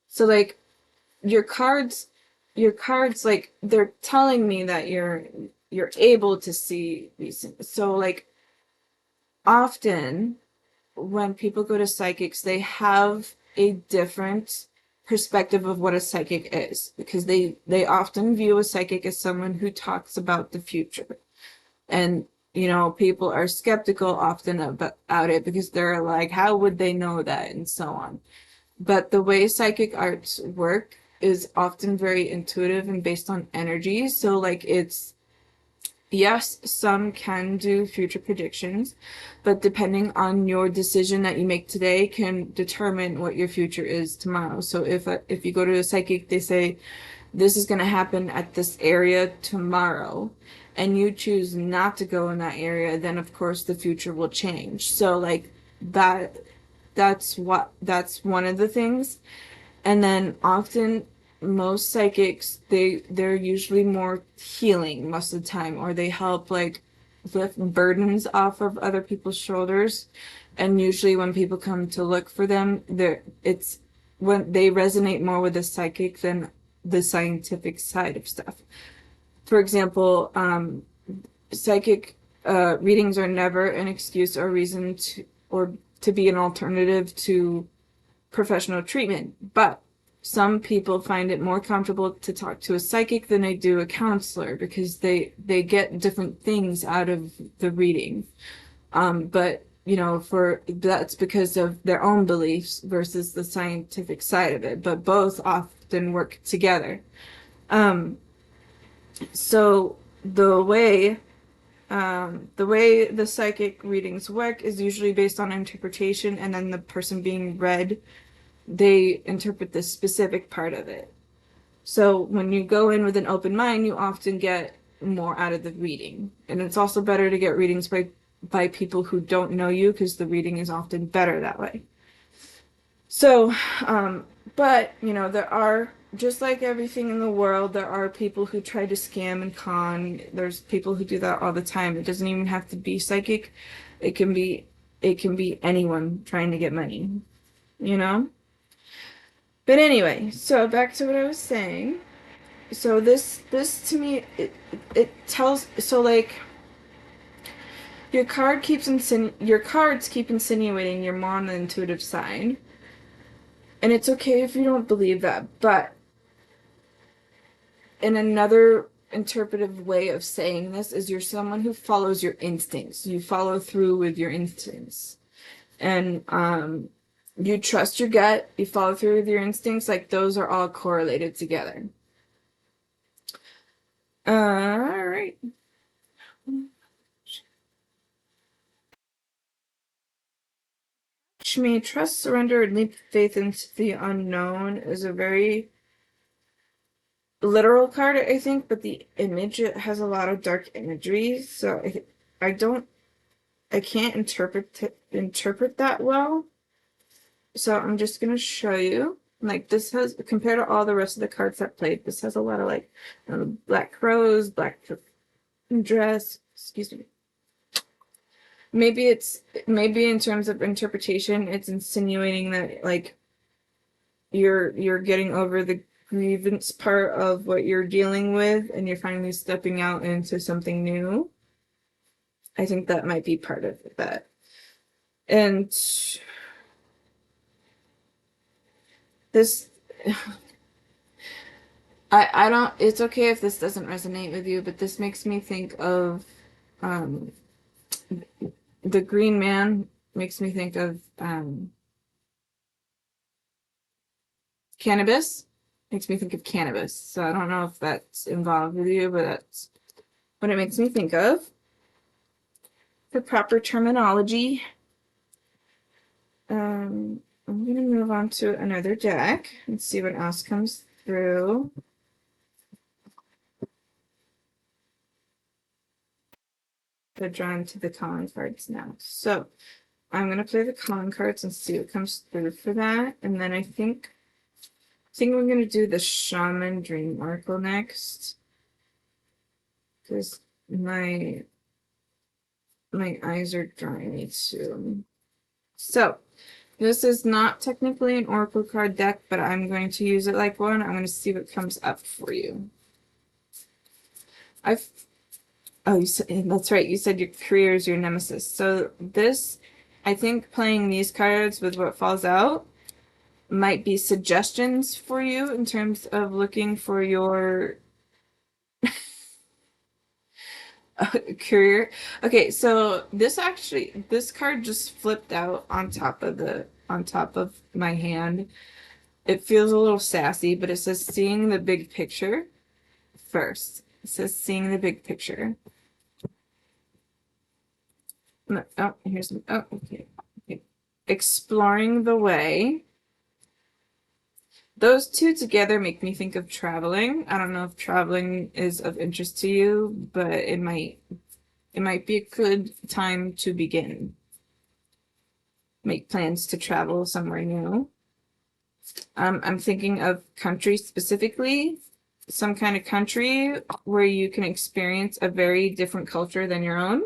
So like your cards your cards like they're telling me that you're able to see these things. So like often when people go to psychics, they have a different perspective of what a psychic is because they often view a psychic as someone who talks about the future. And people are skeptical often about it because they're like, how would they know that, and so on. But the way psychic arts work is often very intuitive and based on energy. So, like, yes, some can do future predictions, but depending on your decision that you make today can determine what your future is tomorrow. So, if you go to a psychic, they say this is going to happen at this area tomorrow, and you choose not to go in that area, then of course the future will change. So, like, that that's one of the things. And then often most psychics, they're usually more healing most of the time, or they help like lift burdens off of other people's shoulders. And usually when people come to look for them, it's when they resonate more with the psychic than the scientific side of stuff. For example, psychic readings are never an excuse or reason to be an alternative to professional treatment, but some people find it more comfortable to talk to a psychic than they do a counselor because they get different things out of the reading. But you know, for that's because of their own beliefs versus the scientific side of it, but both often work together. Um, so the way the psychic readings work is usually based on interpretation, and then the person being read, they interpret this specific part of it. So when you go in with an open mind, you often get more out of the reading. And it's also better to get readings by people who don't know you because the reading is often better that way. So, but, you know, there are, just like everything in the world, there are people who try to scam and con. There's people who do that all the time. It doesn't even have to be psychic. It can be, it can be anyone trying to get money, you know? But anyway, so back to what I was saying. So this to me, it tells, so like, your cards keep insinuating you're more on the intuitive side. And it's okay if you don't believe that, but in another interpretive way of saying this is you're someone who follows your instincts. You follow through with your instincts. And you trust your gut, you follow through with your instincts, like those are all correlated together. All right. Me, trust, surrender, and leap faith into the unknown is a very literal card, I think, but the image, it has a lot of dark imagery, so I don't, I can't interpret that well. So I'm just gonna show you. Like this has, compared to all the rest of the cards that played, this has a lot of like black rose, black dress. Excuse me. Maybe in terms of interpretation, it's insinuating that like you're getting over the grievance part of what you're dealing with and you're finally stepping out into something new. I think that might be part of that. And this I don't, it's okay if this doesn't resonate with you, but this makes me think of um the Green Man makes me think of cannabis. Makes me think of cannabis. So I don't know if that's involved with you, but that's what it makes me think of. The proper terminology. I'm gonna move on to another deck and see what else comes through. They're drawn to the calling cards now. So I'm gonna play the calling cards and see what comes through for that. And then I think we're gonna do the Shaman Dream Oracle next. Because my eyes are drying me too. So this is not technically an Oracle card deck, but I'm going to use it like one. I'm going to see what comes up for you. Oh, you said, that's right. You said your career is your nemesis. So this, I think playing these cards with what falls out might be suggestions for you in terms of looking for your career. Okay, so this card just flipped out on top of my hand. It feels a little sassy, but it says seeing the big picture first. It says seeing the big picture. No, oh, here's okay. Okay. Exploring the way. Those two together make me think of traveling. I don't know if traveling is of interest to you, but it might be a good time to begin. make plans to travel somewhere new. I'm thinking of country specifically, some kind of country where you can experience a very different culture than your own.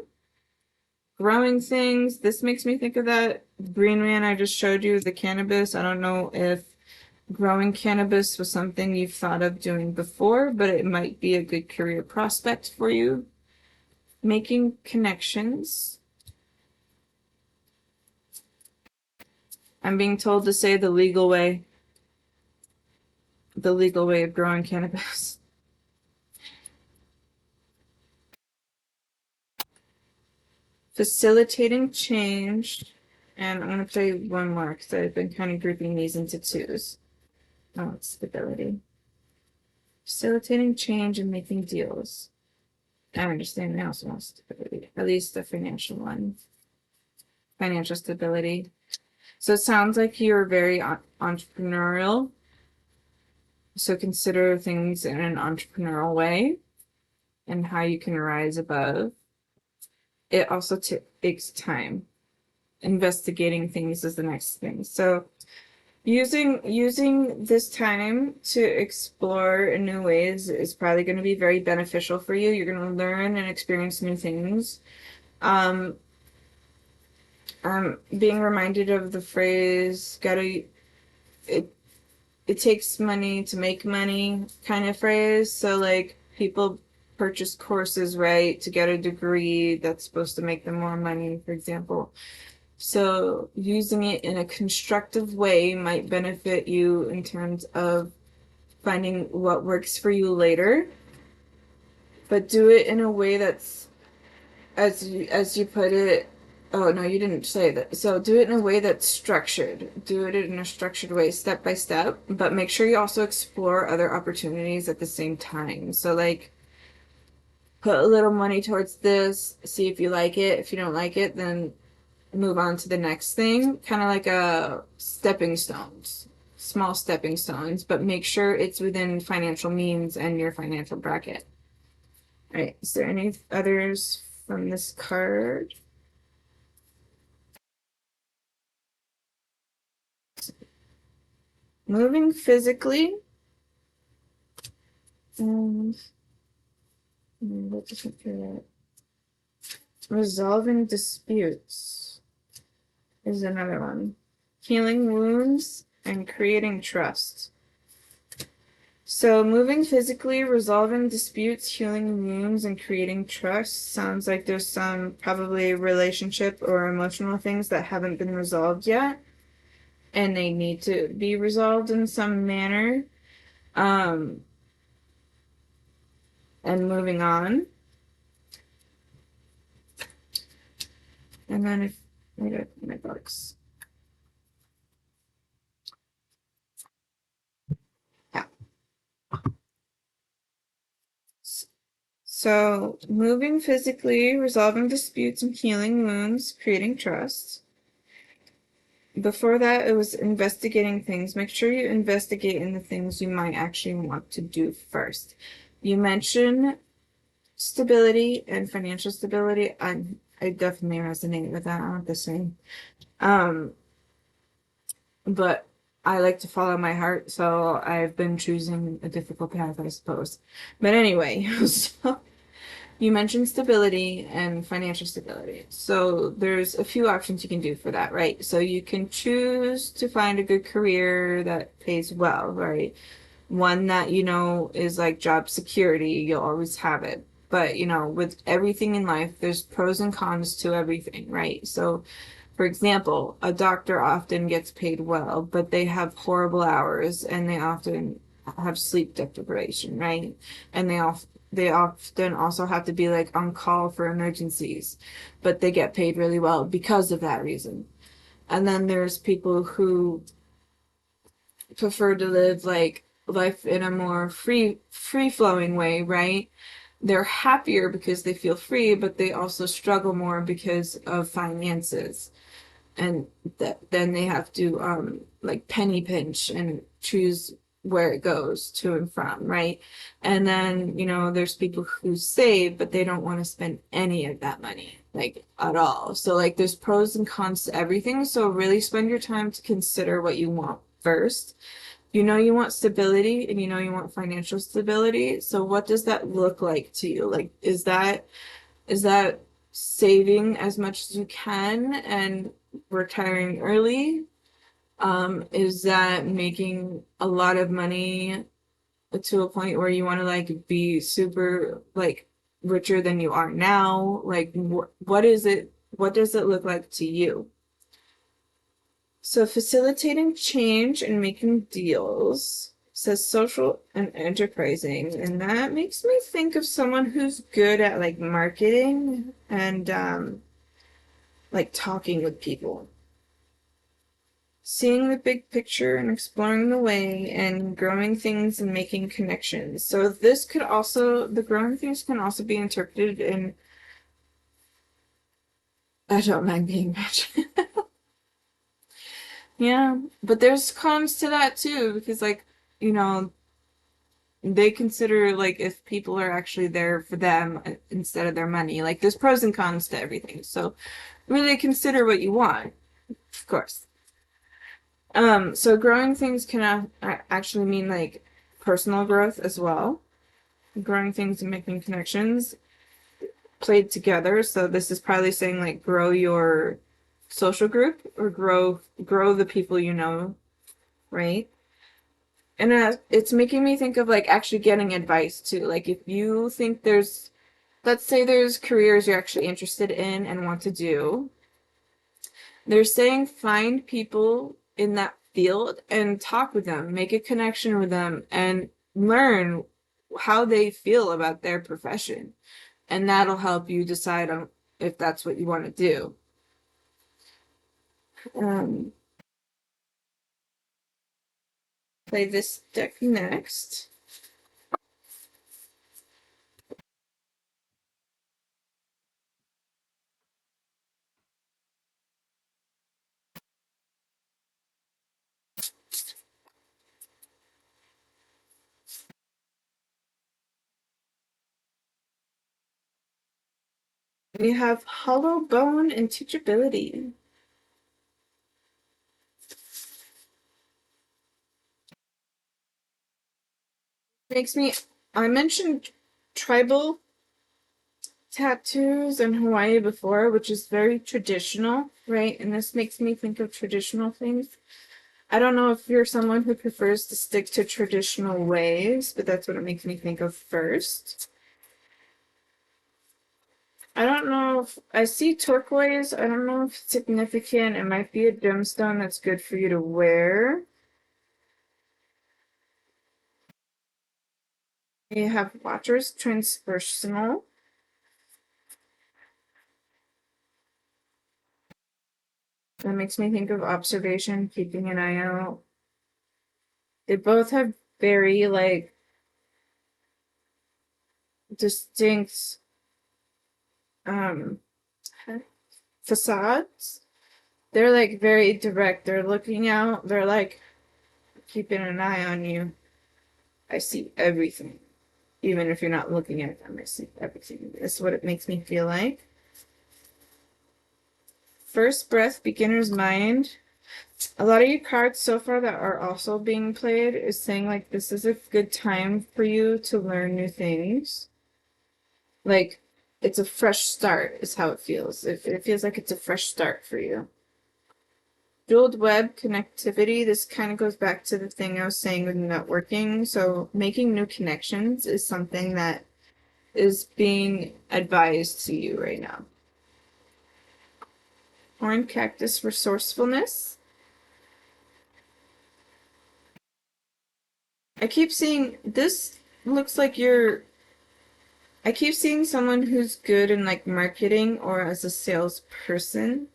Growing things, this makes me think of that Green Man I just showed you, the cannabis. I don't know if growing cannabis was something you've thought of doing before, but it might be a good career prospect for you. Making connections. I'm being told to say the legal way. The legal way of growing cannabis. Facilitating change. And I'm going to play one more because I've been kind of grouping these into twos. Oh, it's stability. Facilitating change and making deals. I understand I also want stability, at least the financial one. Financial stability. So it sounds like you're very entrepreneurial. So consider things in an entrepreneurial way and how you can rise above. It also takes time. Investigating things is the next thing. So using this time to explore in new ways is probably going to be very beneficial for you. You're going to learn and experience new things. I'm being reminded of the phrase it it takes money to make money kind of phrase. So like people purchase courses, right, to get a degree that's supposed to make them more money, for example. So using it in a constructive way might benefit you in terms of finding what works for you later, but do it in a way that's, as you put it, oh no, you didn't say that. So do it in a way that's structured. Do it in a structured way, step by step, but make sure you also explore other opportunities at the same time. So like put a little money towards this, see if you like it. If you don't like it, then move on to the next thing, kind of like a stepping stones, small stepping stones, but make sure it's within financial means and your financial bracket. All right, is there any others from this card? Moving physically, and what does it feel like? Resolving disputes is another one. Healing wounds and creating trust. So moving physically, resolving disputes, healing wounds, and creating trust sounds like there's some probably relationship or emotional things that haven't been resolved yet, and they need to be resolved in some manner. And moving on. And then if I got my books. Yeah. So moving physically, resolving disputes and healing wounds, creating trust. Before that, it was investigating things. Make sure you investigate in the things you might actually want to do first. You mentioned stability and financial stability. I definitely resonate with that. I'm not the same. But I like to follow my heart, so I've been choosing a difficult path, I suppose. But anyway, so you mentioned stability and financial stability. So there's a few options you can do for that, right? So you can choose to find a good career that pays well, right? One that, is like job security, you'll always have it. But, with everything in life, there's pros and cons to everything, right? So, for example, a doctor often gets paid well, but they have horrible hours and they often have sleep deprivation, right? And they often also have to be like on call for emergencies, but they get paid really well because of that reason. And then there's people who prefer to live like life in a more free flowing way, right? They're happier because they feel free, but they also struggle more because of finances. And then they have to like penny pinch and choose where it goes to and from, right? And then, there's people who save, but they don't want to spend any of that money. like at all. So like there's pros and cons to everything. So really spend your time to consider what you want first. You know you want stability and you know you want financial stability. So what does that look like to you? Like is that saving as much as you can and retiring early? Is that making a lot of money to a point where you want to like be super like richer than you are now? Like what is it? What does it look like to you? So facilitating change and making deals says social and enterprising, and that makes me think of someone who's good at like marketing and like talking with people, seeing the big picture and exploring the way and growing things and making connections. So this could also, the growing things can also be interpreted in I don't mind being rich. Yeah, but there's cons to that too because like, you know, they consider like if people are actually there for them instead of their money. Like there's pros and cons to everything. So really consider what you want, of course. So growing things can actually mean like personal growth as well. Growing things and making connections played together. So this is probably saying like grow your social group or grow the people you know, right? And it's making me think of like actually getting advice too. Like if you think there's, let's say there's careers you're actually interested in and want to do, they're saying find people in that field and talk with them, make a connection with them, and learn how they feel about their profession. And that'll help you decide on if that's what you want to do. Um, Play this deck next. We have Hollow Bone and Teachability. Makes me, I mentioned tribal tattoos in Hawaii before, which is very traditional, right? And this makes me think of traditional things. I don't know if you're someone who prefers to stick to traditional ways, but that's what it makes me think of first. I don't know if I see turquoise. I don't know if it's significant. It might be a gemstone that's good for you to wear. You have Watchers Transpersonal. That makes me think of observation, keeping an eye out. They both have very like distinct um facades. They're like very direct. They're looking out. They're like keeping an eye on you. I see everything. Even if you're not looking at them, I see everything. That's what it makes me feel like. First Breath, Beginner's Mind. A lot of your cards so far that are also being played is saying like this is a good time for you to learn new things. Like it's a fresh start is how it feels. It feels like it's a fresh start for you. Dual web connectivity, this kind of goes back to the thing I was saying with networking. So making new connections is something that is being advised to you right now. Horned cactus resourcefulness. I keep seeing this looks like I keep seeing someone who's good in like marketing or as a salesperson.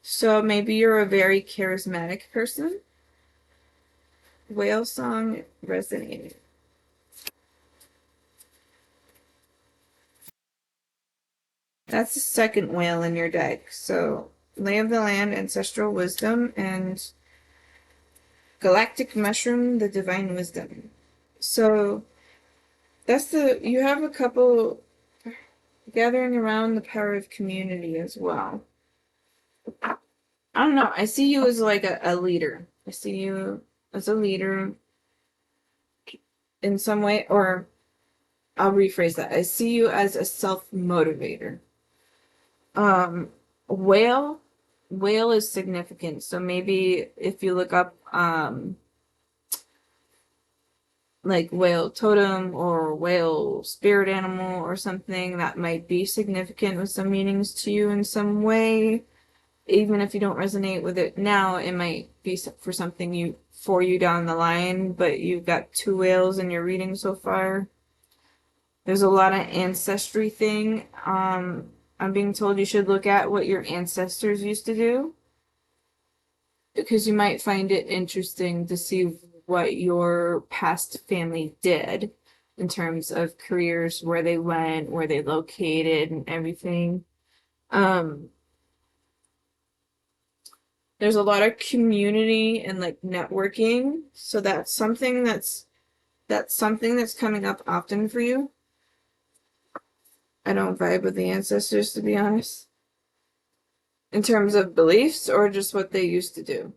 So maybe you're a very charismatic person. Whale song resonating. That's the second whale in your deck. So Lay of the Land, Ancestral Wisdom, and Galactic Mushroom, the Divine Wisdom. So that's you have a couple gathering around the power of community as well. I don't know. I see you as like a leader. I see you as a leader in some way, or I'll rephrase that. I see you as a self motivator. Um, whale, whale is significant. So maybe if you look up like whale totem or whale spirit animal or something that might be significant with some meanings to you in some way, even if you don't resonate with it now, it might be for something for you down the line. But you've got two whales in your reading so far. There's a lot of ancestry thing. I'm being told you should look at what your ancestors used to do, because you might find it interesting to see what your past family did in terms of careers, where they went, where they located, and everything. Um, there's a lot of community and like networking, so that's something that's coming up often for you. I don't vibe with the ancestors, to be honest, in terms of beliefs or just what they used to do.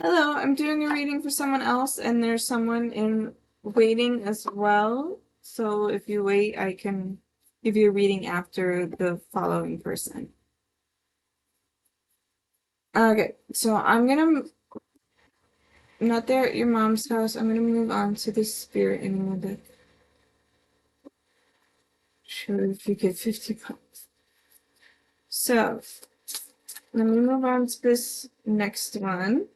Hello, I'm doing a reading for someone else, and there's someone in waiting as well. So if you wait, I can give you a reading after the following person. Okay, so not there at your mom's house. I'm gonna move on to the spirit animal deck. Sure, if you get 50 points. So let me move on to this next one.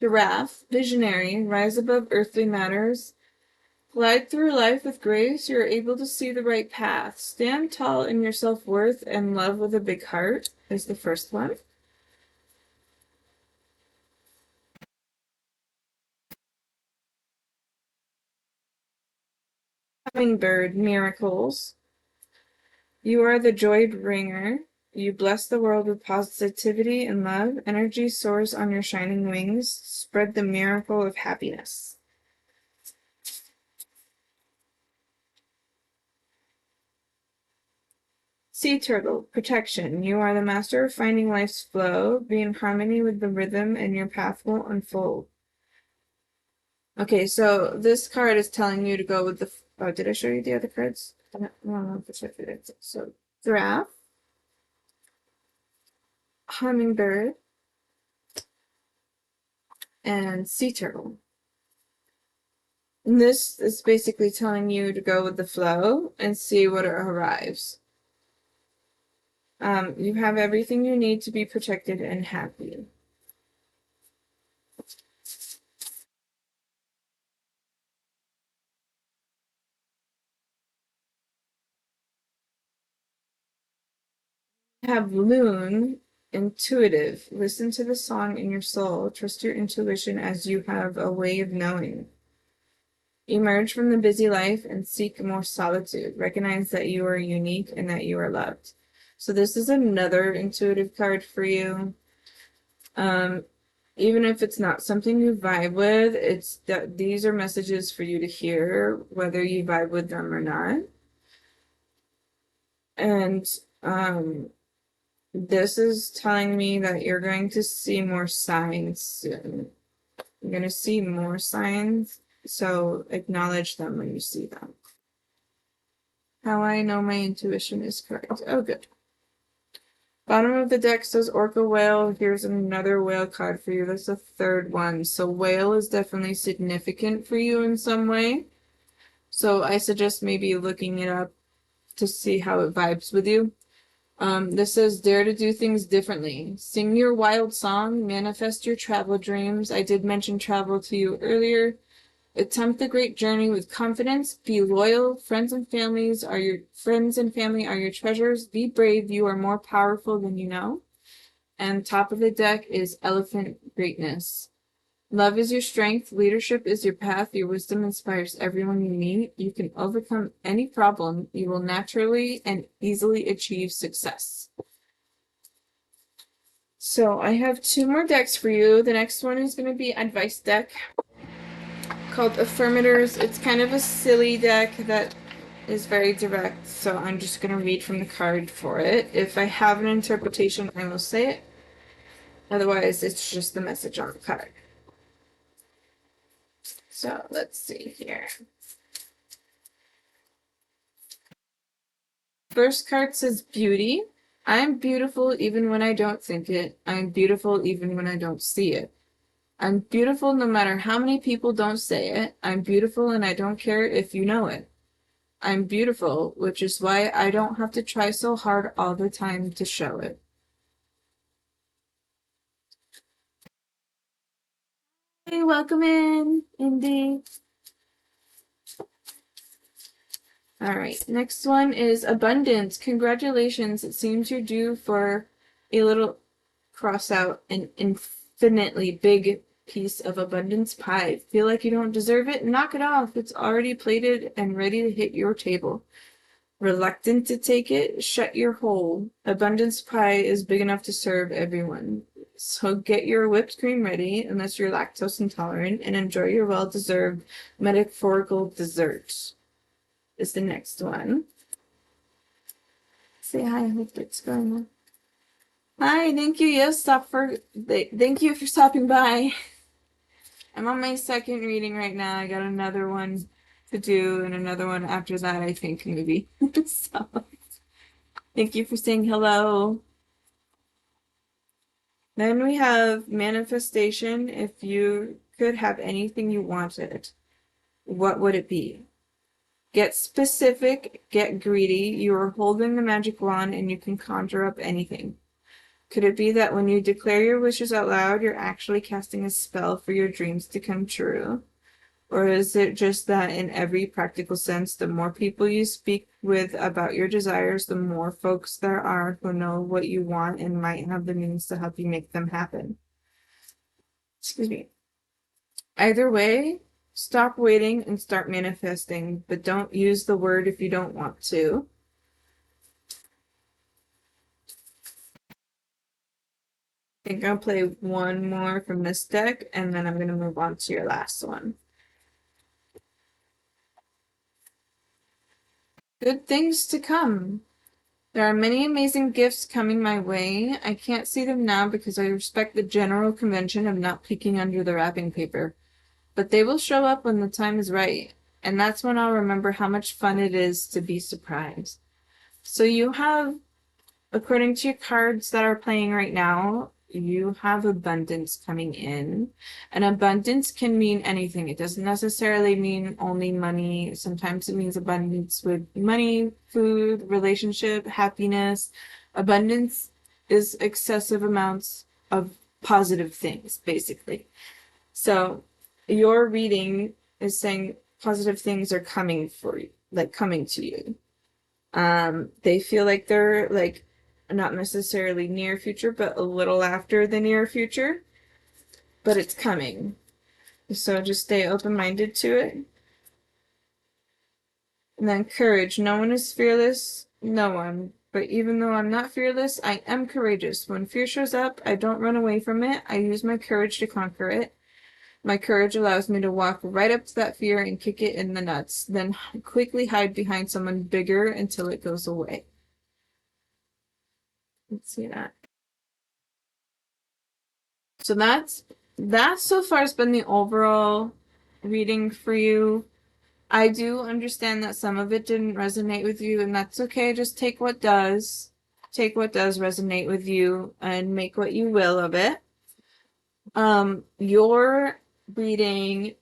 Giraffe, visionary, rise above earthly matters. Glide through life with grace, you're able to see the right path. Stand tall in your self-worth and love with a big heart is the first one. Hummingbird, miracles. You are the joy bringer. You bless the world with positivity and love. Energy soars on your shining wings. Spread the miracle of happiness. Sea turtle, protection. You are the master of finding life's flow. Be in harmony with the rhythm and your path will unfold. Okay, so this card is telling you to go with the. Oh, did I show you the other cards? I don't know if I showed you that. So, giraffe, hummingbird, and sea turtle. And this is basically telling you to go with the flow and see what arrives. You have everything you need to be protected and happy. Have Loon, intuitive. Listen to the song in your soul. Trust your intuition as you have a way of knowing. Emerge from the busy life and seek more solitude. Recognize that you are unique and that you are loved. So this is another intuitive card for you. Even if it's not something you vibe with, it's that these are messages for you to hear, whether you vibe with them or not. And this is telling me that you're going to see more signs soon. You're going to see more signs, so acknowledge them when you see them. How I know my intuition is correct. Oh, good. Bottom of the deck says Orca Whale. Here's another whale card for you. That's the third one. So whale is definitely significant for you in some way. So I suggest maybe looking it up to see how it vibes with you. This says, dare to do things differently. Sing your wild song, manifest your travel dreams. I did mention travel to you earlier. Attempt the great journey with confidence. Be loyal. Friends and family are your treasures. Be brave. You are more powerful than you know. And top of the deck is elephant greatness. Love is your strength, leadership is your path, your wisdom inspires everyone you meet. You can overcome any problem. You will naturally and easily achieve success. So I have two more decks for you. The next one is going to be advice deck called Affirmators. It's kind of a silly deck that is very direct, so I'm just going to read from the card for it. If I have an interpretation, I will say it. Otherwise, it's just the message on the card. So let's see here. First card says beauty. I'm beautiful even when I don't think it. I'm beautiful even when I don't see it. I'm beautiful no matter how many people don't say it. I'm beautiful and I don't care if you know it. I'm beautiful, which is why I don't have to try so hard all the time to show it. Hey, welcome in, Indy. All right, next one is abundance. Congratulations. It seems you're due for a little cross out an infinitely big piece of abundance pie. Feel like you don't deserve it? Knock it off. It's already plated and ready to hit your table. Reluctant to take it? Shut your hole. Abundance pie is big enough to serve everyone. So get your whipped cream ready, unless you're lactose intolerant, and enjoy your well-deserved metaphorical dessert. Is the next one. Say hi, I hope it's going on. Hi, thank you. Yes, thank you for stopping by. I'm on my second reading right now. I got another one to do and another one after that, I think, maybe. So, thank you for saying hello. Then we have manifestation. If you could have anything you wanted, what would it be? Get specific, get greedy. You are holding the magic wand and you can conjure up anything. Could it be that when you declare your wishes out loud, you're actually casting a spell for your dreams to come true? Or is it just that in every practical sense, the more people you speak with about your desires, the more folks there are who know what you want and might have the means to help you make them happen? Excuse me. Either way, stop waiting and start manifesting, but don't use the word if you don't want to. I think I'll play one more from this deck, and then I'm going to move on to your last one. Good things to come. There are many amazing gifts coming my way. I can't see them now because I respect the general convention of not peeking under the wrapping paper. But they will show up when the time is right. And that's when I'll remember how much fun it is to be surprised. So you have, according to your cards that are playing right now, you have abundance coming in. And abundance can mean anything. It doesn't necessarily mean only money. Sometimes it means abundance with money, food, relationship, happiness. Abundance is excessive amounts of positive things, basically. So your reading is saying positive things are coming for you, like coming to you. They feel like they're like not necessarily near future, but a little after the near future, but it's coming. So just stay open-minded to it. And then courage. No one is fearless. No one. But even though I'm not fearless, I am courageous. When fear shows up, I don't run away from it. I use my courage to conquer it. My courage allows me to walk right up to that fear and kick it in the nuts, then quickly hide behind someone bigger until it goes away. Let's see that. So that so far has been the overall reading for you. I do understand that some of it didn't resonate with you, and that's okay. Just take what does. Take what does resonate with you and make what you will of it. Your reading,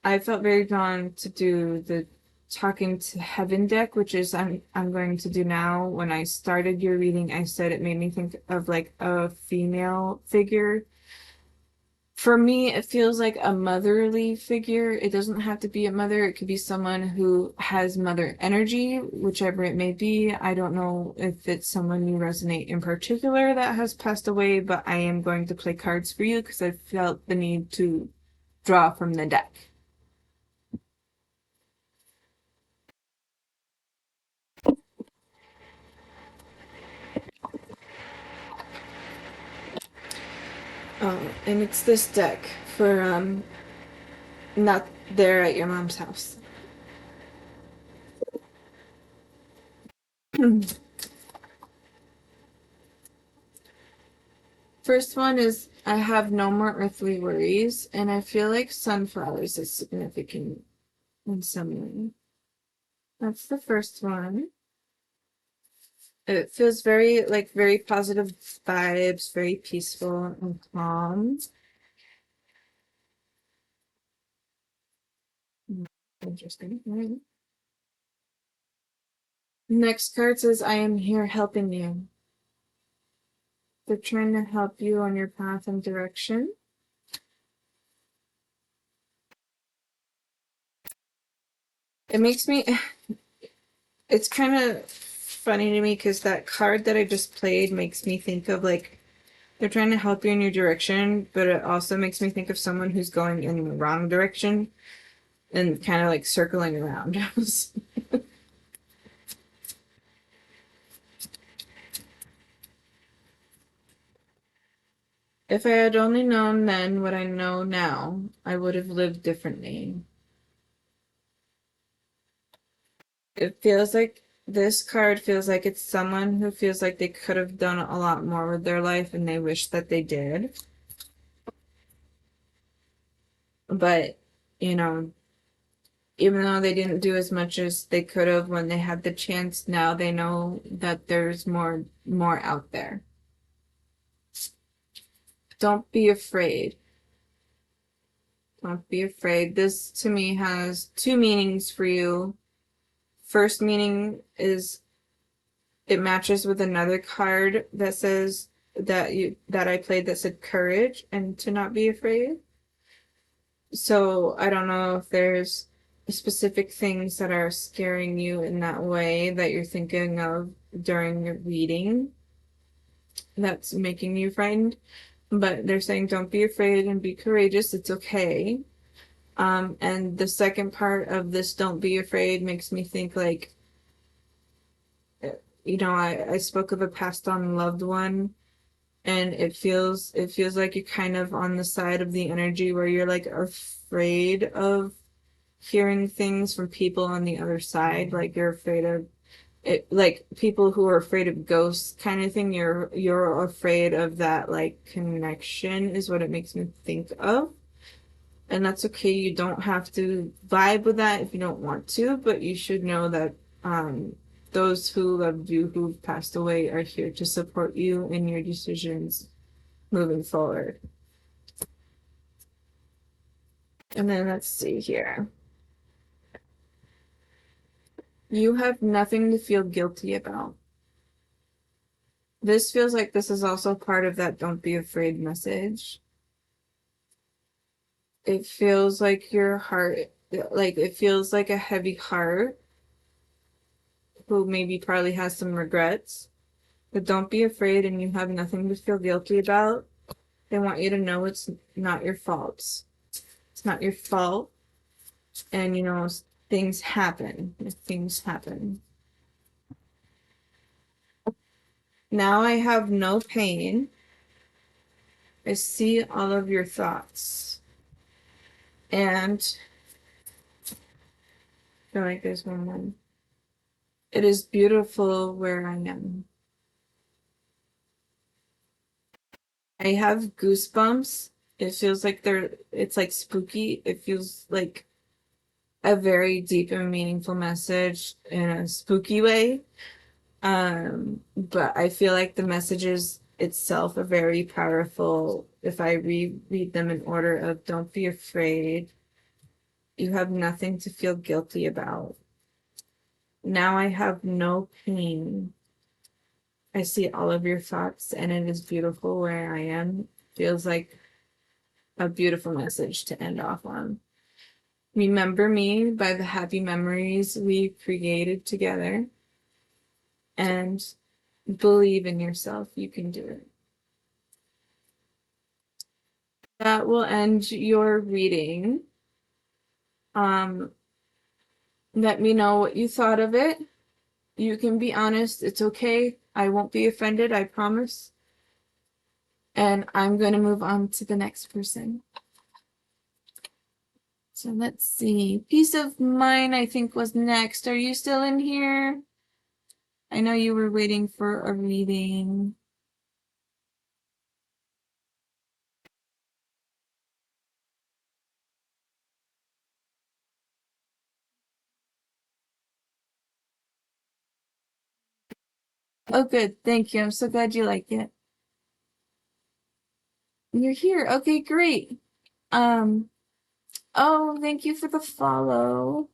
I felt very drawn to do the Talking to Heaven deck, which is I'm going to do now. When I started your reading, I said it made me think of like a female figure. For me, it feels like a motherly figure. It doesn't have to be a mother. It could be someone who has mother energy, whichever it may be. I don't know if it's someone you resonate in particular that has passed away, but I am going to play cards for you because I felt the need to draw from the deck. And it's this deck for not there at your mom's house. First one is I have no more earthly worries, and I feel like sunflowers is significant in some way. That's the first one. It feels very like very positive vibes, very peaceful and calm. Interesting. Right. Next card says I am here helping you. They're trying to help you on your path and direction. It makes me it's kind of funny to me because that card that I just played makes me think of like they're trying to help you in your direction, but it also makes me think of someone who's going in the wrong direction and kind of like circling around. If I had only known then what I know now, I would have lived differently. It feels like this card feels like it's someone who feels like they could have done a lot more with their life and they wish that they did. But, you know, even though they didn't do as much as they could have when they had the chance, now they know that there's more out there. Don't be afraid. Don't be afraid. This to me has two meanings for you. First meaning is it matches with another card that says that I played that said courage and to not be afraid. So I don't know if there's specific things that are scaring you in that way that you're thinking of during your reading that's making you frightened. But they're saying don't be afraid and be courageous. It's okay. And the second part of this don't be afraid makes me think like, I spoke of a passed on loved one and it feels like you're kind of on the side of the energy where you're like afraid of hearing things from people on the other side. Like you're afraid of it, like people who are afraid of ghosts kind of thing. You're afraid of that like connection is what it makes me think of. And that's okay. You don't have to vibe with that if you don't want to, but you should know that those who loved you who've passed away are here to support you in your decisions moving forward. And then let's see here. You have nothing to feel guilty about. This feels like this is also part of that don't be afraid message. It feels like your heart, like it feels like a heavy heart who maybe probably has some regrets. But don't be afraid and you have nothing to feel guilty about. They want you to know it's not your fault. It's not your fault. And things happen. Things happen. Now I have no pain. I see all of your thoughts. And I feel like there's one more. It is beautiful where I am. I have goosebumps. It feels like it's like spooky. It feels like a very deep and meaningful message in a spooky way. But I feel like the messages itself are very powerful. If I reread them in order of don't be afraid. You have nothing to feel guilty about. Now I have no pain. I see all of your thoughts and it is beautiful where I am. Feels like a beautiful message to end off on. Remember me by the happy memories we created together and believe in yourself. You can do it. That will end your reading. Um, Let me know what you thought of it. You can be honest. It's okay. I won't be offended, I promise. And I'm going to move on to the next person. So let's see. Peace of Mind, I think, was next. Are you still in here? I know you were waiting for a reading. Oh, good. Thank you. I'm so glad you like it. You're here. Okay, great. Um, oh, thank you for the follow.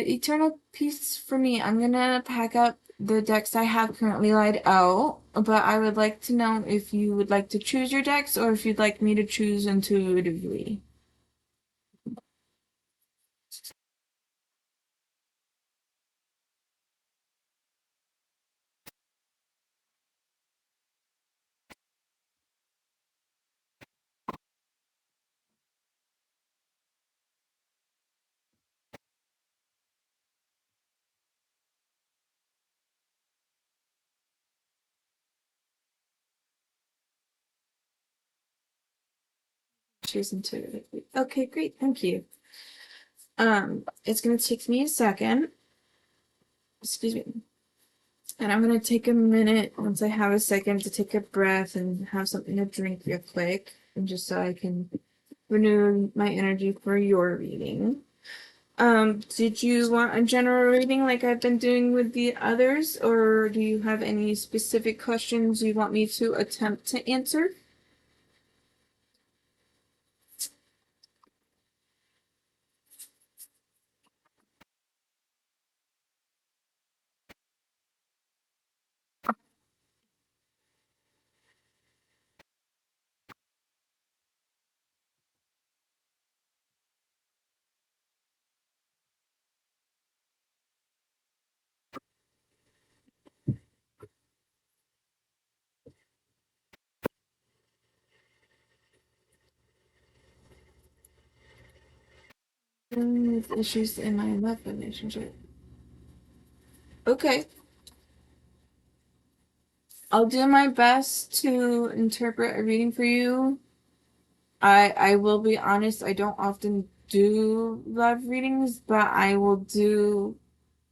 Eternal Peace for me. I'm gonna pack up the decks I have currently laid out, but I would like to know if you would like to choose your decks or if you'd like me to choose intuitively. Choose intuitively. Okay, great. Thank you. It's gonna take me a second. Excuse me. And I'm gonna take a minute once I have a second to take a breath and have something to drink real quick, and just so I can renew my energy for your reading. Did you want a general reading like I've been doing with the others, or do you have any specific questions you want me to attempt to answer? With issues in my love relationship. Okay. I'll do my best to interpret a reading for you. I will be honest, I don't often do love readings, but I will do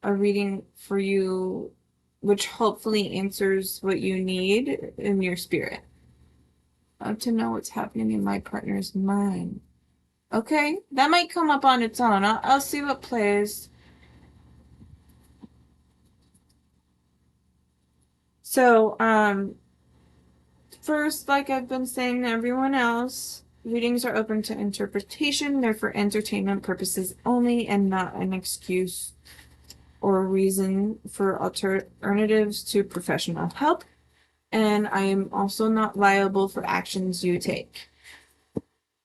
a reading for you which hopefully answers what you need in your spirit. To know what's happening in my partner's mind. Okay, that might come up on its own. I'll see what plays. So, first, like I've been saying to everyone else, readings are open to interpretation. They're for entertainment purposes only and not an excuse or reason for alternatives to professional help. And I am also not liable for actions you take.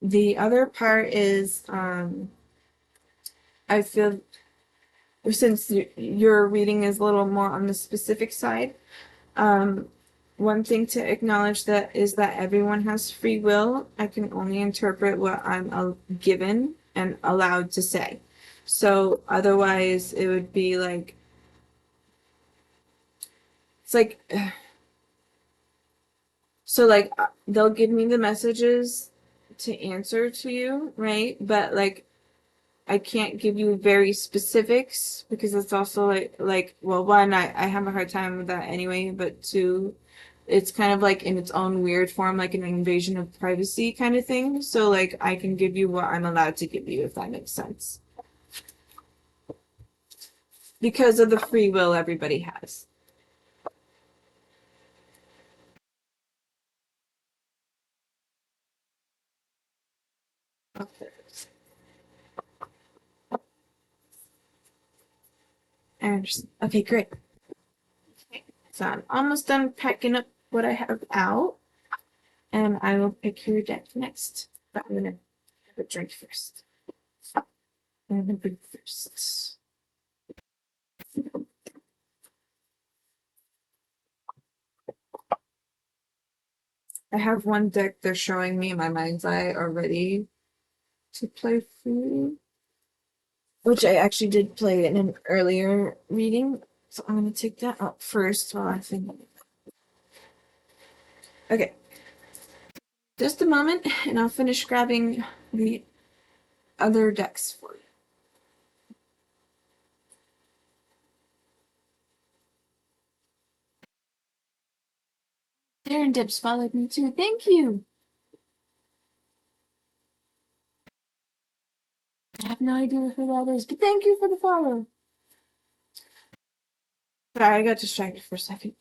The other part is, I feel since your reading is a little more on the specific side, um, one thing to acknowledge that is that everyone has free will. I can only interpret what I'm given and allowed to say. So otherwise, it would be like it's like so like they'll give me the messages to answer to you, right? But like I can't give you very specifics because it's also like well one I have a hard time with that anyway, but two it's kind of like in its own weird form like an invasion of privacy kind of thing. So like I can give you what I'm allowed to give you if that makes sense. Because of the free will everybody has. Okay. I understand. Okay, great. So I'm almost done packing up what I have out and I will pick your deck next. But I'm gonna have a drink first. I'm gonna drink first. I have one deck they're showing me in my mind's eye already to play through, which I actually did play in an earlier reading. So I'm going to take that out first while I think. Okay, just a moment, and I'll finish grabbing the other decks for you. Darren Dips followed me too. Thank you. I have no idea who that is, but thank you for the follow. Sorry, I got distracted for a second.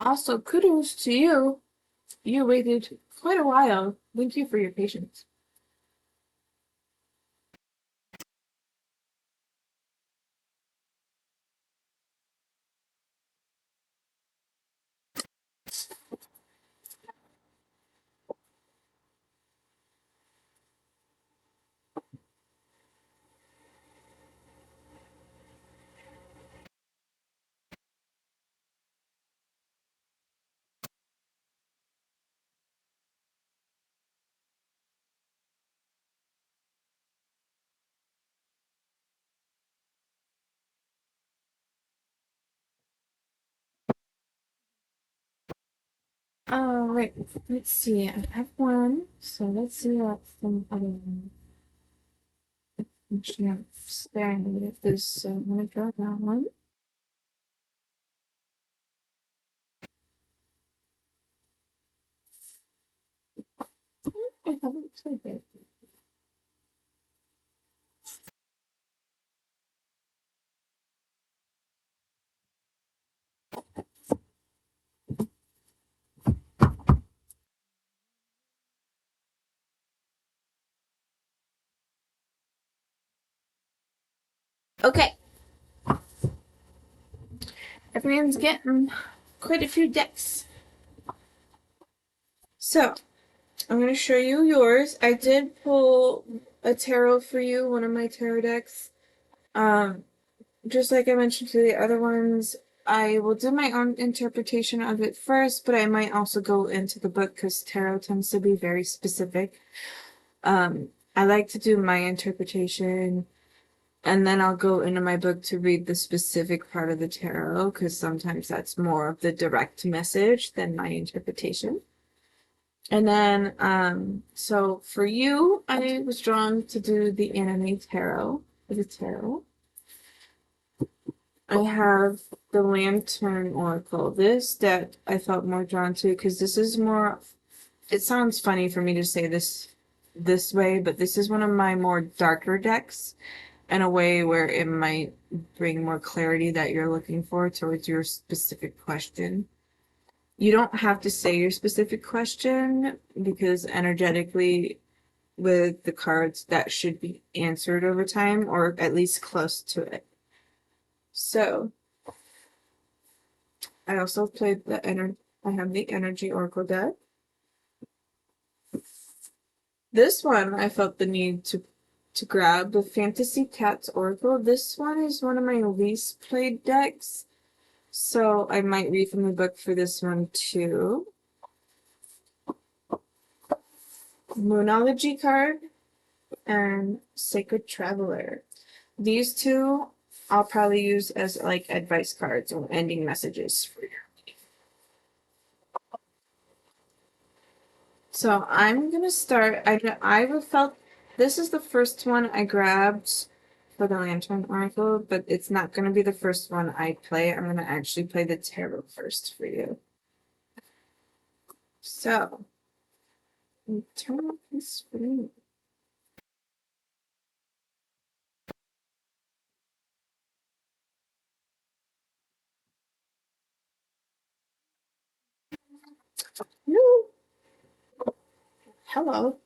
Also, kudos to you. You waited quite a while. Thank you for your patience. Right. Let's see. I have one. So let's see what's the other one. Actually, I'm staring at this, so I'm gonna draw that one. I haven't played it. Okay. Everyone's getting quite a few decks. So, I'm going to show you yours. I did pull a tarot for you, one of my tarot decks. Um, just like I mentioned to the other ones, I will do my own interpretation of it first, but I might also go into the book because tarot tends to be very specific. I like to do my interpretation and then I'll go into my book to read the specific part of the tarot because sometimes that's more of the direct message than my interpretation. And then, so for you, I was drawn to do the anime tarot for the tarot. I have the Lantern Oracle. This deck I felt more drawn to because this is more. It sounds funny for me to say this way, but this is one of my more darker decks in a way where it might bring more clarity that you're looking for towards your specific question. You don't have to say your specific question because energetically with the cards that should be answered over time or at least close to it. So I also played I have the Energy Oracle deck. This one I felt the need to grab the Fantasy Cats Oracle. This one is one of my least played decks. So I might read from the book for this one too. Moonology card and Sacred Traveler. These two I'll probably use as like advice cards or ending messages for you. So I'm gonna start. I felt this is the first one I grabbed for the Lantern Oracle, but it's not gonna be the first one I play. I'm gonna actually play the tarot first for you. So turn off the screen. No. Hello.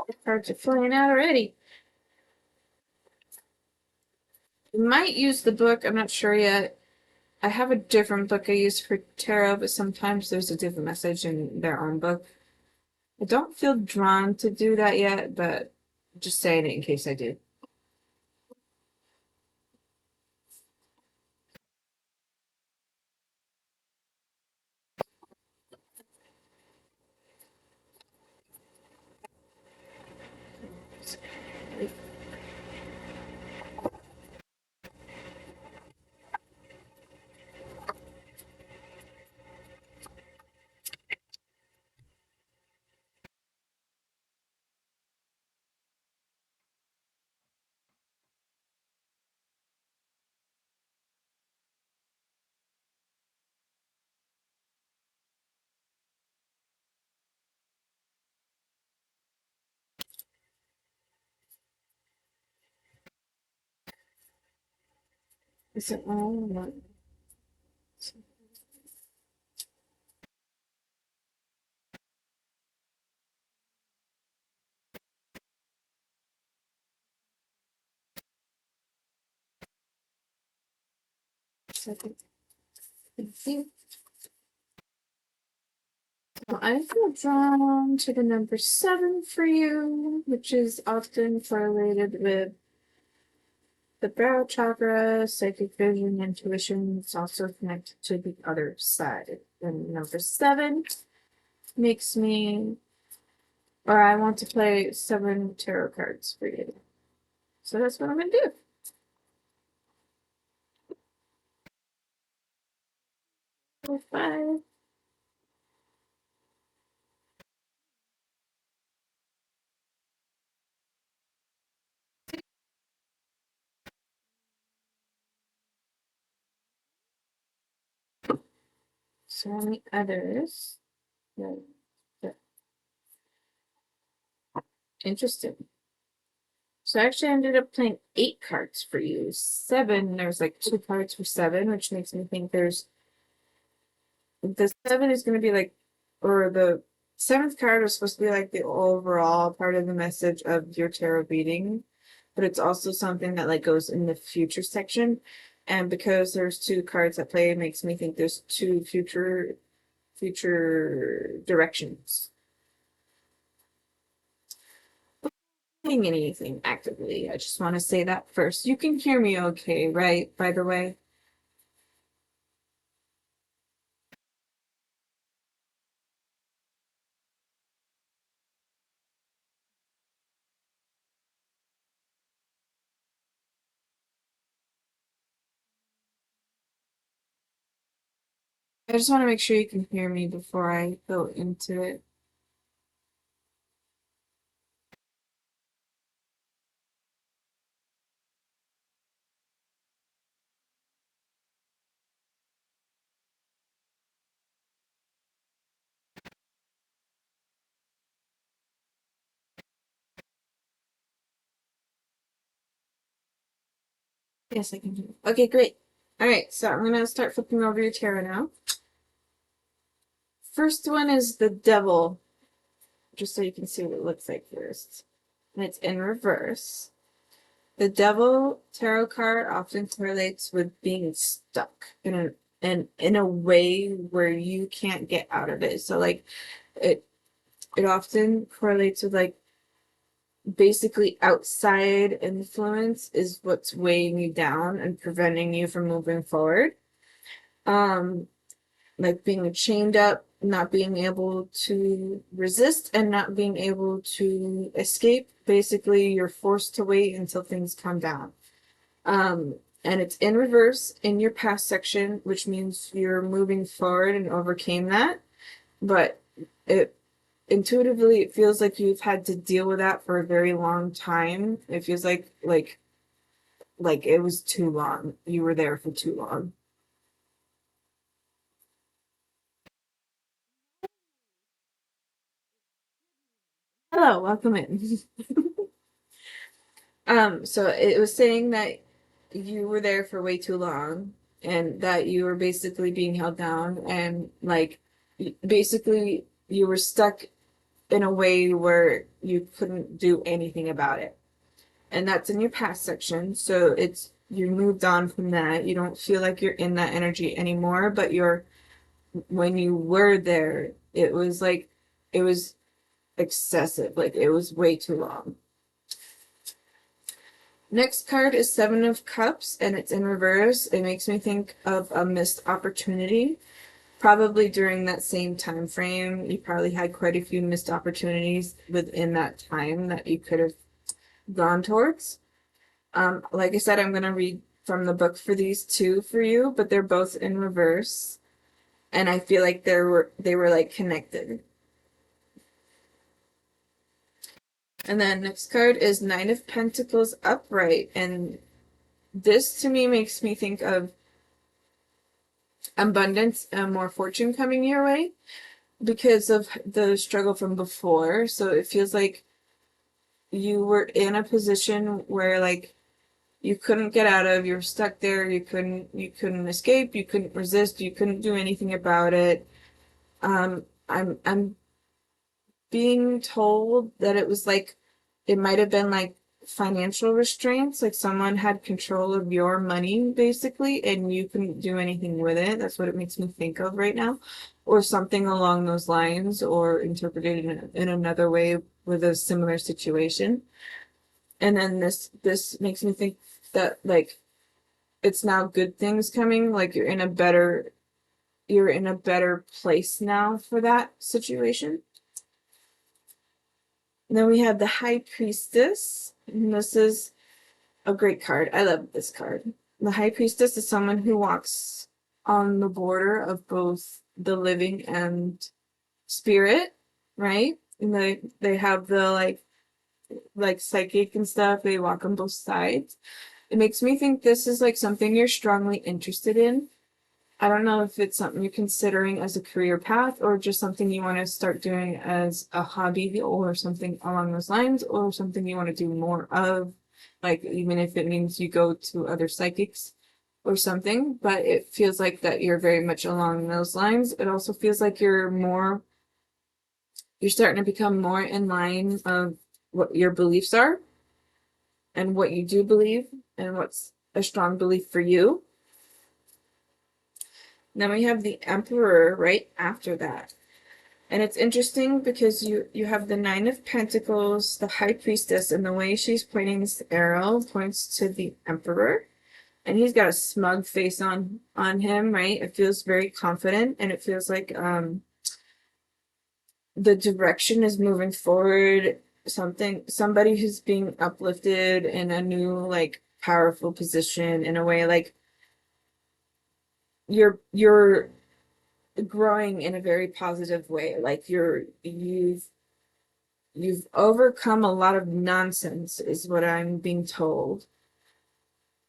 The cards are flying out already. You might use the book. I'm not sure yet. I have a different book I use for tarot, but sometimes there's a different message in their own book. I don't feel drawn to do that yet, but just saying it in case I do. Is it all one? Second. Thank you. Well, I feel drawn to the number 7 for you, which is often correlated with the brow chakra, psychic vision, intuition. It's also connected to the other side. And number 7 makes me, or I want to play 7 tarot cards for you. So that's what I'm gonna do. Bye. So many others. Yeah. Yeah. Interesting. So I actually ended up playing 8 cards for you. 7, there's like 2 cards for 7, which makes me think there's the 7 is gonna be like, or the 7th card was supposed to be like the overall part of the message of your tarot reading, but it's also something that like goes in the future section. And because there's 2 cards at play, it makes me think there's 2 future directions. Doing anything actively. I just want to say that first. You can hear me okay, right? By the way. I just want to make sure you can hear me before I go into it. Yes, I can hear you. Okay, great. All right, so I'm gonna start flipping over your tarot now. First one is the Devil, just so you can see what it looks like first. And it's in reverse. The Devil tarot card often correlates with being stuck in a way where you can't get out of it. So like it it often correlates with like basically outside influence is what's weighing you down and preventing you from moving forward. Um, like being chained up, not being able to resist and not being able to escape. Basically, you're forced to wait until things calm down. And it's in reverse in your past section, which means you're moving forward and overcame that. But it intuitively it feels like you've had to deal with that for a very long time. It feels like it was too long. You were there for too long. Hello, welcome in. So it was saying that you were there for way too long and that you were basically being held down and like basically you were stuck in a way where you couldn't do anything about it. And that's in your past section. So it's you moved on from that. You don't feel like you're in that energy anymore, but you're when you were there, it was like it was excessive. Like it was way too long. Next card is Seven of Cups, and it's in reverse. It makes me think of a missed opportunity. Probably during that same time frame, you probably had quite a few missed opportunities within that time that you could have gone towards. Like I said, I'm going to read from the book for these two for you, but they're both in reverse, and I feel like they were like connected. And then next card is Nine of Pentacles upright, and this to me makes me think of abundance and more fortune coming your way because of the struggle from before. So it feels like you were in a position where like you couldn't get out of, you're stuck there, you couldn't escape, you couldn't resist, you couldn't do anything about it. I'm being told that it was like it might have been like financial restraints, like someone had control of your money basically and you couldn't do anything with it. That's what it makes me think of right now, or something along those lines, or interpreted in another way with a similar situation. And then this makes me think that like it's now good things coming, like you're in a better place now for that situation. And then we have the High Priestess, and this is a great card. I love this card. The High Priestess is someone who walks on the border of both the living and spirit, right? And they have the like psychic and stuff. They walk on both sides. It makes me think this is like something you're strongly interested in. I don't know if it's something you're considering as a career path or just something you want to start doing as a hobby or something along those lines, or something you want to do more of, like even if it means you go to other psychics or something. But it feels like that you're very much along those lines. It also feels like you're starting to become more in line of what your beliefs are and what you do believe and what's a strong belief for you. Then we have the Emperor right after that. And it's interesting because you have the Nine of Pentacles, the High Priestess, and the way she's pointing this arrow points to the Emperor. And he's got a smug face on him, right? It feels very confident, and it feels like the direction is moving forward. Somebody who's being uplifted in a new, like, powerful position in a way like you're growing in a very positive way. Like you've overcome a lot of nonsense is what I'm being told.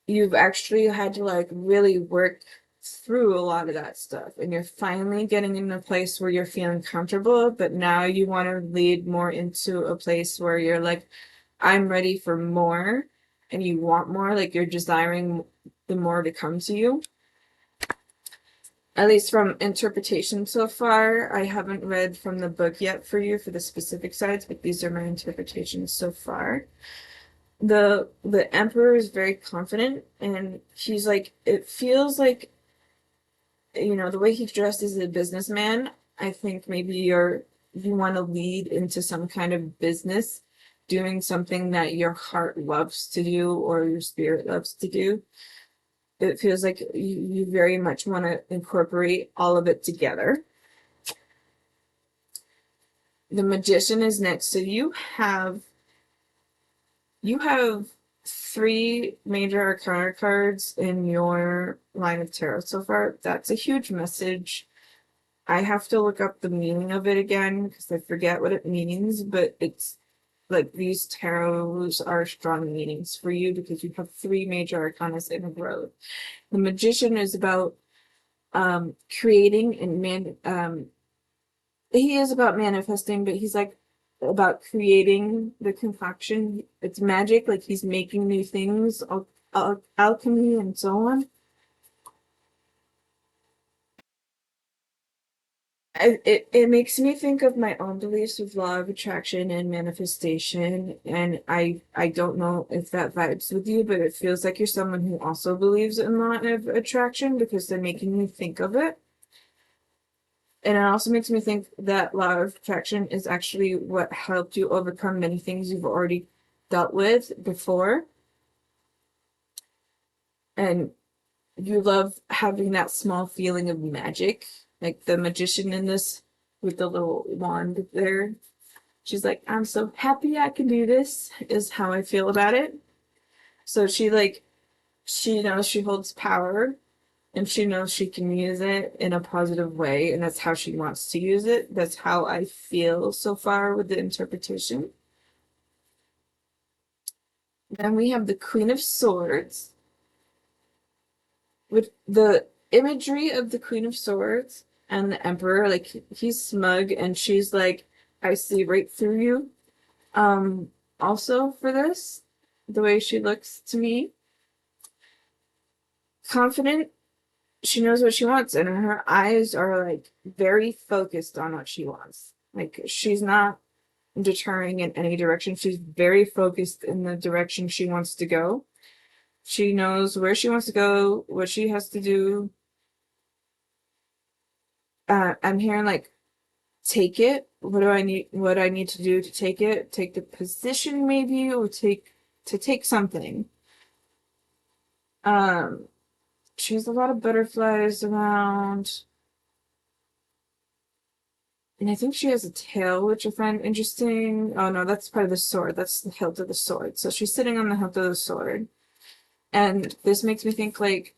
You've actually had to like really work through a lot of that stuff, and you're finally getting in a place where you're feeling comfortable, but now you want to lead more into a place where you're like, I'm ready for more, and you want more, like you're desiring the more to come to you. At least from interpretation so far. I haven't read from the book yet for you for the specific sides, but these are my interpretations so far. The Emperor is very confident, and he's like, it feels like, the way he's dressed as a businessman. I think maybe you want to lead into some kind of business, doing something that your heart loves to do or your spirit loves to do. It feels like you very much want to incorporate all of it together. The Magician is next. So you have 3 major arcana cards in your line of tarot so far. That's a huge message. I have to look up the meaning of it again because I forget what it means, but it's like these tarots are strong meanings for you because you have 3 major arcanas in a row. The Magician is about creating and he is about manifesting, but he's like about creating the concoction. It's magic, like he's making new things, alchemy and so on. It makes me think of my own beliefs with law of attraction and manifestation, and I don't know if that vibes with you, but it feels like you're someone who also believes in law of attraction because they're making me think of it. And it also makes me think that law of attraction is actually what helped you overcome many things you've already dealt with before. And you love having that small feeling of magic, like the magician in this with the little wand there. She's like, I'm so happy I can do this, is how I feel about it. So she knows she holds power and she knows she can use it in a positive way, and that's how she wants to use it. That's how I feel so far with the interpretation. Then we have the Queen of Swords, with the imagery of the Queen of Swords and the Emperor. Like, he's smug and she's like, I see right through you. Also for this, the way she looks to me, confident, she knows what she wants, and her eyes are like very focused on what she wants. Like, she's not deterring in any direction. She's very focused in the direction she wants to go. She knows where she wants to go, what she has to do. I'm hearing like, take it. What do I need? What I need to do to take it? Take the position, maybe, or take something. Um, she has a lot of butterflies around, and I think she has a tail, which I find interesting. Oh no, that's part of the sword. That's the hilt of the sword. So she's sitting on the hilt of the sword, and this makes me think like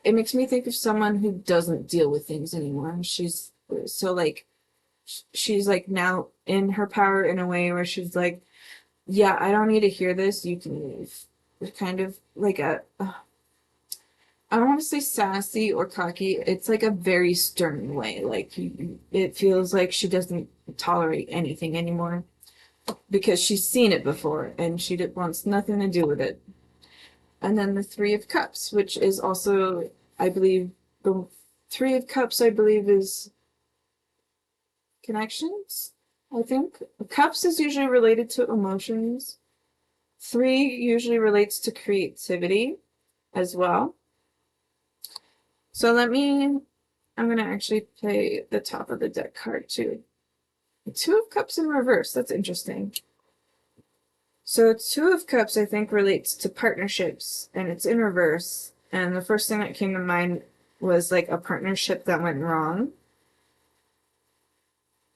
it makes me think of someone who doesn't deal with things anymore. She's so like she's like now in her power in a way where she's like, yeah, I don't need to hear this. You can leave. It's kind of like I don't want to say sassy or cocky. It's like a very stern way. Like, it feels like she doesn't tolerate anything anymore because she's seen it before and she wants nothing to do with it. And then the Three of Cups, which is also, I believe, the Three of Cups, I believe, is connections. I think Cups is usually related to emotions. Three usually relates to creativity as well. So I'm going to actually play the top of the deck card too. Two of Cups in reverse. That's interesting. So Two of Cups, I think, relates to partnerships, and it's in reverse. And the first thing that came to mind was like a partnership that went wrong.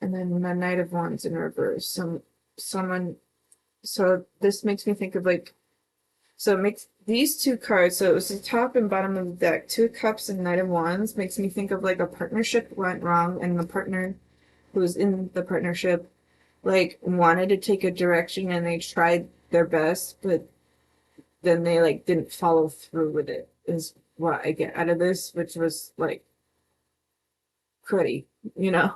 And then the Knight of Wands in reverse. Someone. So this makes me think of like. So it makes these two cards. So it was the top and bottom of the deck. Two of Cups and Knight of Wands makes me think of like a partnership went wrong, and the partner who was in the partnership like wanted to take a direction and they tried their best, but then they like didn't follow through with it, is what I get out of this, which was like cruddy, you know.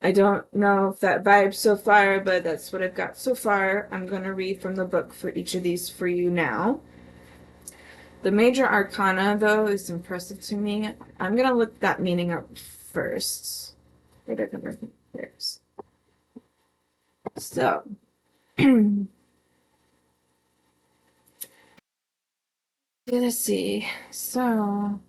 I don't know if that vibes so far, but that's what I've got so far. I'm gonna read from the book for each of these for you now. The major arcana, though, is impressive to me. I'm gonna look that meaning up first. Where did I number first? So let's see. So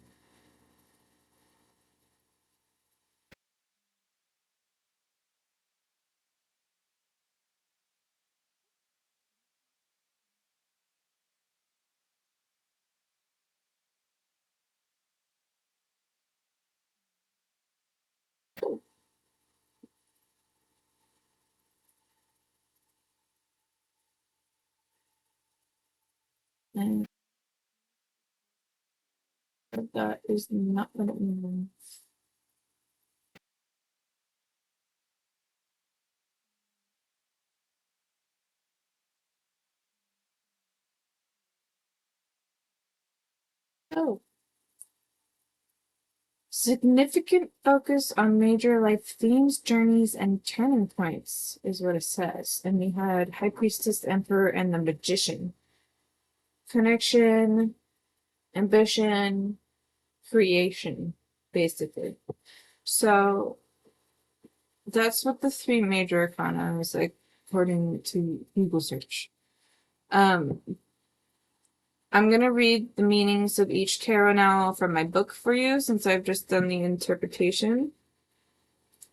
and that is not what it means. Oh, significant focus on major life themes, journeys, and turning points is what it says. And we had High Priestess, Emperor, and the Magician. Connection, ambition, creation, basically. So that's what the three major arcana is like, according to Google search. Um, I'm going to read the meanings of each tarot now from my book for you since I've just done the interpretation.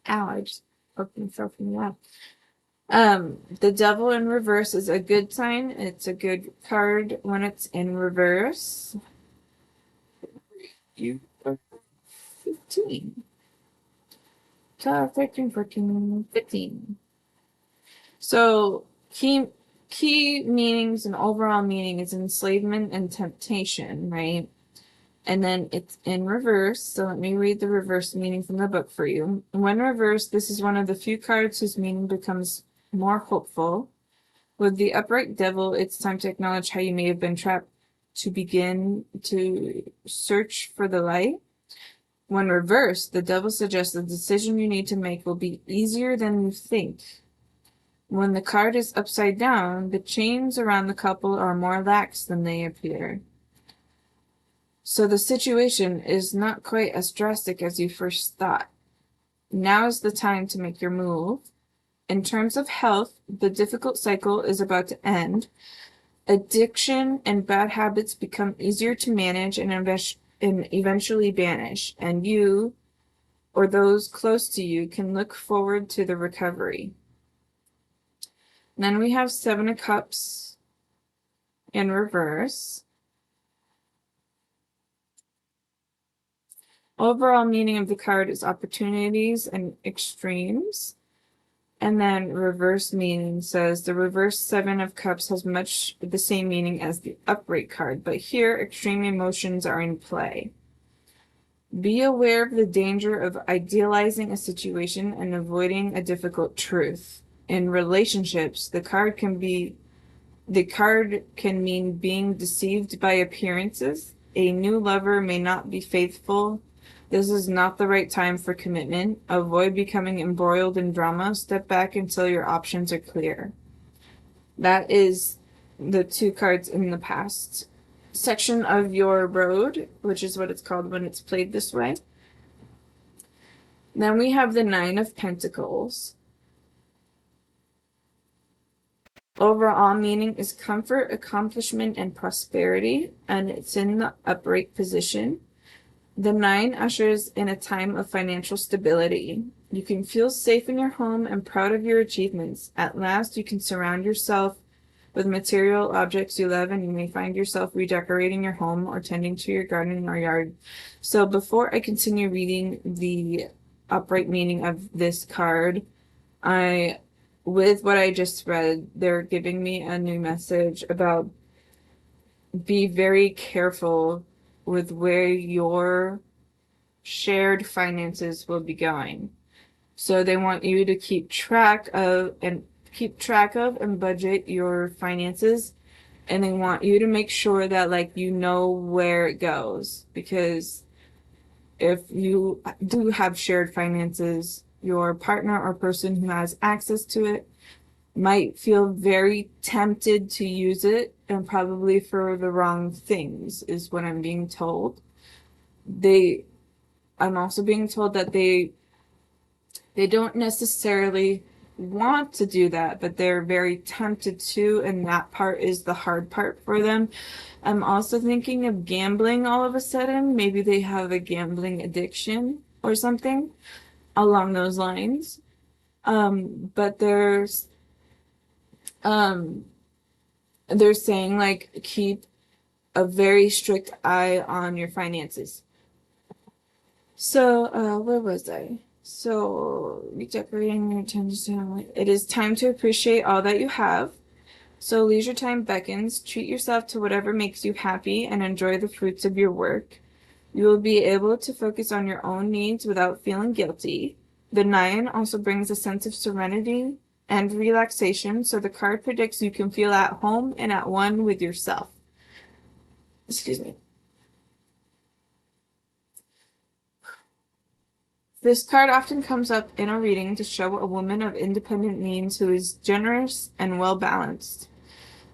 Ow, I just poked myself in the eye. The Devil in reverse is a good sign. It's a good card when it's in reverse. You are 15. 12, 13, 14, 15. So key meanings and overall meaning is enslavement and temptation, right? And then it's in reverse. So let me read the reverse meaning from the book for you. When reversed, this is one of the few cards whose meaning becomes more hopeful. With the upright devil, it's time to acknowledge how you may have been trapped, to begin to search for the light. When reversed, the devil suggests the decision you need to make will be easier than you think. When the card is upside down, the chains around the couple are more lax than they appear. So the situation is not quite as drastic as you first thought. Now is the time to make your move. In terms of health, the difficult cycle is about to end. Addiction and bad habits become easier to manage and eventually vanish, and you or those close to you can look forward to the recovery. And then we have Seven of Cups in reverse. Overall meaning of the card is opportunities and extremes. And then reverse meaning says the reverse Seven of Cups has much the same meaning as the upright card, but here extreme emotions are in play. Be aware of the danger of idealizing a situation and avoiding a difficult truth. In relationships, the card can mean being deceived by appearances. A new lover may not be faithful. This is not the right time for commitment. Avoid becoming embroiled in drama. Step back until your options are clear. That is the two cards in the past section of your road, which is what it's called when it's played this way. Then we have the Nine of Pentacles. Overall meaning is comfort, accomplishment, and prosperity, and it's in the upright position. The nine ushers in a time of financial stability. You can feel safe in your home and proud of your achievements. At last, you can surround yourself with material objects you love, and you may find yourself redecorating your home or tending to your garden or yard. So before I continue reading the upright meaning of this card, with what I just read, they're giving me a new message about be very careful with where your shared finances will be going. So they want you to keep track of and budget your finances, and they want you to make sure that like you know where it goes, because if you do have shared finances, your partner or person who has access to it might feel very tempted to use it, and probably for the wrong things is what I'm being told. I'm also being told that they don't necessarily want to do that, but they're very tempted to, and that part is the hard part for them. I'm also thinking of gambling all of a sudden. Maybe they have a gambling addiction or something along those lines. But they're saying like keep a very strict eye on your finances. So, where was I? So, redecorating your attention. It is time to appreciate all that you have. So, leisure time beckons. Treat yourself to whatever makes you happy and enjoy the fruits of your work. You will be able to focus on your own needs without feeling guilty. The nine also brings a sense of serenity and relaxation, so the card predicts you can feel at home and at one with yourself. Excuse me. This card often comes up in a reading to show a woman of independent means who is generous and well-balanced.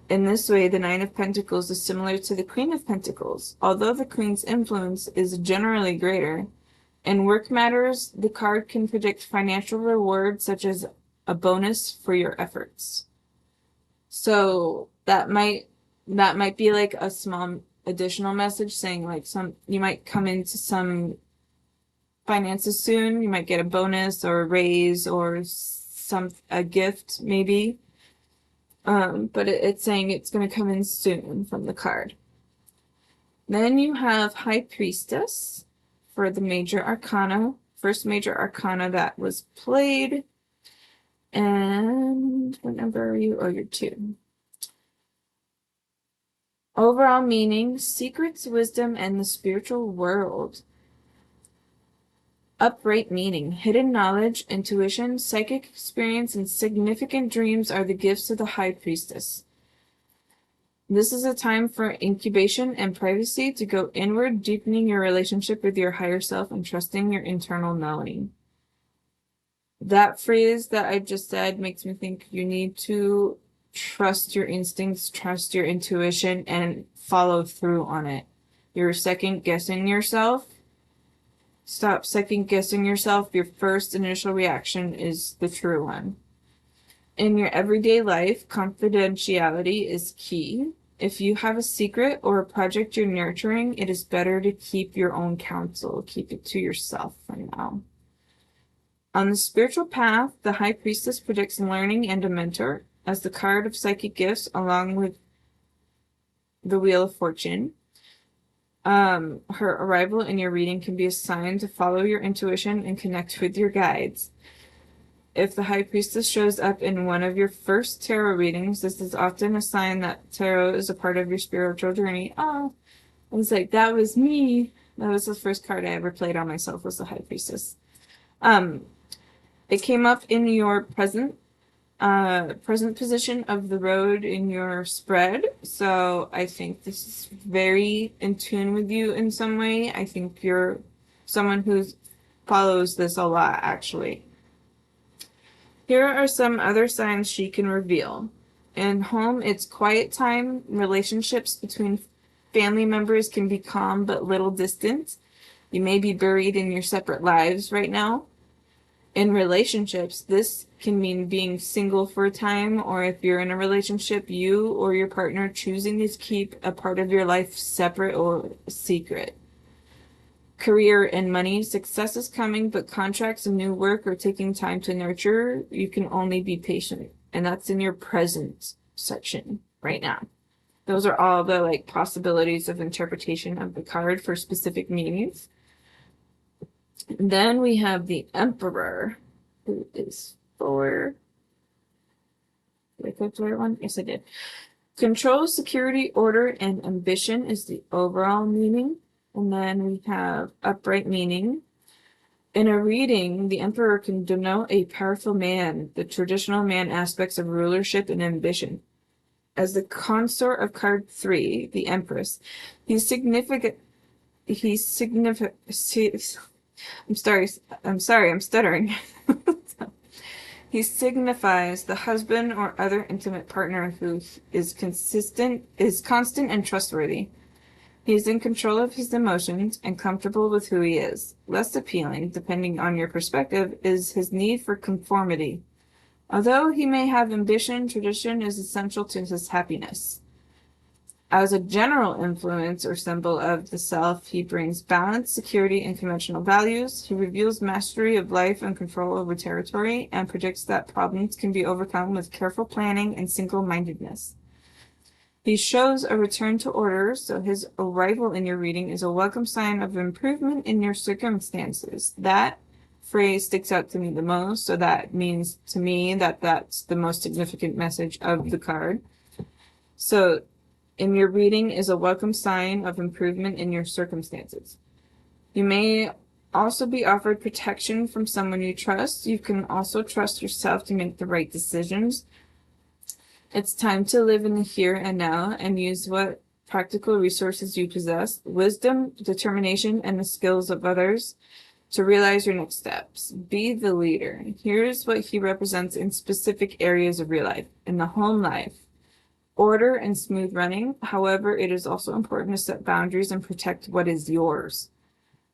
In this way, the Nine of Pentacles is similar to the Queen of Pentacles, although the Queen's influence is generally greater. In work matters, the card can predict financial rewards such as a bonus for your efforts. So that might that might be like a small additional message saying like you might come into some finances soon. You might get a bonus or a raise or a gift maybe. But it's saying it's going to come in soon from the card. Then you have High Priestess for the major arcana, first major arcana that was played. And what number are you? Oh, you're 2. Overall meaning, secrets, wisdom, and the spiritual world. Upright meaning, hidden knowledge, intuition, psychic experience, and significant dreams are the gifts of the High Priestess. This is a time for incubation and privacy to go inward, deepening your relationship with your higher self and trusting your internal knowing. That phrase that I just said makes me think you need to trust your instincts, trust your intuition, and follow through on it. You're second guessing yourself. Stop second guessing yourself. Your first initial reaction is the true one. In your everyday life, confidentiality is key. If you have a secret or a project you're nurturing, it is better to keep your own counsel. Keep it to yourself for now. On the spiritual path, the High Priestess predicts learning and a mentor as the card of psychic gifts along with the Wheel of Fortune. Her arrival in your reading can be a sign to follow your intuition and connect with your guides. If the High Priestess shows up in one of your first tarot readings, this is often a sign that tarot is a part of your spiritual journey. Oh, I was like, that was me. That was the first card I ever played on myself, was the High Priestess. It came up in your present position of the road in your spread. So I think this is very in tune with you in some way. I think you're someone who follows this a lot, actually. Here are some other signs she can reveal. In home, it's quiet time. Relationships between family members can be calm but little distant. You may be buried in your separate lives right now. In relationships, this can mean being single for a time, or if you're in a relationship, you or your partner choosing to keep a part of your life separate or secret. Career and money, success is coming, but contracts and new work are taking time to nurture. You can only be patient, and that's in your present section right now. Those are all the possibilities of interpretation of the card for specific meanings. Then we have the Emperor, who is for... Did I click the right one? Yes, I did. Control, security, order, and ambition is the overall meaning. And then we have upright meaning. In a reading, the Emperor can denote a powerful man, the traditional man aspects of rulership and ambition. As the consort of card 3, the Empress, he's significant. I'm sorry, I'm stuttering. He signifies the husband or other intimate partner who is constant and trustworthy. He is in control of his emotions and comfortable with who he is. Less appealing, depending on your perspective, is his need for conformity. Although he may have ambition, tradition is essential to his happiness. As a general influence or symbol of the self, he brings balance, security, and conventional values. He reveals mastery of life and control over territory, and predicts that problems can be overcome with careful planning and single-mindedness. He shows a return to order, so his arrival in your reading is a welcome sign of improvement in your circumstances. That phrase sticks out to me the most, so that means to me that that's the most significant message of the card. So in your reading is a welcome sign of improvement in your circumstances. You may also be offered protection from someone you trust. You can also trust yourself to make the right decisions. It's time to live in the here and now and use what practical resources you possess, wisdom, determination, and the skills of others to realize your next steps. Be the leader. Here's what he represents in specific areas of your life. In the home life, order and smooth running. However, it is also important to set boundaries and protect what is yours.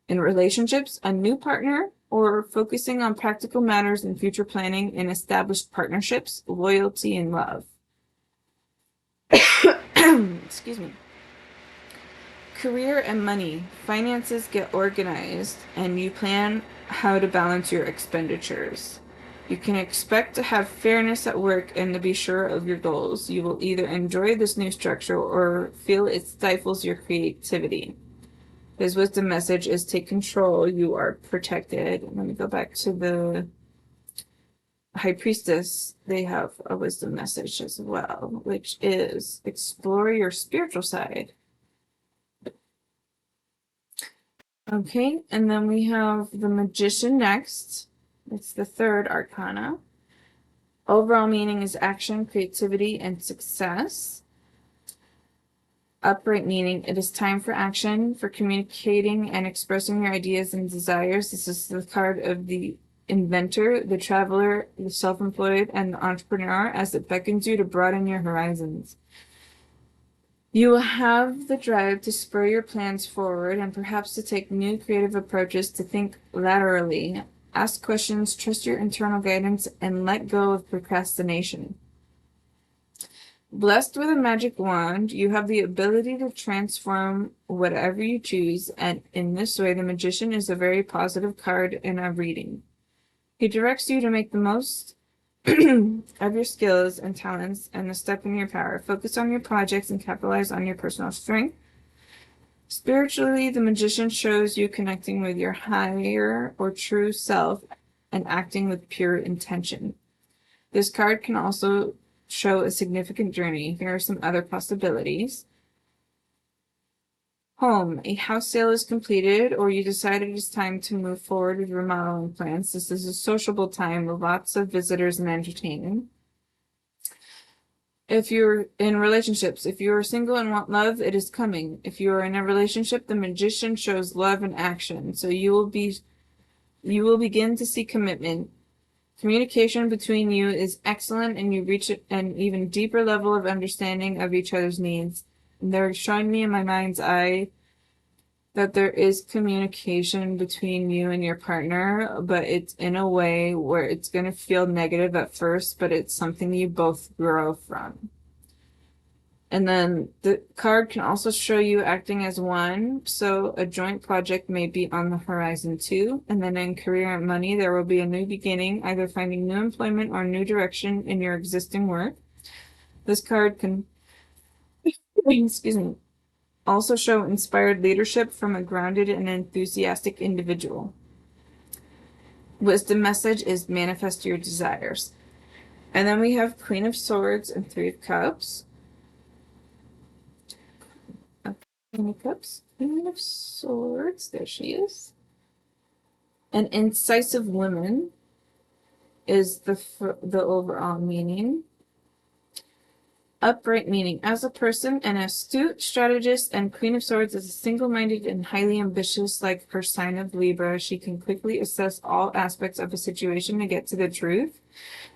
In relationships, a new partner, or focusing on practical matters and future planning in established partnerships, loyalty, and love. excuse me. Career and money. Finances get organized and you plan how to balance your expenditures. You can expect to have fairness at work and to be sure of your goals. You will either enjoy this new structure or feel it stifles your creativity. His wisdom message is take control. You are protected. Let me go back to the High Priestess. They have a wisdom message as well, which is explore your spiritual side. Okay, and then we have the Magician next. It's the third arcana. Overall meaning is action, creativity, and success. Upright meaning, it is time for action, for communicating and expressing your ideas and desires. This is the card of the inventor, the traveler, the self-employed, and the entrepreneur as it beckons you to broaden your horizons. You will have the drive to spur your plans forward and perhaps to take new creative approaches, to think laterally, ask questions, trust your internal guidance, and let go of procrastination. Blessed with a magic wand, you have the ability to transform whatever you choose, and in this way, the Magician is a very positive card in a reading. He directs you to make the most of your skills and talents and the step in your power. Focus on your projects and capitalize on your personal strength. Spiritually, the Magician shows you connecting with your higher or true self and acting with pure intention. This card can also show a significant journey. Here are some other possibilities. Home. A house sale is completed, or you decide it is time to move forward with remodeling plans. This is a sociable time with lots of visitors and entertaining. If you're in relationships, if you are single and want love, it is coming. If you are in a relationship, the Magician shows love in action. So you will begin to see commitment. Communication between you is excellent and you reach an even deeper level of understanding of each other's needs. And they're showing me in my mind's eye that there is communication between you and your partner, but it's in a way where it's going to feel negative at first, but it's something you both grow from. And then the card can also show you acting as one, so a joint project may be on the horizon too. And then in career and money, there will be a new beginning, either finding new employment or new direction in your existing work. This card can, excuse me, also show inspired leadership from a grounded and enthusiastic individual. Wisdom message is manifest your desires. And then we have Queen of Swords and Three of Cups. Queen of Cups, Queen of Swords, there she is. An incisive woman is the overall meaning. Upright meaning, as a person, an astute strategist, and Queen of Swords is a single-minded and highly ambitious. Like her sign of Libra, she can quickly assess all aspects of a situation to get to the truth,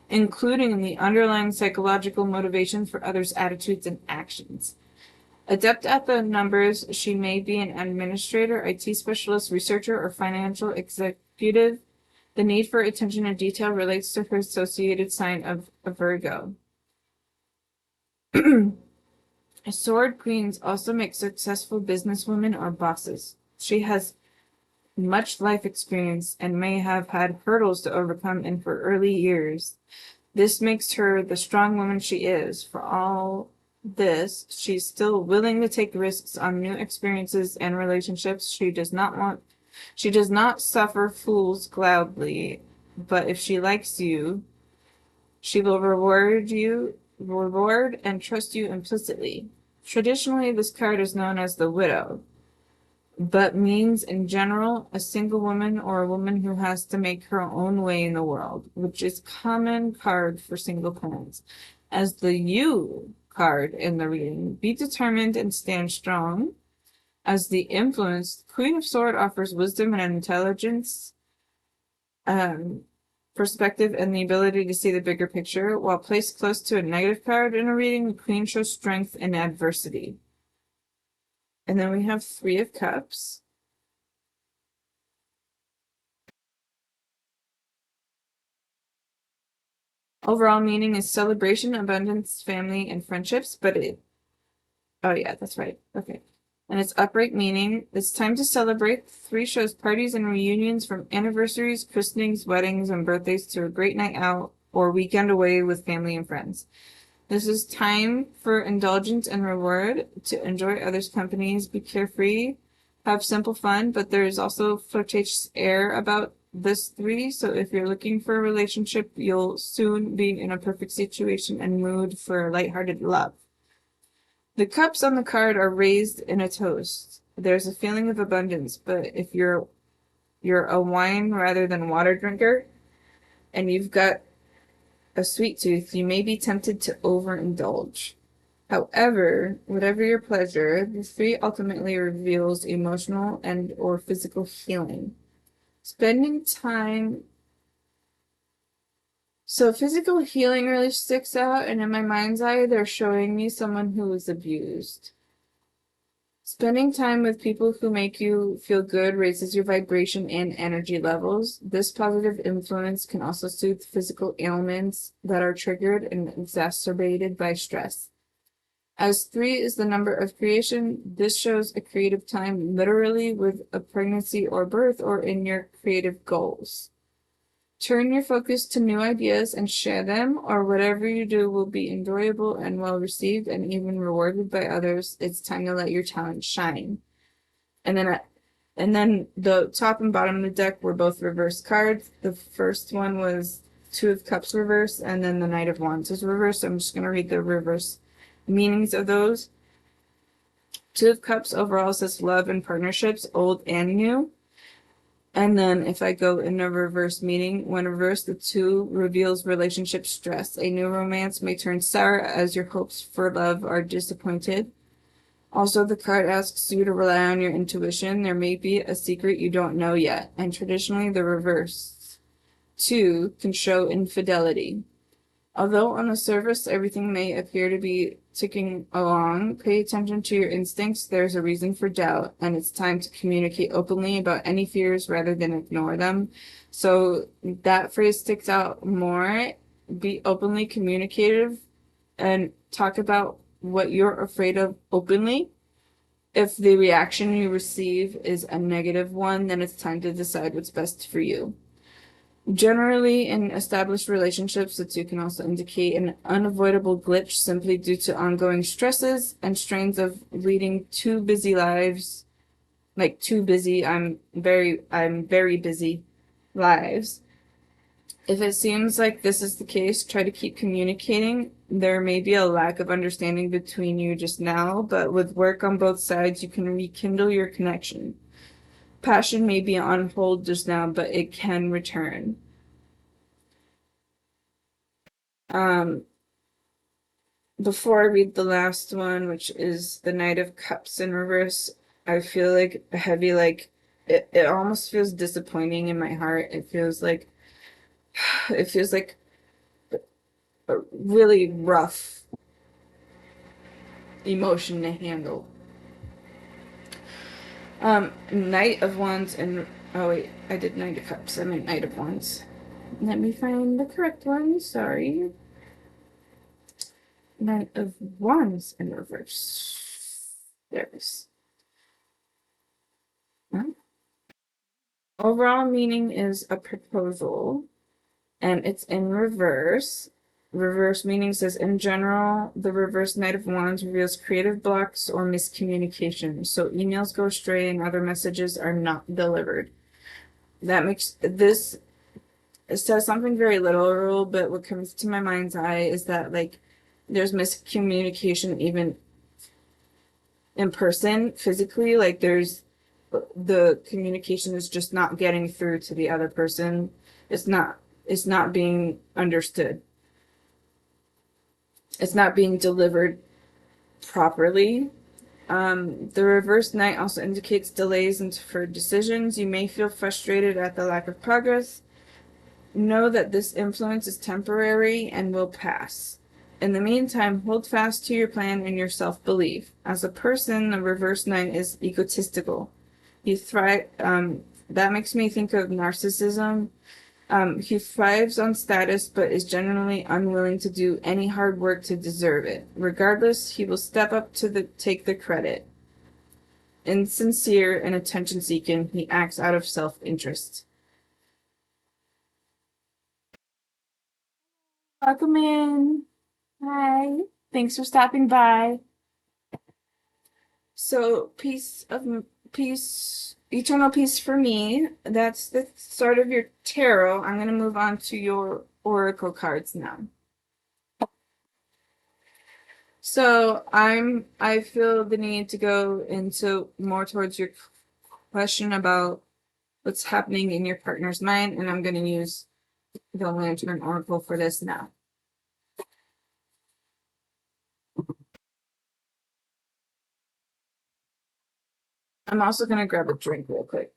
including the underlying psychological motivations for others' attitudes and actions. Adept at the numbers, she may be an administrator, IT specialist, researcher, or financial executive. The need for attention and detail relates to her associated sign of a Virgo. Sword queens also make successful businesswomen or bosses. She has much life experience and may have had hurdles to overcome in her early years. This makes her the strong woman she is. For all this, she's still willing to take risks on new experiences and relationships. She does not suffer fools gladly, but if she likes you, she will reward and trust you implicitly. Traditionally, this card is known as the widow, but means in general a single woman or a woman who has to make her own way in the world, which is common card for single parents. As the you card in the reading, be determined and stand strong. As the influence, Queen of Swords offers wisdom and intelligence, perspective, and the ability to see the bigger picture. While placed close to a negative card in a reading, the Queen shows strength in adversity. And then we have Three of Cups. Overall meaning is celebration, abundance, family, and friendships, but Oh yeah, that's right. Okay. And it's upright, meaning it's time to celebrate. 3 shows parties and reunions from anniversaries, christenings, weddings, and birthdays to a great night out or weekend away with family and friends. This is time for indulgence and reward, to enjoy others' companies, be carefree, have simple fun, but there is also flirtatious air about this 3. So if you're looking for a relationship, you'll soon be in a perfect situation and mood for lighthearted love. The cups on the card are raised in a toast. There's a feeling of abundance, but if you're a wine rather than water drinker and you've got a sweet tooth, you may be tempted to overindulge. However, whatever your pleasure, the 3 ultimately reveals emotional and or physical healing. Spending time. So physical healing really sticks out, and in my mind's eye, they're showing me someone who was abused. Spending time with people who make you feel good raises your vibration and energy levels. This positive influence can also soothe physical ailments that are triggered and exacerbated by stress. As 3 is the number of creation, this shows a creative time literally with a pregnancy or birth or in your creative goals. Turn your focus to new ideas and share them, or whatever you do will be enjoyable and well received and even rewarded by others. It's time to let your talent shine. And then the top and bottom of the deck were both reverse cards. The first one was 2 of Cups reverse, and then the Knight of Wands is reverse. So I'm just going to read the reverse meanings of those. 2 of Cups overall says love and partnerships, old and new. And then if I go in a reverse meaning, when reversed, the 2 reveals relationship stress. A new romance may turn sour as your hopes for love are disappointed. Also, the card asks you to rely on your intuition. There may be a secret you don't know yet. And traditionally, the reverse 2 can show infidelity. Although on the surface everything may appear to be ticking along, pay attention to your instincts. There's a reason for doubt, and it's time to communicate openly about any fears rather than ignore them. So that phrase sticks out more. Be openly communicative and talk about what you're afraid of openly. If the reaction you receive is a negative one, then it's time to decide what's best for you. Generally, in established relationships, the 2 can also indicate an unavoidable glitch simply due to ongoing stresses and strains of leading 2 busy lives, like too busy, I'm very busy lives. If it seems like this is the case, try to keep communicating. There may be a lack of understanding between you just now, but with work on both sides, you can rekindle your connection. Passion may be on hold just now, but it can return. Um, Before I read the last one, which is the Knight of Cups in reverse, I feel like a heavy, like it almost feels disappointing in my heart. It feels like a really rough emotion to handle. Knight of Wands and oh wait, I did Knight of Cups. I meant Knight of Wands. Let me find the correct one. Sorry. Knight of Wands in reverse. There it is. Huh? Overall meaning is a proposal, and it's in reverse. Reverse meaning says, in general, the reverse Knight of Wands reveals creative blocks or miscommunication. So emails go astray and other messages are not delivered. That makes this, it says something very literal, but what comes to my mind's eye is that, like, there's miscommunication even in person, physically. Like, the communication is just not getting through to the other person. It's not being understood. It's not being delivered properly. The reverse Knight also indicates delays for decisions. You may feel frustrated at the lack of progress. Know that this influence is temporary and will pass. In the meantime, hold fast to your plan and your self-belief. As a person, the reverse Knight is egotistical. You thrive. That makes me think of narcissism. He thrives on status but is generally unwilling to do any hard work to deserve it. Regardless, he will step up to take the credit. Insincere and attention seeking, he acts out of self-interest. Welcome in. Hi. Thanks for stopping by. So, peace, eternal peace for me. That's the start of your tarot. I'm going to move on to your oracle cards now. So, I feel the need to go into more towards your question about what's happening in your partner's mind, and I'm going to use the Lantern Oracle for this now. I'm also going to grab a drink real quick.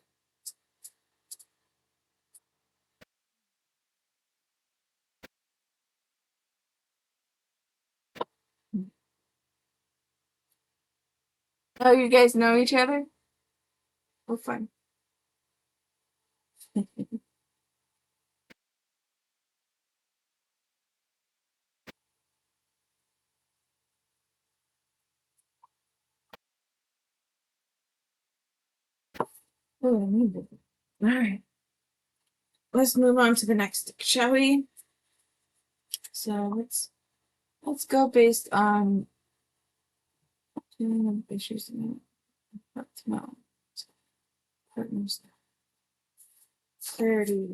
Oh, you guys know each other? Oh, fun. Oh, I need it. All right. Let's move on to the next, shall we? So let's go based on issues. No, partners. Clarity.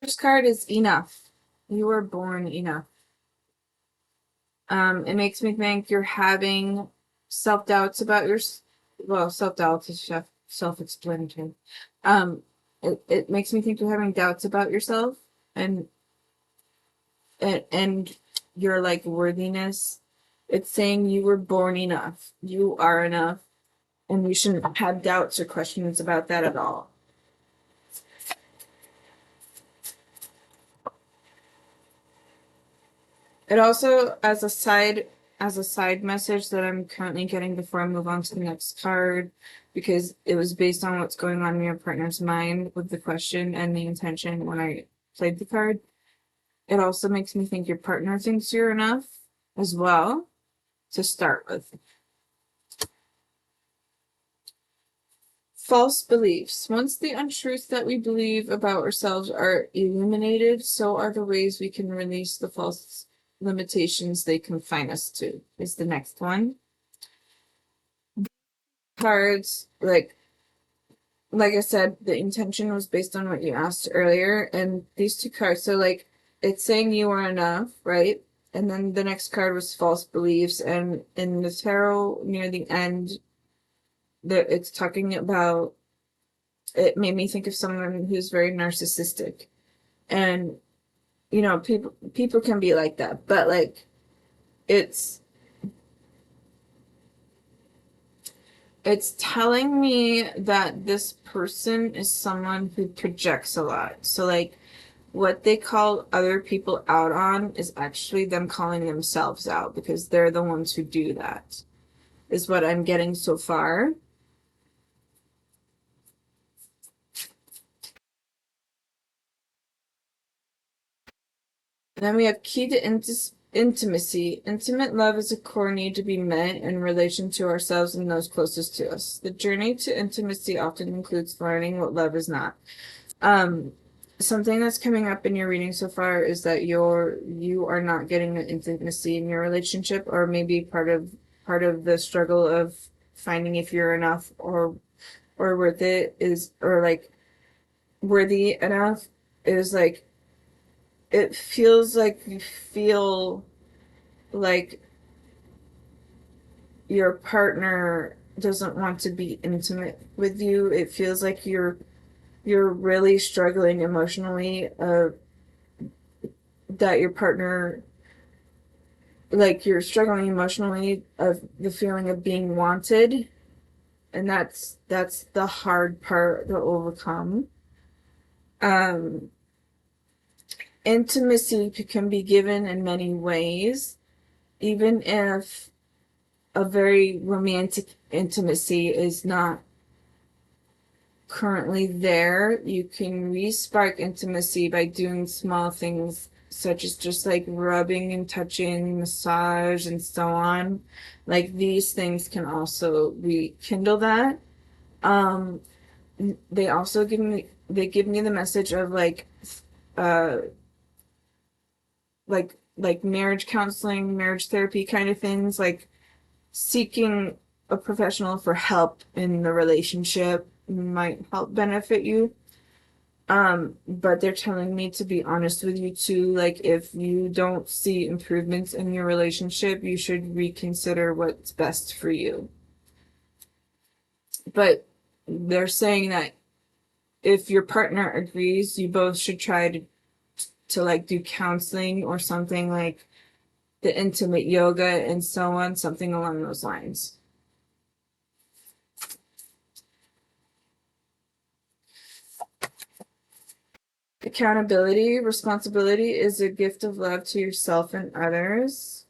First card is enough. You were born enough. It makes me think you're having self-doubts about your, well, self-doubt is self-explanatory. It makes me think you're having doubts about yourself and and your like worthiness. It's saying you were born enough. You are enough, and you shouldn't have doubts or questions about that at all. It also, as a side message that I'm currently getting before I move on to the next card, because it was based on what's going on in your partner's mind with the question and the intention when I played the card. It also makes me think your partner thinks you're enough as well to start with. False beliefs. Once the untruths that we believe about ourselves are illuminated, so are the ways we can release the false limitations they confine us to, is the next one. Cards, like I said, the intention was based on what you asked earlier, and these two cards, so like it's saying you are enough, right? And then the next card was false beliefs, and in the tarot near the end, that it's talking about, it made me think of someone who's very narcissistic, and you know, people can be like that, but like it's it's telling me that this person is someone who projects a lot. So like what they call other people out on is actually them calling themselves out, because they're the ones who do that, is what I'm getting so far. And then we have key to intimacy. Intimate love is a core need to be met in relation to ourselves and those closest to us. The journey to intimacy often includes learning what love is not. Um, Something that's coming up in your reading so far is that you are not getting the intimacy in your relationship, or maybe part of the struggle of finding if you're enough or worth it is, or like worthy enough, is like it feels like you feel like your partner doesn't want to be intimate with you. It feels like you're really struggling emotionally, that your partner, like you're struggling emotionally of the feeling of being wanted, and that's the hard part to overcome. um Intimacy can be given in many ways, even if a very romantic intimacy is not currently there, you can re-spark intimacy by doing small things such as just like rubbing and touching, massage, and so on. Like these things can also rekindle that. Um, they also give me the message of uh like marriage counseling, marriage therapy kind of things, like seeking a professional for help in the relationship might help benefit you. But they're telling me to be honest with you too. Like, if you don't see improvements in your relationship, you should reconsider what's best for you. But they're saying that if your partner agrees, you both should try to like do counseling or something like the intimate yoga and so on, something along those lines. Accountability, responsibility is a gift of love to yourself and others.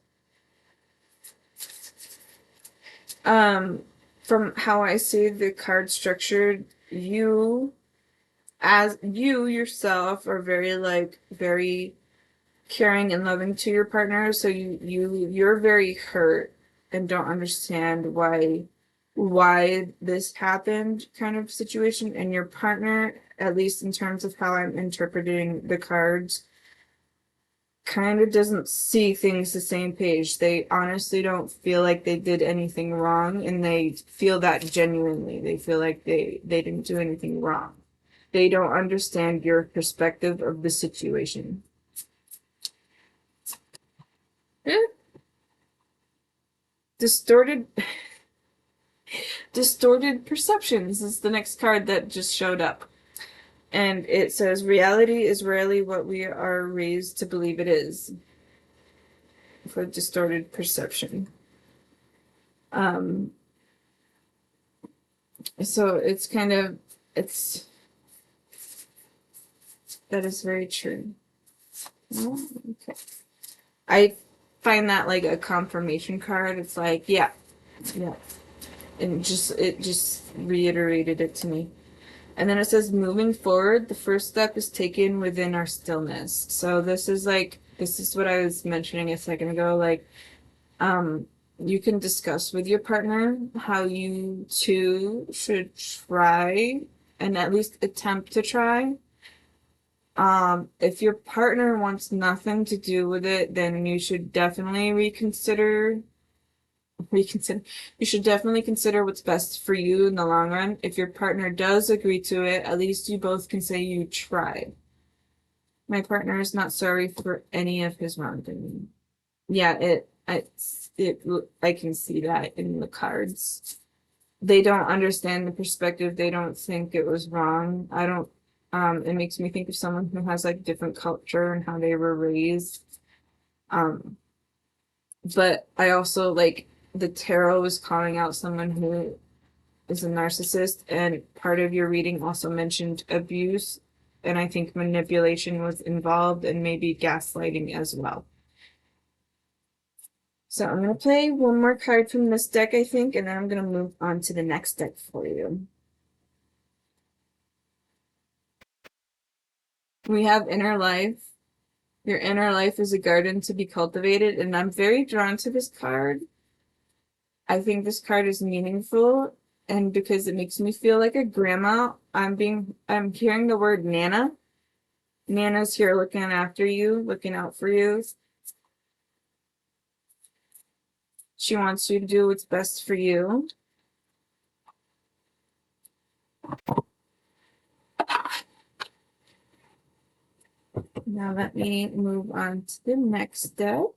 Um, from how I see the card structured, you as you yourself are very caring and loving to your partner, so you're very hurt and don't understand why this happened kind of situation, and your partner, at least in terms of how I'm interpreting the cards, kind of doesn't see things the same page. They honestly don't feel like they did anything wrong, and they feel that genuinely. They feel like they didn't do anything wrong. They don't understand your perspective of the situation. Eh, Distorted distorted perceptions is the next card that just showed up. And it says reality is rarely what we are raised to believe it is for distorted perception. Um so it's kind of it's that is very true. Oh, okay. I find that like a confirmation card. It's like, yeah, yeah. And it just reiterated it to me. And then it says moving forward, the first step is taken within our stillness. So this is what I was mentioning a second ago. Like, um, you can discuss with your partner how you two should try and at least attempt to try. If your partner wants nothing to do with it, then you should definitely reconsider. You should definitely consider what's best for you in the long run. If your partner does agree to it, at least you both can say you tried. My partner is not sorry for any of his wrongdoing. Yeah, I can see that in the cards. They don't understand the perspective. They don't think it was wrong. I don't, it makes me think of someone who has like different culture and how they were raised. Um, but I also like the tarot was calling out someone who is a narcissist, and part of your reading also mentioned abuse, and I think manipulation was involved and maybe gaslighting as well. So I'm going to play one more card from this deck, I think, and then I'm going to move on to the next deck for you. We have inner life. Your inner life is a garden to be cultivated, and I'm very drawn to this card. I think this card is meaningful, and because it makes me feel like a grandma, I'm hearing the word Nana. Nana's here looking after you, looking out for you. She wants you to do what's best for you. Now let me move on to the next step.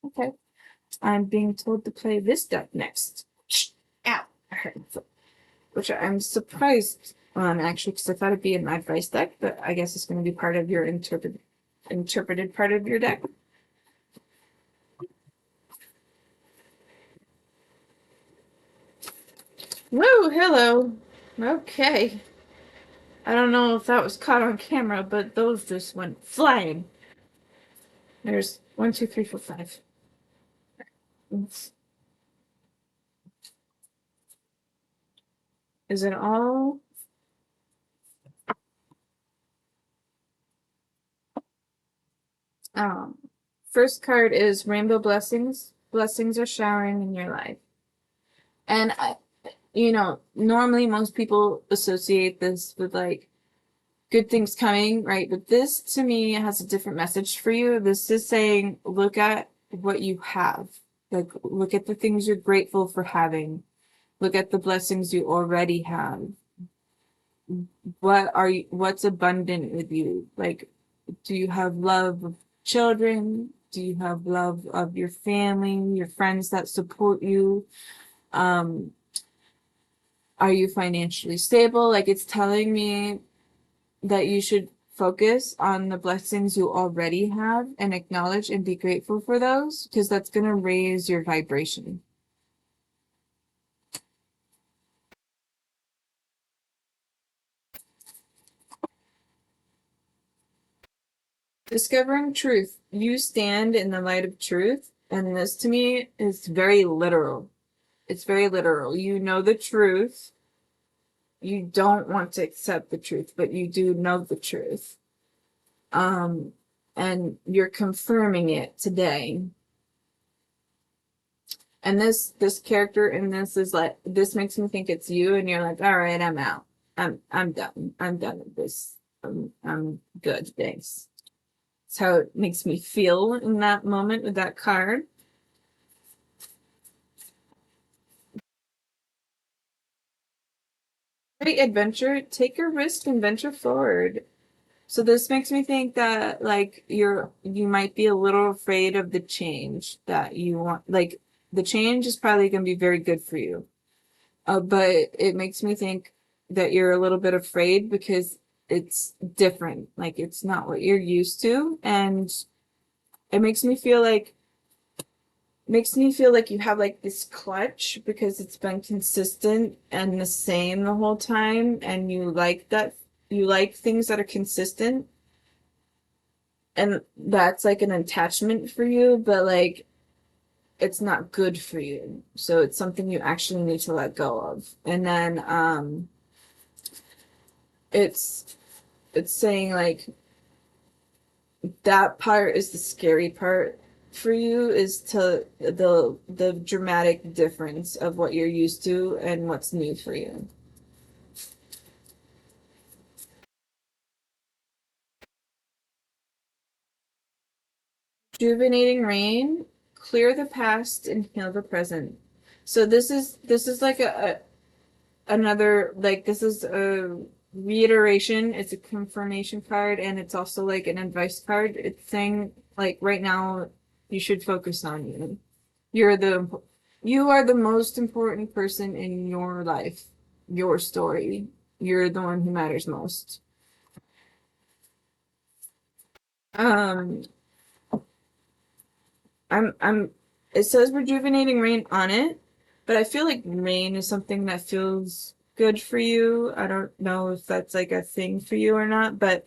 Okay. I'm being told to play this deck next. Ow! I hurt my foot. Which I'm surprised on actually, because I thought it'd be an advice deck, but I guess it's going to be part of your interpreted part of your deck. Woo! Hello. Okay. I don't know if that was caught on camera, but those just went flying. There's one, two, three, four, five. Is it all? Um, First card is Rainbow Blessings. Blessings are showering in your life. And normally most people associate this with like good things coming, right? But this to me has a different message for you. This is saying, look at what you have. Like, look at the things you're grateful for having. Look at the blessings you already have. What's abundant with you? Like, do you have love of children? Do you have love of your family, your friends that support you? Um, are you financially stable? Like, it's telling me that you should focus on the blessings you already have and acknowledge and be grateful for those, because that's going to raise your vibration. Discovering truth. You stand in the light of truth, and this to me is very literal. It's very literal. You know the truth. You don't want to accept the truth, but you do know the truth. Um, and you're confirming it today. And this character in this is like, this makes me think it's you, and you're like, all right, I'm out. I'm done. I'm done with this. I'm good. Thanks. That's how it makes me feel in that moment with that card. Great adventure. Take a risk and venture forward. So this makes me think that like you might be a little afraid of the change that you want. Like the change is probably going to be very good for you. But it makes me think that you're a little bit afraid because it's different. Like it's not what you're used to, and it makes me feel like you have like this clutch because it's been consistent and the same the whole time, and you like things that are consistent, and that's like an attachment for you, but like it's not good for you. So it's something you actually need to let go of. And then it's it's saying like that part is the scary part for you, is to the dramatic difference of what you're used to and what's new for you. Rejuvenating rain, clear the past and heal the present. So this is like another, like this is a reiteration, it's a confirmation card, and it's also like an advice card. It's saying like right now you should focus on you. You're the you are the most important person in your life, your story. You're the one who matters most. Um, I'm it says rejuvenating rain on it, but I feel like rain is something that feels good for you. I don't know if that's like a thing for you or not, but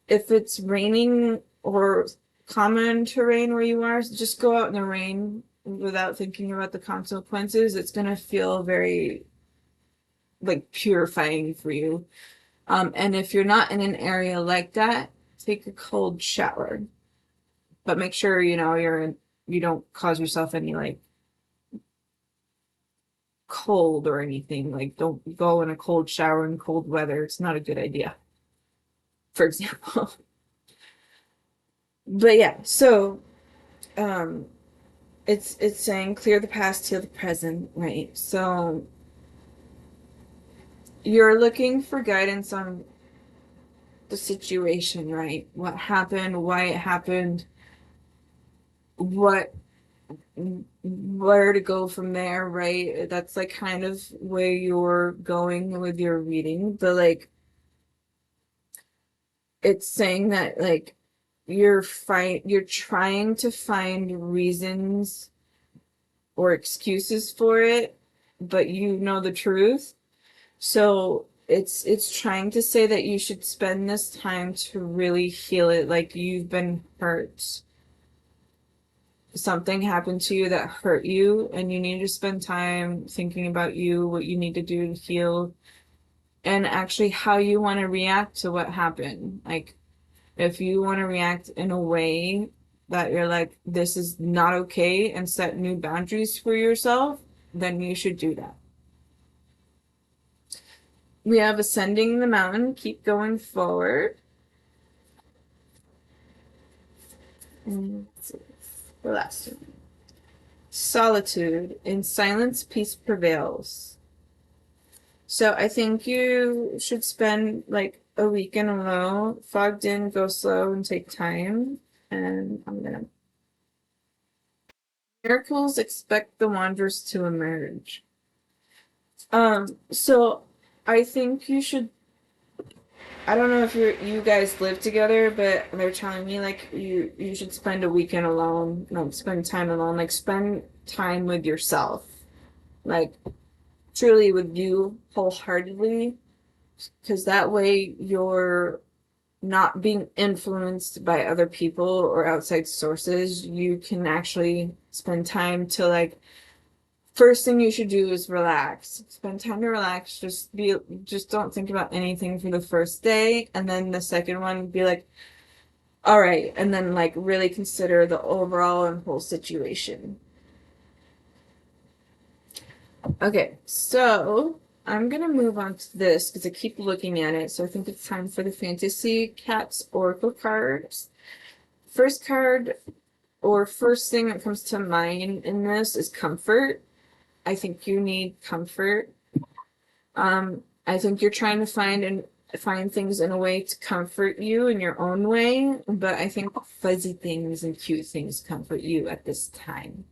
if it's raining or common to rain where you are, just go out in the rain without thinking about the consequences. It's gonna feel very like purifying for you. And if you're not in an area like that, take a cold shower. But make sure you don't cause yourself any like cold or anything. Like don't go in a cold shower in cold weather. It's not a good idea, for example. But yeah, so um it's saying clear the past, heal the present, right? So you're looking for guidance on the situation, right? What happened, why it happened, what where to go from there, right? That's like kind of where you're going with your reading, but like it's saying that like you're trying to find reasons or excuses for it, but you know the truth. So it's trying to say that you should spend this time to really heal it, like you've been hurt. Something happened to you that hurt you, and you need to spend time thinking about you, what you need to do to heal, and actually how you want to react to what happened. Like, if you want to react in a way that you're like, this is not okay, and set new boundaries for yourself, then you should do that. We have ascending the mountain, keep going forward. And let's see, the last one. Solitude. In silence, peace prevails. So I think you should spend like a weekend alone, fogged in, go slow, and take time. And I'm gonna. Miracles, expect the wanderers to emerge. So I think you should. I don't know if you guys live together, but they're telling me like you should spend a weekend alone. No, spend time alone. Like spend time with yourself. Like truly with you wholeheartedly, because that way you're not being influenced by other people or outside sources. You can actually spend time to like, first thing you should do is relax. Spend time to relax. Just don't think about anything for the first day, and then the second one be like, all right, and then like really consider the overall and whole situation. Okay, so I'm gonna move on to this because I keep looking at it. So I think it's time for the Fantasy Cats Oracle cards. First card, or first thing that comes to mind in this, is comfort. I think you need comfort. I think you're trying to find things in a way to comfort you in your own way, but I think fuzzy things and cute things comfort you at this time.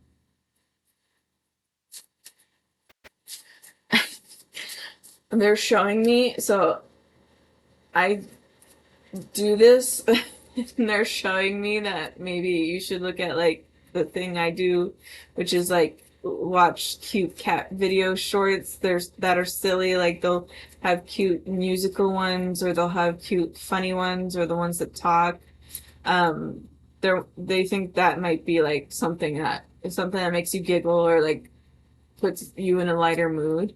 They're showing me, so I do this, and they're showing me that maybe you should look at like the thing I do, which is like watch cute cat video shorts. There's that are silly, like they'll have cute musical ones, or they'll have cute funny ones, or the ones that talk. Um, they think that might be like something that makes you giggle or like puts you in a lighter mood.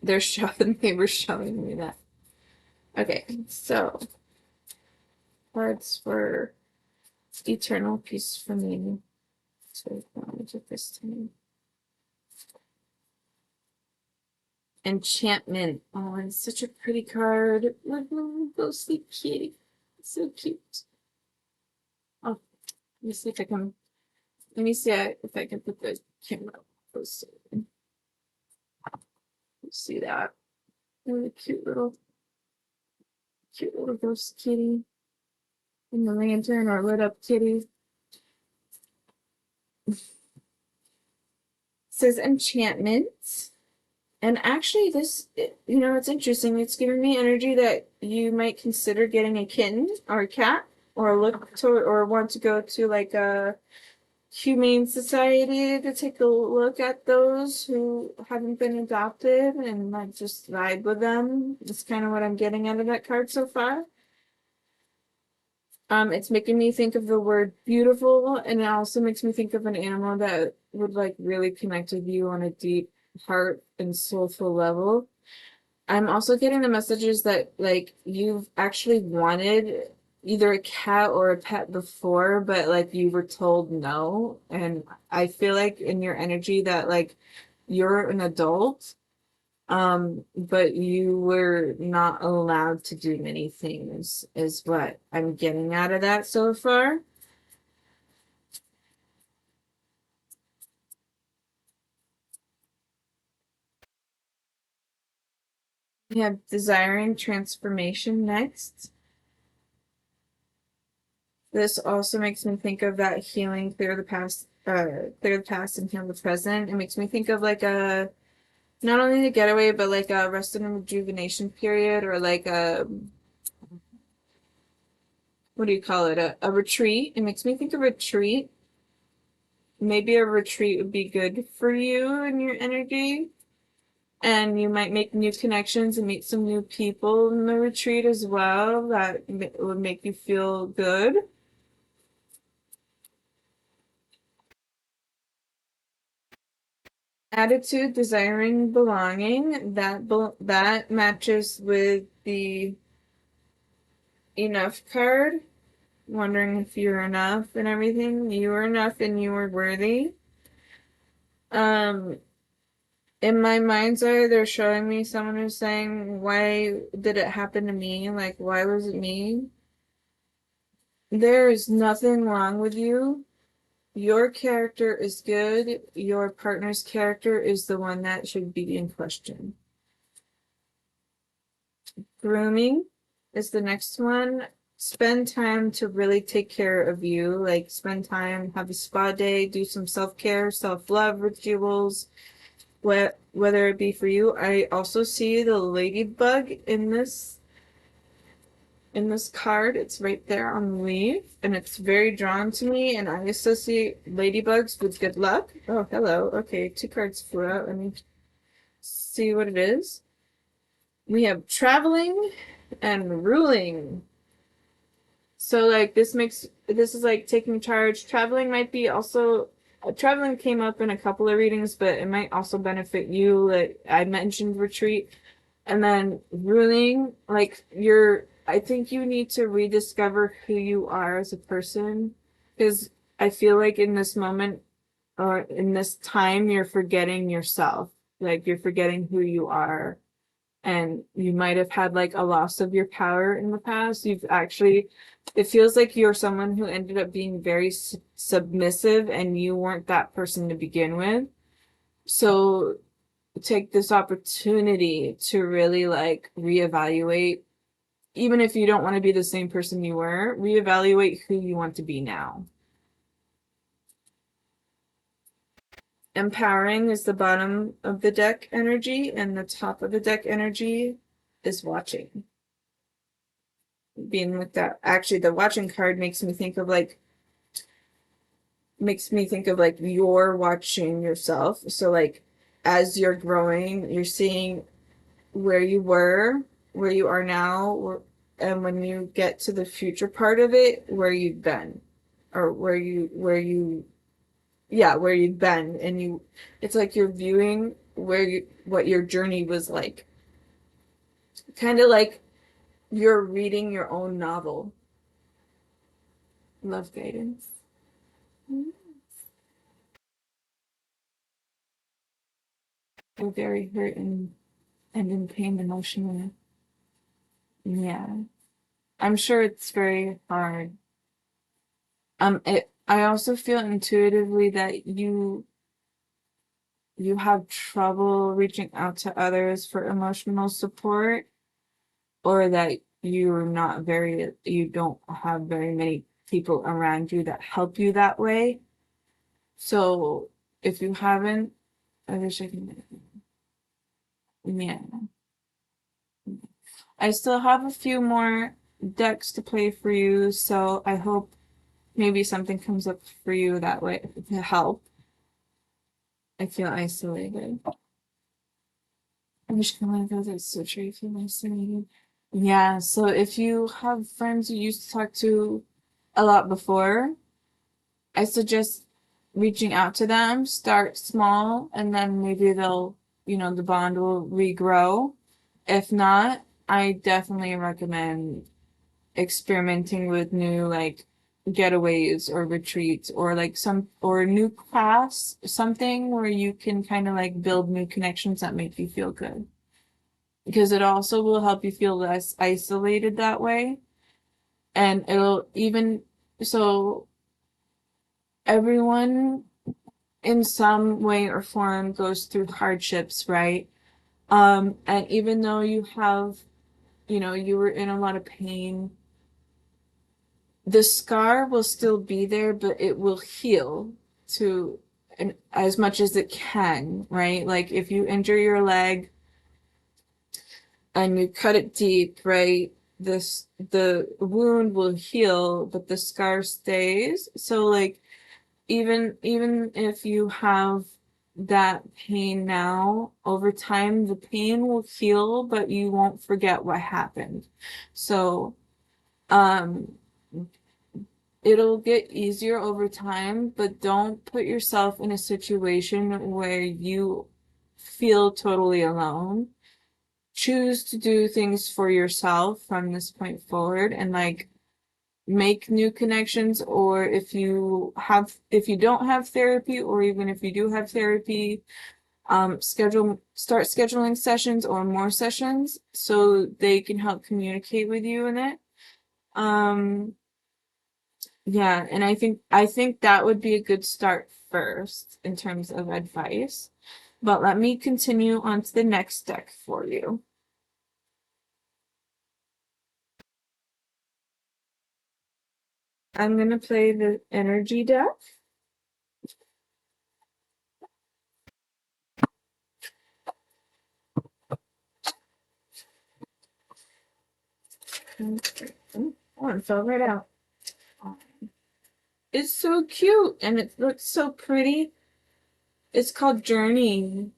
They were showing me that. Okay, so cards for eternal peace for me to acknowledge at this time. Enchantment. Oh, it's such a pretty card. Look, little ghostly kitty. It's so cute. Oh, let me see if I can. Let me see if I can put the camera closer. See that? Really cute little ghost kitty in the lantern, or lit up kitty. It says enchantment. And actually, it's interesting. It's giving me energy that you might consider getting a kitten or a cat, or look to, or want to go to like a humane society to take a look at those who haven't been adopted and like just vibe with them. That's kind of what I'm getting out of that card so far. It's making me think of the word beautiful, and it also makes me think of an animal that would like really connect with you on a deep heart and soulful level. I'm also getting the messages that like you've actually wanted either a cat or a pet before, but like you were told no. And I feel like in your energy that like you're an adult, but you were not allowed to do many things, is what I'm getting out of that so far. We have desiring transformation next. This also makes me think of that healing, clear the past and heal the present. It makes me think of like a not only the getaway, but like a rest and rejuvenation period, or like a what do you call it? A retreat. It makes me think of a retreat. Maybe a retreat would be good for you and your energy. And you might make new connections and meet some new people in the retreat as well that would make you feel good. Attitude, desiring belonging, that matches with the enough card. Wondering if you're enough and everything. You are enough and you are worthy. Um, in my mind's eye, they're showing me someone who's saying, why did it happen to me? Like, why was it me? There is nothing wrong with you. Your character is good. Your partner's character is the one that should be in question. Grooming is the next one. Spend time to really take care of you. Like, spend time, have a spa day, do some self-care, self-love rituals, whether it be for you. I also see the ladybug in this card. It's right there on the leaf, and it's very drawn to me, and I associate ladybugs with good luck. Oh, hello. Okay, two cards flew out. Let me see what it is. We have traveling and ruling. So like this is like taking charge. Traveling might be also traveling came up in a couple of readings, but it might also benefit you. Like I mentioned retreat. And then ruling, like I think you need to rediscover who you are as a person. Because I feel like in this moment or in this time, you're forgetting yourself. Like you're forgetting who you are. And you might have had like a loss of your power in the past. It feels like you're someone who ended up being very submissive and you weren't that person to begin with. So take this opportunity to really like reevaluate, even if you don't want to be the same person you were, reevaluate who you want to be now. Empowering is the bottom of the deck energy, and the top of the deck energy is watching. Being with that, actually, the watching card makes me think of like you're watching yourself. So like as you're growing, you're seeing where you were, where you are now, and when you get to the future part of it, where you've been, or where you've been, and it's like you're viewing what your journey was like, kind of like you're reading your own novel. Love guidance. You're very hurt and in pain emotionally. Yeah, I'm sure it's very hard. I also feel intuitively that you have trouble reaching out to others for emotional support, or that you don't have very many people around you that help you that way. So if you haven't, I wish I can, yeah. I still have a few more decks to play for you, so I hope maybe something comes up for you that way to help. I feel isolated. I wish one of those are so true. I feel isolated. Yeah, so if you have friends you used to talk to a lot before, I suggest reaching out to them, start small, and then maybe the bond will regrow. If not, I definitely recommend experimenting with new like getaways or retreats or like or new class, something where you can kind of like build new connections that make you feel good. Because it also will help you feel less isolated that way. And it'll even so everyone in some way or form goes through hardships, right? And even though you were in a lot of pain, the scar will still be there, but it will heal to as much as it can, right? Like if you injure your leg and you cut it deep, right? The wound will heal, but the scar stays. So like even if you have that pain now, over time, the pain will heal, but you won't forget what happened. So, um, it'll get easier over time, but don't put yourself in a situation where you feel totally alone. Choose to do things for yourself from this point forward and like make new connections, or if you don't have therapy, or even if you do have therapy, start scheduling sessions or more sessions so they can help communicate with you in it. Um, yeah, and I think that would be a good start first in terms of advice. But let me continue on to the next deck for you. I'm gonna play the energy deck. Okay. Oh, it fell right out. It's so cute and it looks so pretty. It's called Journey.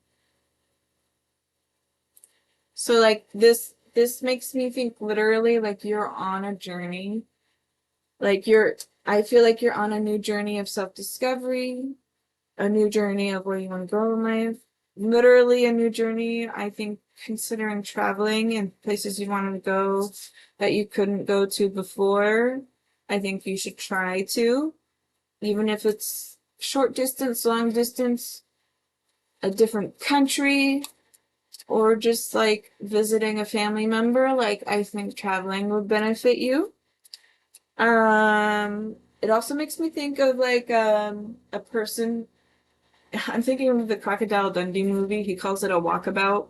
So like this makes me think literally like you're on a journey. Like I feel like you're on a new journey of self-discovery, a new journey of where you want to go in life. Literally a new journey. I think considering traveling and places you wanted to go that you couldn't go to before, I think you should try to, even if it's short distance, long distance, a different country, or just like visiting a family member. Like I think traveling would benefit you. It also makes me think of like a person. I'm thinking of the Crocodile Dundee movie. He calls it a walkabout.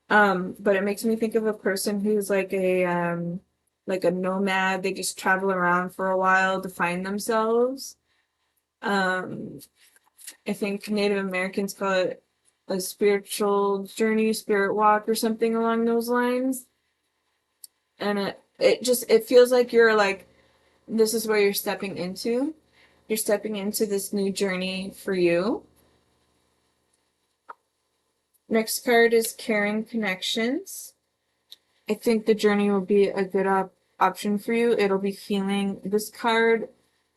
But it makes me think of a person who's like a nomad. They just travel around for a while to find themselves. Um, I think Native Americans call it a spiritual journey, spirit walk, or something along those lines. And it feels like you're like this is where you're stepping into. You're stepping into this new journey for you. Next card is Caring Connections. I think the journey will be a good option for you. It'll be healing. This card,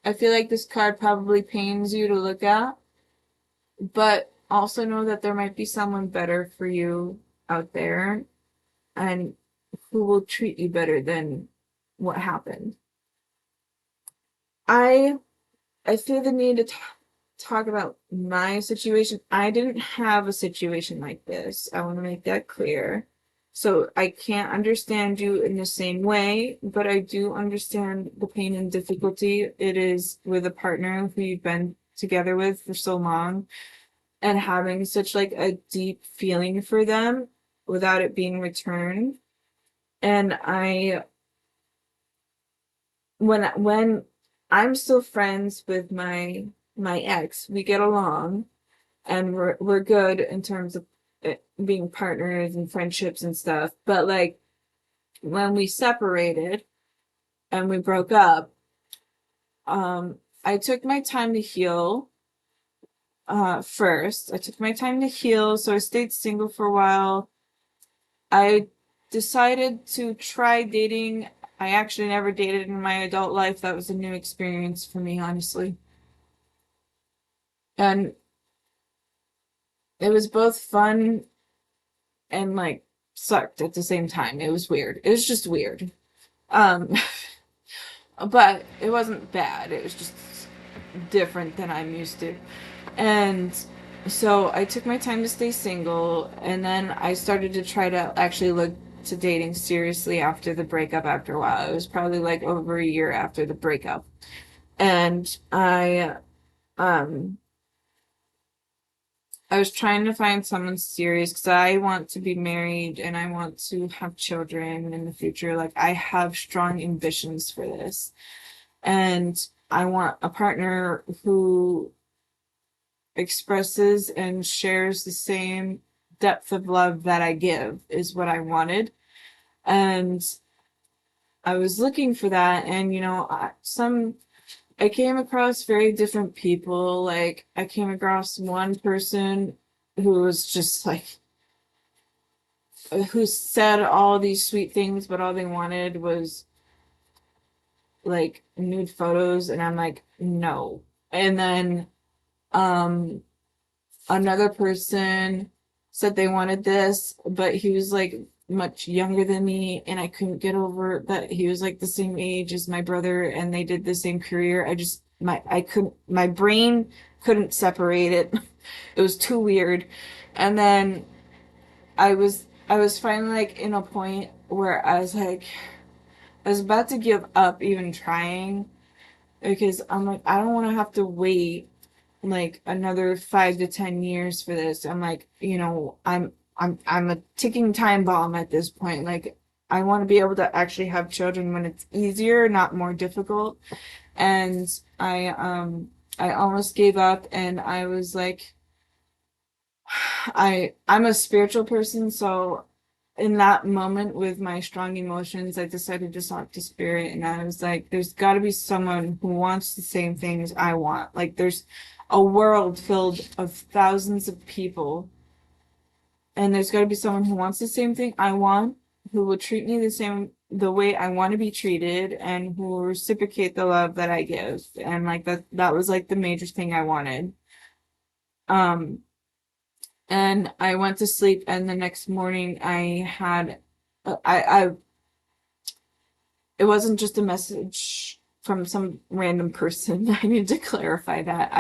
I feel like this card probably pains you to look at, but also know that there might be someone better for you out there and who will treat you better than what happened. I I feel the need to talk about my situation. I didn't have a situation like this. I want to make that clear. So I can't understand you in the same way, but I do understand the pain and difficulty it is with a partner who you've been together with for so long and having such like a deep feeling for them without it being returned. And when I'm still friends with my ex, we get along and we're good in terms of being partners and friendships and stuff. But like when we separated and we broke up, I took my time to heal. First, I took my time to heal, so I stayed single for a while. I decided to try dating. I actually never dated in my adult life. That was a new experience for me, honestly. And it was both fun and like sucked at the same time. It was weird. It was just weird. Um, but it wasn't bad. It was just different than I'm used to. And so I took my time to stay single, and then I started to try to actually look to dating seriously after the breakup after a while. It was probably like over a year after the breakup. And um I was trying to find someone serious because I want to be married and I want to have children in the future. Like, I have strong ambitions for this. And I want a partner who expresses and shares the same depth of love that I give, is what I wanted. And I was looking for that. And, some I came across very different people. Like, I came across one person who was just like, who said all these sweet things, but all they wanted was like nude photos, and I'm like, no. And then um another person said they wanted this, but he was like much younger than me, and I couldn't get over that he was like the same age as my brother and they did the same career. I couldn't, my brain couldn't separate it. It was too weird. And then I was finally like in a point where I was like, I was about to give up even trying, because I'm like, I don't want to have to wait like another 5 to 10 years for this. I'm like, I'm a ticking time bomb at this point. Like, I want to be able to actually have children when it's easier, not more difficult. And I almost gave up, and I was like, I'm a spiritual person, so in that moment with my strong emotions, I decided to talk to spirit, and I was like, there's got to be someone who wants the same things I want. Like, there's a world filled of thousands of people, and there's got to be someone who wants the same thing I want, who will treat me the way I want to be treated, and who will reciprocate the love that I give. And like that was like the major thing I wanted. Um, and I went to sleep, and the next morning I it wasn't just a message from some random person. I need to clarify that.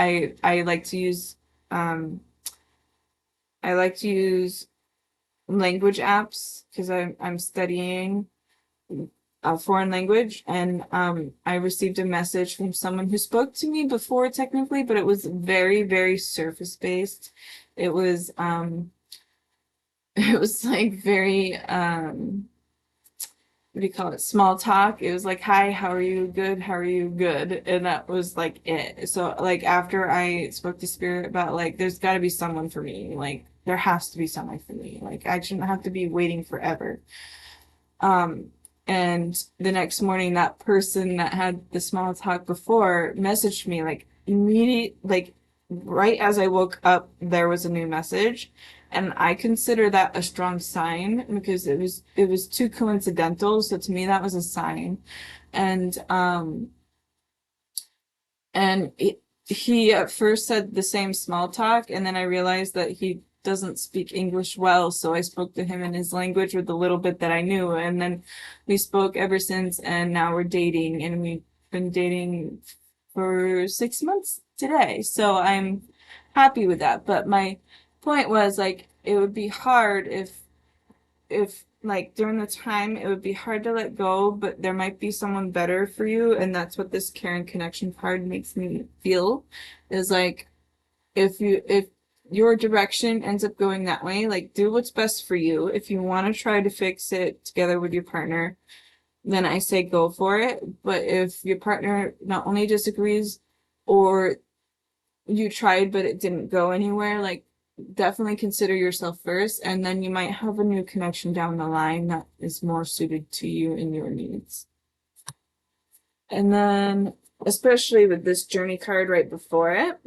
Um I like to use language apps because I'm studying a foreign language, and I received a message from someone who spoke to me before technically, but it was very, very surface based. It was it was like very what do you call it, small talk. It was like, hi, how are you? Good, how are you? Good. And that was like it. So like after I spoke to spirit about like there's got to be someone for me, like there has to be someone for me, like I shouldn't have to be waiting forever. um and the next morning, that person that had the small talk before messaged me like immediate, like right as I woke up, there was a new message. And I consider that a strong sign because it was too coincidental. So to me, that was a sign. And he at first said the same small talk, and then I realized that he doesn't speak English well, so I spoke to him in his language with the little bit that I knew, and then we spoke ever since, and now we're dating, and we've been dating for 6 months today. So I'm happy with that. But my point was like it would be hard if like during the time it would be hard to let go, but there might be someone better for you. And that's what this Karen connection card makes me feel, is like if your direction ends up going that way, like do what's best for you. If you want to try to fix it together with your partner, then I say go for it. But if your partner not only disagrees, or you tried but it didn't go anywhere, like definitely consider yourself first, and then you might have a new connection down the line that is more suited to you and your needs. And then, especially with this journey card right before it,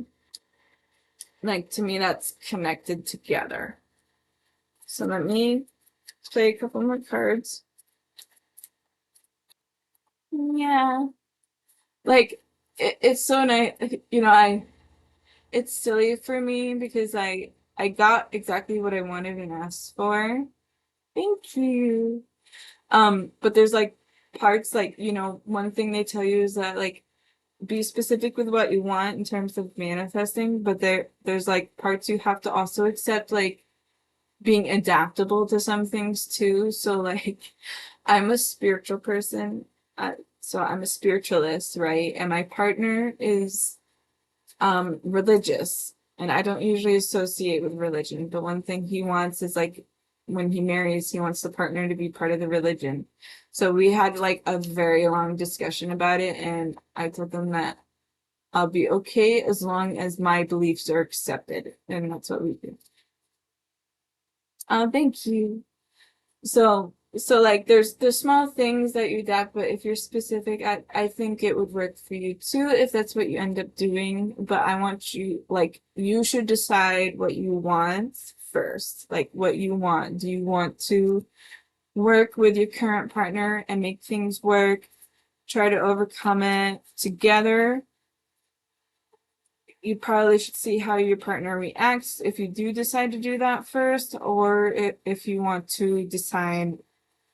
like to me, that's connected together. So let me play a couple more cards. Yeah, like it's so nice. It's silly for me because I got exactly what I wanted and asked for. Thank you. But there's like parts, like, one thing they tell you is that like be specific with what you want in terms of manifesting, but there's like parts you have to also accept, like being adaptable to some things too. So like I'm a spiritual person, so I'm a spiritualist, right? And my partner is religious, and I don't usually associate with religion, but one thing he wants is like when he marries, he wants the partner to be part of the religion. So we had like a very long discussion about it, and I told them that I'll be okay as long as my beliefs are accepted, and that's what we do. Thank you. So So like there's small things that you adapt, but if you're specific, I think it would work for you too if that's what you end up doing. But I want you like you should decide what you want first. Like what you want. Do you want to work with your current partner and make things work, try to overcome it together? You probably should see how your partner reacts if you do decide to do that first, or if you want to decide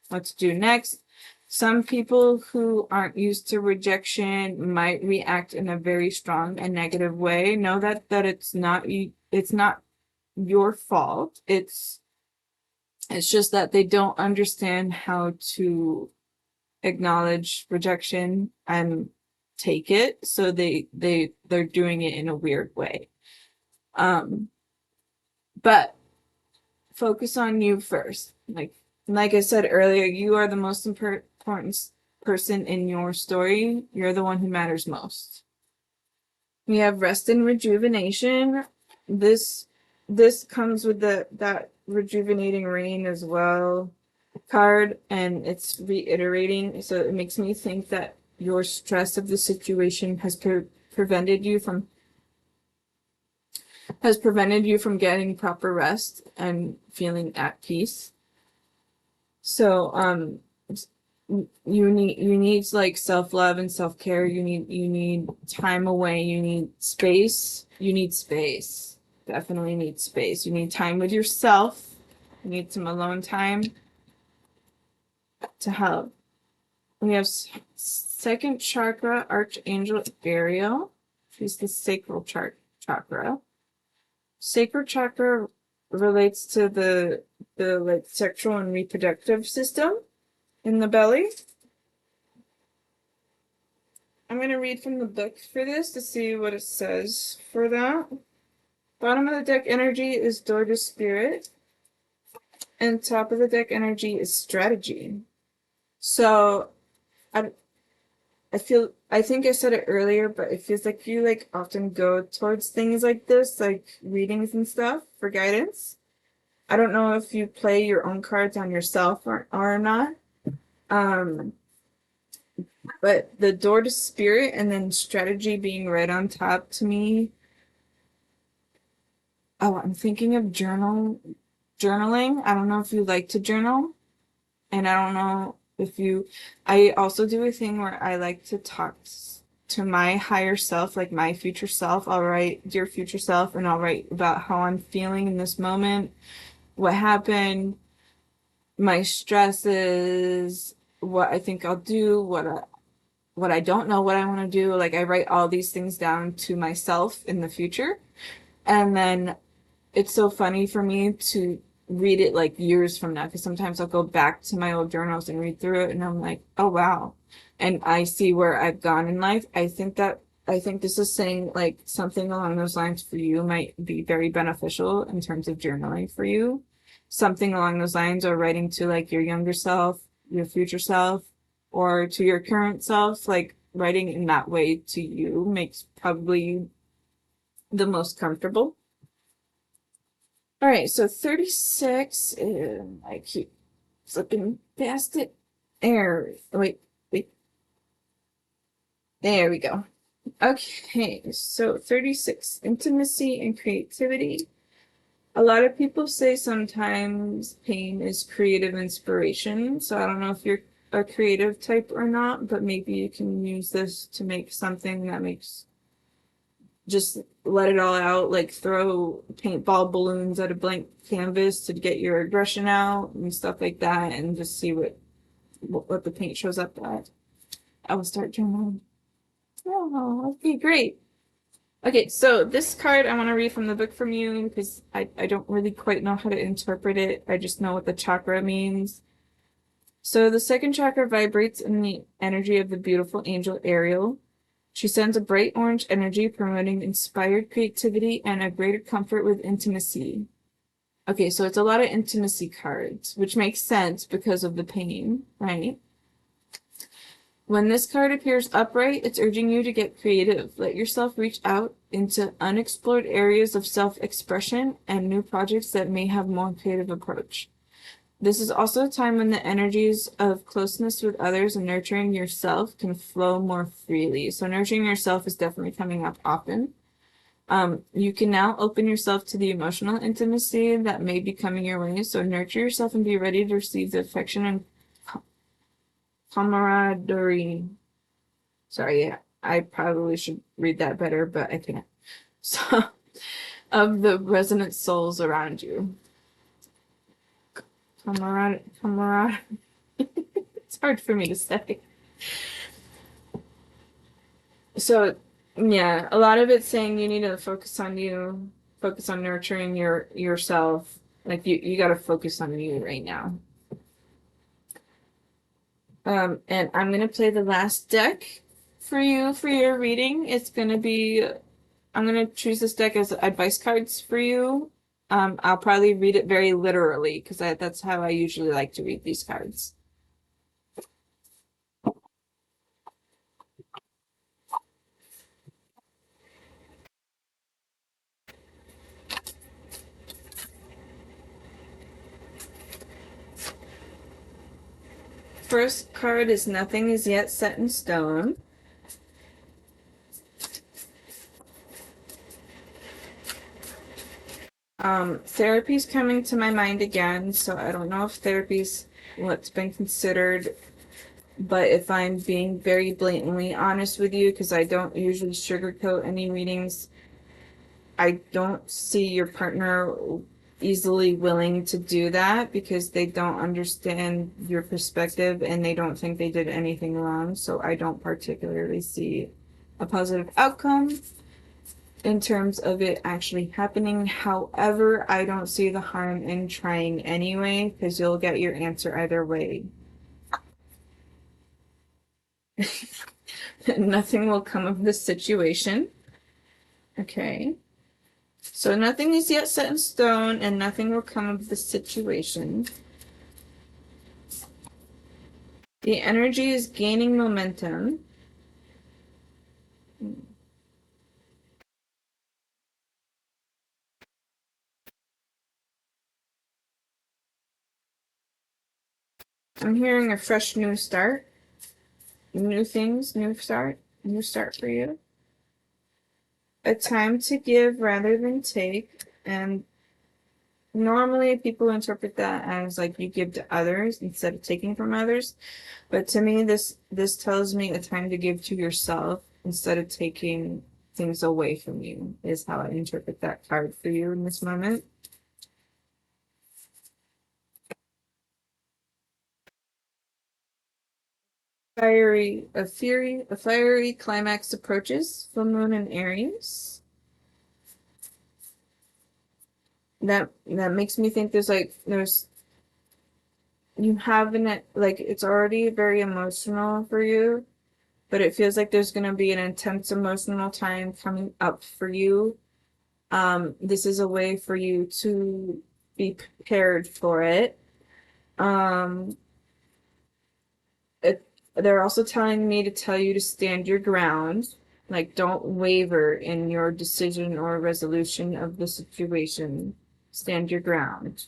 what to do next. Some people who aren't used to rejection might react in a very strong and negative way. Know that it's not your fault. It's just that they don't understand how to acknowledge rejection and take it, so they're doing it in a weird way. Um, but focus on you first. Like I said earlier, you are the most important person in your story. You're the one who matters most. We have rest and rejuvenation. This comes with that rejuvenating rain as well card, and it's reiterating, so it makes me think that your stress of the situation prevented you from getting proper rest and feeling at peace. So you need like self-love and self-care. You need time away. You need space. Definitely need space. You need time with yourself. You need some alone time to help. We have second chakra, Archangel Ariel. She's the sacral chakra. Sacral chakra relates to the like sexual and reproductive system in the belly. I'm going to read from the book for this to see what it says for that. Bottom of the deck energy is Door to Spirit, and top of the deck energy is Strategy. So I think I said it earlier, but it feels like you like often go towards things like this, like readings and stuff for guidance. I don't know if you play your own cards on yourself or not. Um, but the Door to Spirit and then Strategy being right on top to me. Oh, I'm thinking of journaling. I don't know if you like to journal, and I don't know if you. I also do a thing where I like to talk to my higher self, like my future self. I'll write, "Dear future self," and I'll write about how I'm feeling in this moment, what happened, my stresses, what I think I'll do, what I don't know what I want to do. Like I write all these things down to myself in the future. And then it's so funny for me to read it like years from now, because sometimes I'll go back to my old journals and read through it and I'm like, oh wow. And I see where I've gone in life. I think this is saying like something along those lines for you might be very beneficial in terms of journaling for you. Something along those lines, or writing to like your younger self, your future self, or to your current self, like writing in that way to you makes probably the most comfortable. All right, so 36, and I keep flipping past it. Wait. There we go. Okay, so 36, intimacy and creativity. A lot of people say sometimes pain is creative inspiration. So I don't know if you're a creative type or not, but maybe you can use this to make something that makes, just let it all out, like throw paintball balloons at a blank canvas to get your aggression out and stuff like that, and just see what the paint shows up at. I will start journaling. Oh, okay, great. Okay, so this card I want to read from the book from you, because I don't really quite know how to interpret it. I just know what the chakra means. So the second chakra vibrates in the energy of the beautiful angel Ariel. She sends a bright orange energy promoting inspired creativity and a greater comfort with intimacy. Okay, so it's a lot of intimacy cards, which makes sense because of the pain, right? When this card appears upright, it's urging you to get creative. Let yourself reach out into unexplored areas of self-expression and new projects that may have more creative approach. This is also a time when the energies of closeness with others and nurturing yourself can flow more freely. So nurturing yourself is definitely coming up often. You can now open yourself to the emotional intimacy that may be coming your way. So nurture yourself and be ready to receive the affection and camaraderie. Sorry, I probably should read that better, but I can't. So, of the resonant souls around you. Camarade. It's hard for me to say. So, yeah, a lot of it's saying you need to focus on you, focus on nurturing yourself. Like you got to focus on you right now. And I'm gonna play the last deck for you for your reading. It's gonna be I'm gonna choose this deck as advice cards for you. I'll probably read it very literally because that's how I usually like to read these cards. First card is Nothing is Yet Set in Stone. Therapy's coming to my mind again, so I don't know if therapy's what's been considered, but if I'm being very blatantly honest with you, because I don't usually sugarcoat any readings, I don't see your partner easily willing to do that because they don't understand your perspective and they don't think they did anything wrong. So I don't particularly see a positive outcome in terms of it actually happening. However, I don't see the harm in trying anyway because you'll get your answer either way. Nothing will come of this situation. Okay. So nothing is yet set in stone and nothing will come of the situation. The energy is gaining momentum. I'm hearing a fresh new start. New things, new start for you. A time to give rather than take. And normally people interpret that as like you give to others instead of taking from others. But to me, this tells me a time to give to yourself instead of taking things away from you is how I interpret that card for you in this moment. A fiery climax approaches, full moon in Aries. That makes me think there's you have like it's already very emotional for you, but it feels like there's gonna be an intense emotional time coming up for you. This is a way for you to be prepared for it. Um, they're also telling me to tell you to stand your ground. Like, don't waver in your decision or resolution of the situation. Stand your ground.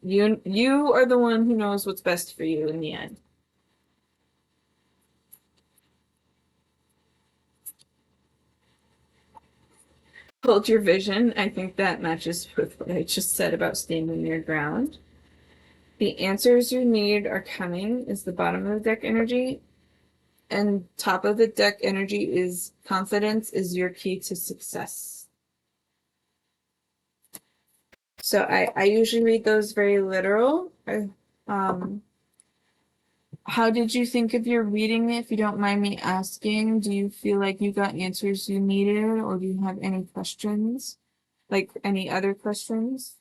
You are the one who knows what's best for you in the end. Hold your vision. I think that matches with what I just said about standing your ground. The answers you need are coming is the bottom of the deck energy. And top of the deck energy is confidence is your key to success. So I usually read those very literal. Um, how did you think of your reading, if you don't mind me asking? Do you feel like you got answers you needed, or do you have any questions? Like any other questions?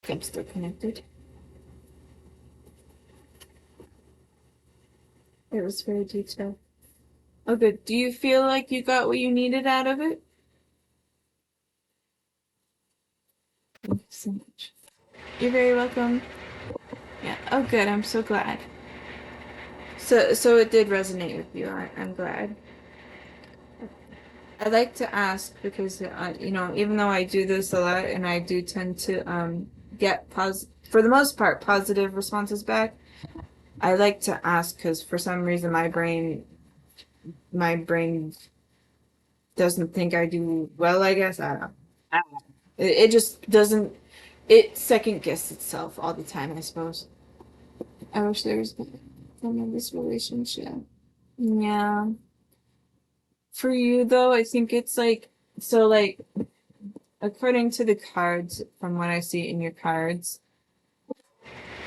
I'm still connected. It was very detailed. Oh, good. Do you feel like you got what you needed out of it? Thank you so much. You're very welcome. Yeah. Oh, good. I'm so glad. So it did resonate with you. I'm glad. I like to ask because even though I do this a lot and I do tend to get for the most part positive responses back. I like to ask because for some reason my brain doesn't think I do well. I guess I don't know. It just doesn't. It second guesses itself all the time. I suppose. I wish there was some in this relationship. Yeah. For you though, I think it's like so like according to the cards from what I see in your cards,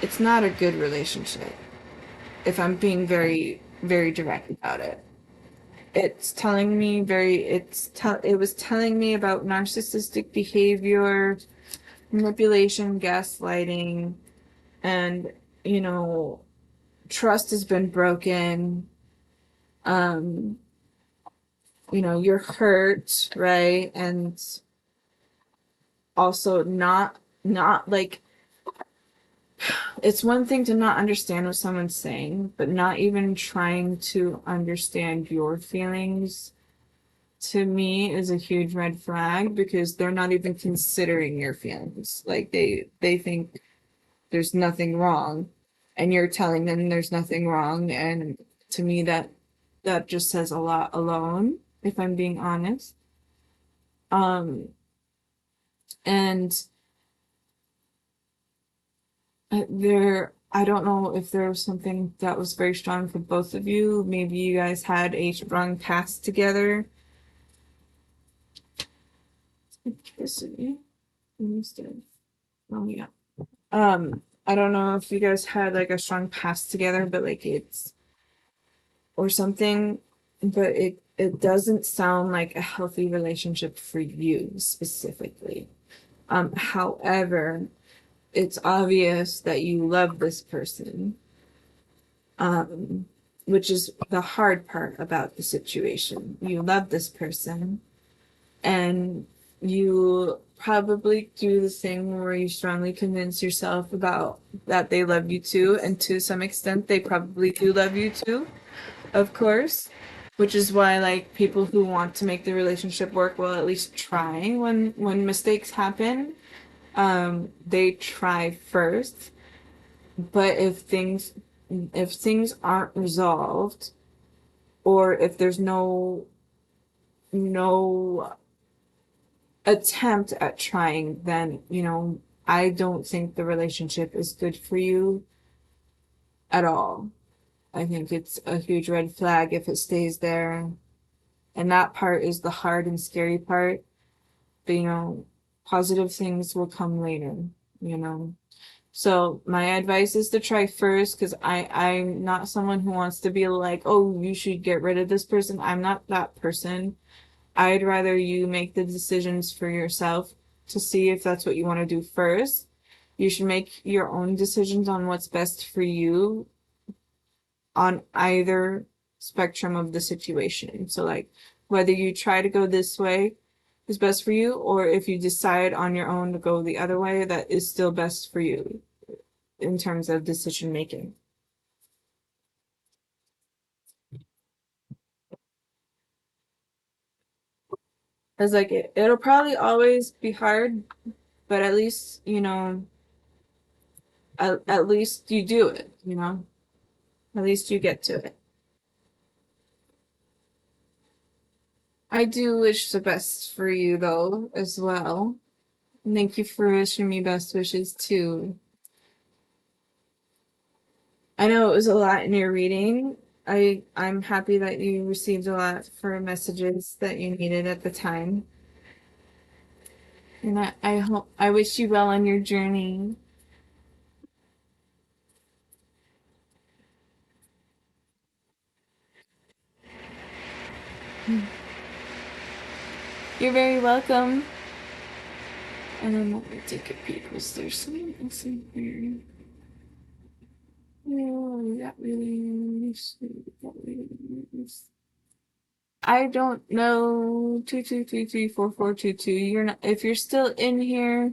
it's not a good relationship. If I'm being very very direct about it. It's telling me it was telling me about narcissistic behavior, manipulation, gaslighting, and you know, trust has been broken. Um, you're hurt, right? And also not like it's one thing to not understand what someone's saying, but not even trying to understand your feelings to me is a huge red flag because they're not even considering your feelings. Like they think there's nothing wrong and you're telling them there's nothing wrong, and to me that just says a lot alone, if I'm being honest. Um and I don't know if there was something that was very strong for both of you. Maybe you guys had a strong past together. Electricity. Instead. Oh yeah. I don't know if you guys had like a strong past together, but like it's or something, but it doesn't sound like a healthy relationship for you specifically. However, it's obvious that you love this person, um, which is the hard part about the situation. You love this person, and you probably do the thing where you strongly convince yourself about that they love you too, and to some extent they probably do love you too, of course, which is why like people who want to make the relationship work will at least try when mistakes happen. They try first, but if things aren't resolved, or if there's no attempt at trying, then, I don't think the relationship is good for you at all. I think it's a huge red flag if it stays there. And that part is the hard and scary part. But, positive things will come later, you know. So my advice is to try first, because I'm not someone who wants to be like, oh, you should get rid of this person. I'm not that person. I'd rather you make the decisions for yourself to see if that's what you want to do first. You should make your own decisions on what's best for you on either spectrum of the situation. So, like, whether you try to go this way is best for you, or if you decide on your own to go the other way, that is still best for you in terms of decision making. Because, like, it'll probably always be hard, but at least, at least you do it, At least you get to it. I do wish the best for you though, as well. Thank you for wishing me best wishes too. I know it was a lot in your reading. I'm happy that you received a lot for messages that you needed at the time. And I wish you well on your journey. You're very welcome. And then let me take a peek. Was there something else in here? Oh, that really sweet. That really nice. I don't know 22334422. You're not if you're still in here,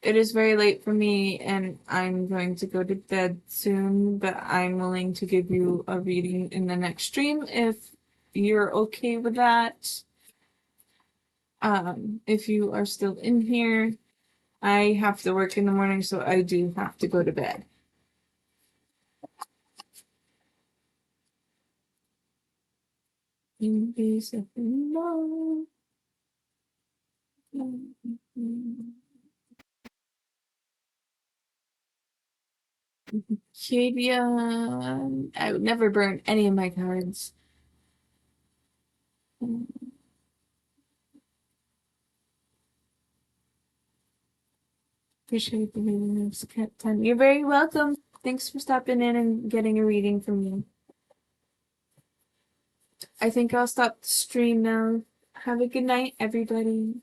it is very late for me and I'm going to go to bed soon, but I'm willing to give you a reading in the next stream if you're okay with that. If you are still in here, I have to work in the morning, so I do have to go to bed. In case of love. Cadia, I would never burn any of my cards. Appreciate the reading of time. You're very welcome. Thanks for stopping in and getting a reading from me. I think I'll stop the stream now. Have a good night, everybody.